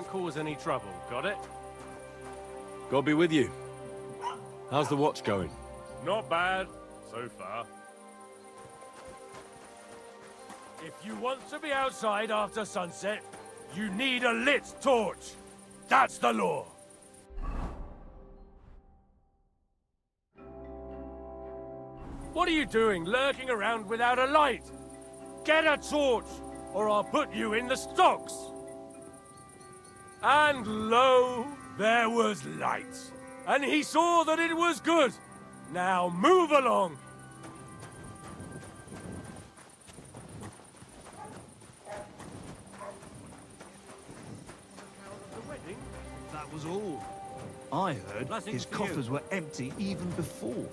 cause any trouble, got it? God be with you. How's the watch going? Not bad, so far. If you want to be outside after sunset, you need a lit torch. That's the law. What are you doing, lurking around without a light? Get a torch, or I'll put you in the stocks. And lo, there was light. And he saw that it was good. Now move along. That was all. I heard Nothing his for you. coffers were empty even before.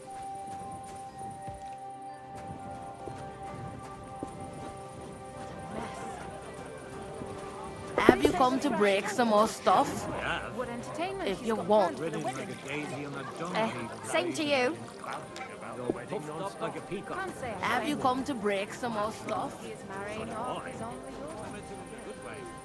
Have you come to break some more stuff? What entertainment If he's you got want. planned for the wedding? Same to you. Can't say I Have you blame come to break some more stuff? He is marrying off his only daughter.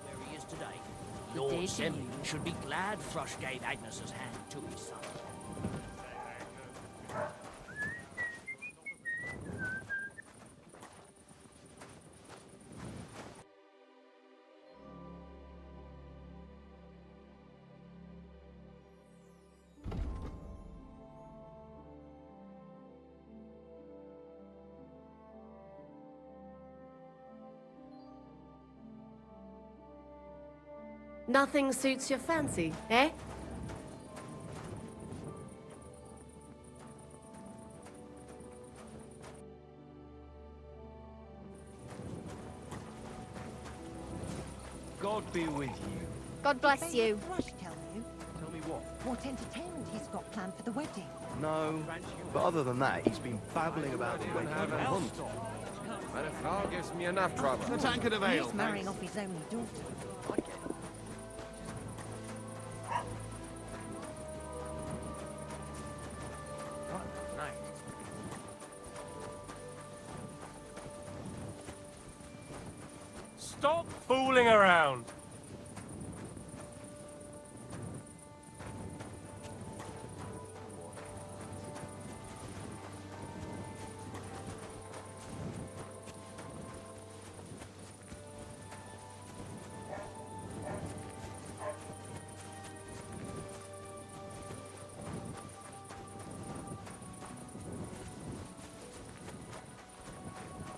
Where he is today. Lord Semyon should be glad Thrush gave Agnes's hand to his son. Nothing suits your fancy, eh? God be with you. God bless you. Thrush tell you Tell me what? what entertainment he's got planned for the wedding. No, but other than that, he's been babbling about the wedding for months. And if Carl gives me enough trouble. The tankard of ale, He's marrying thanks. off his only daughter. Stop fooling around.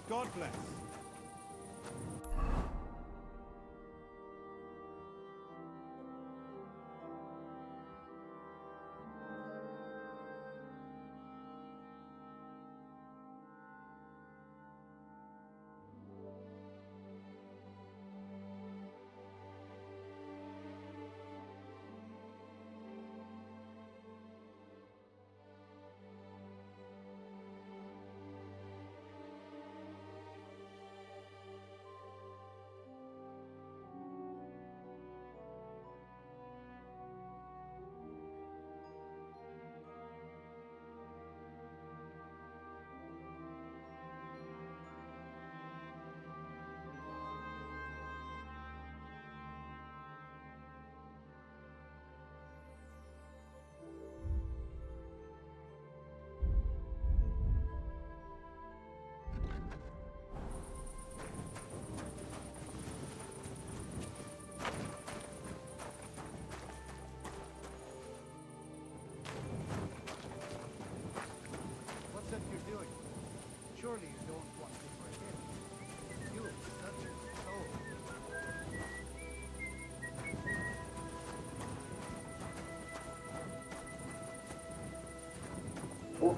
God bless. What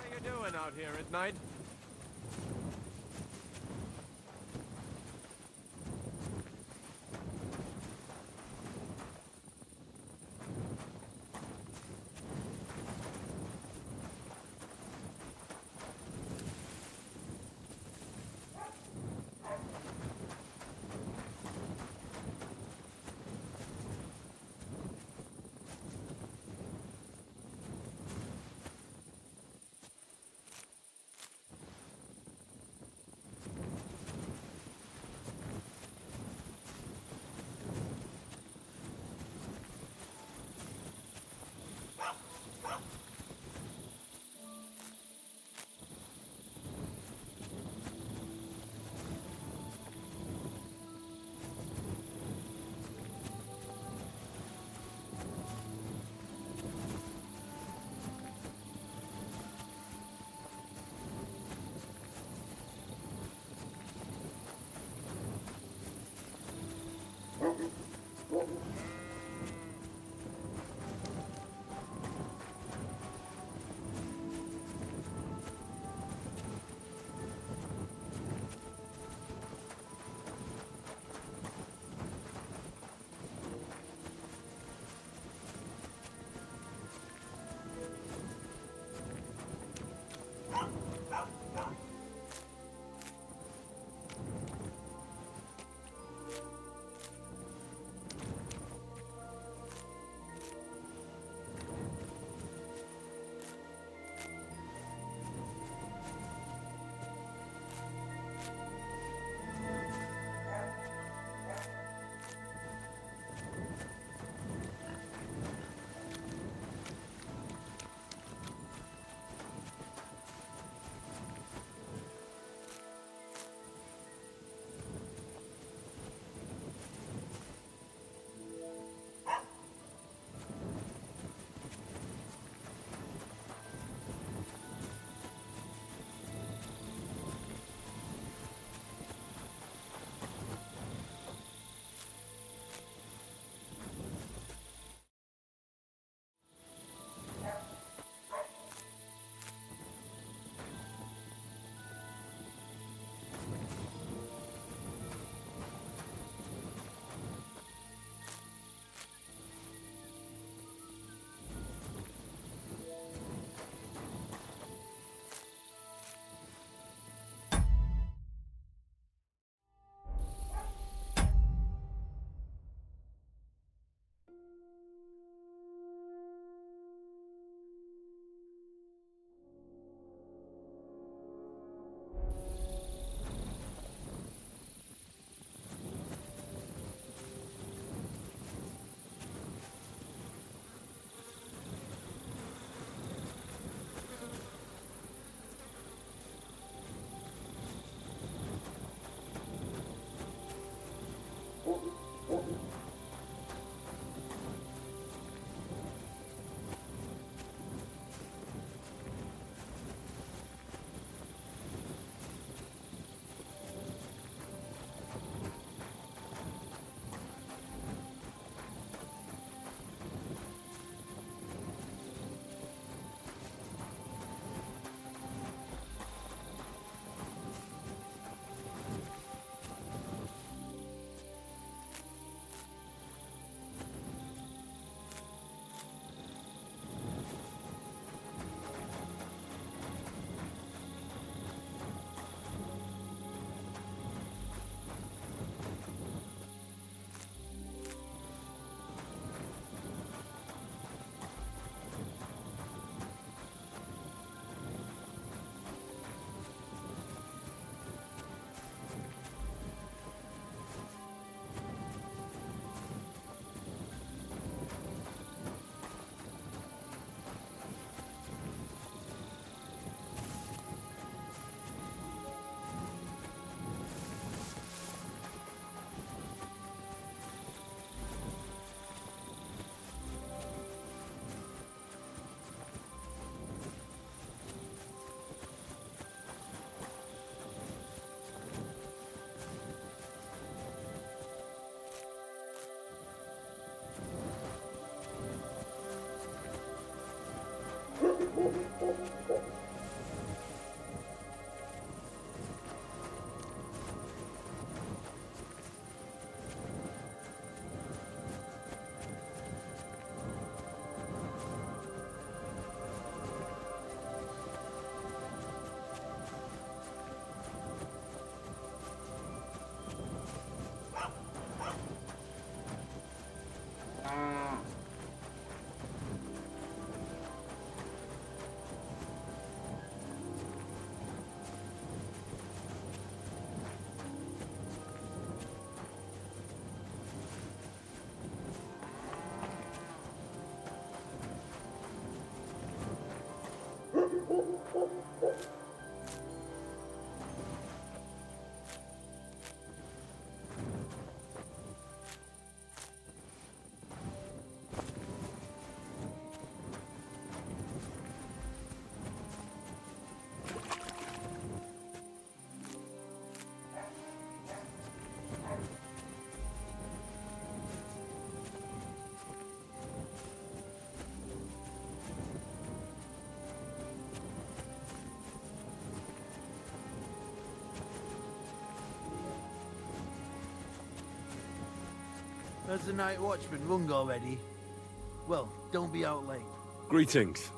are you doing out here at night? Has the night watchman rung already? Well, don't be out late. Greetings.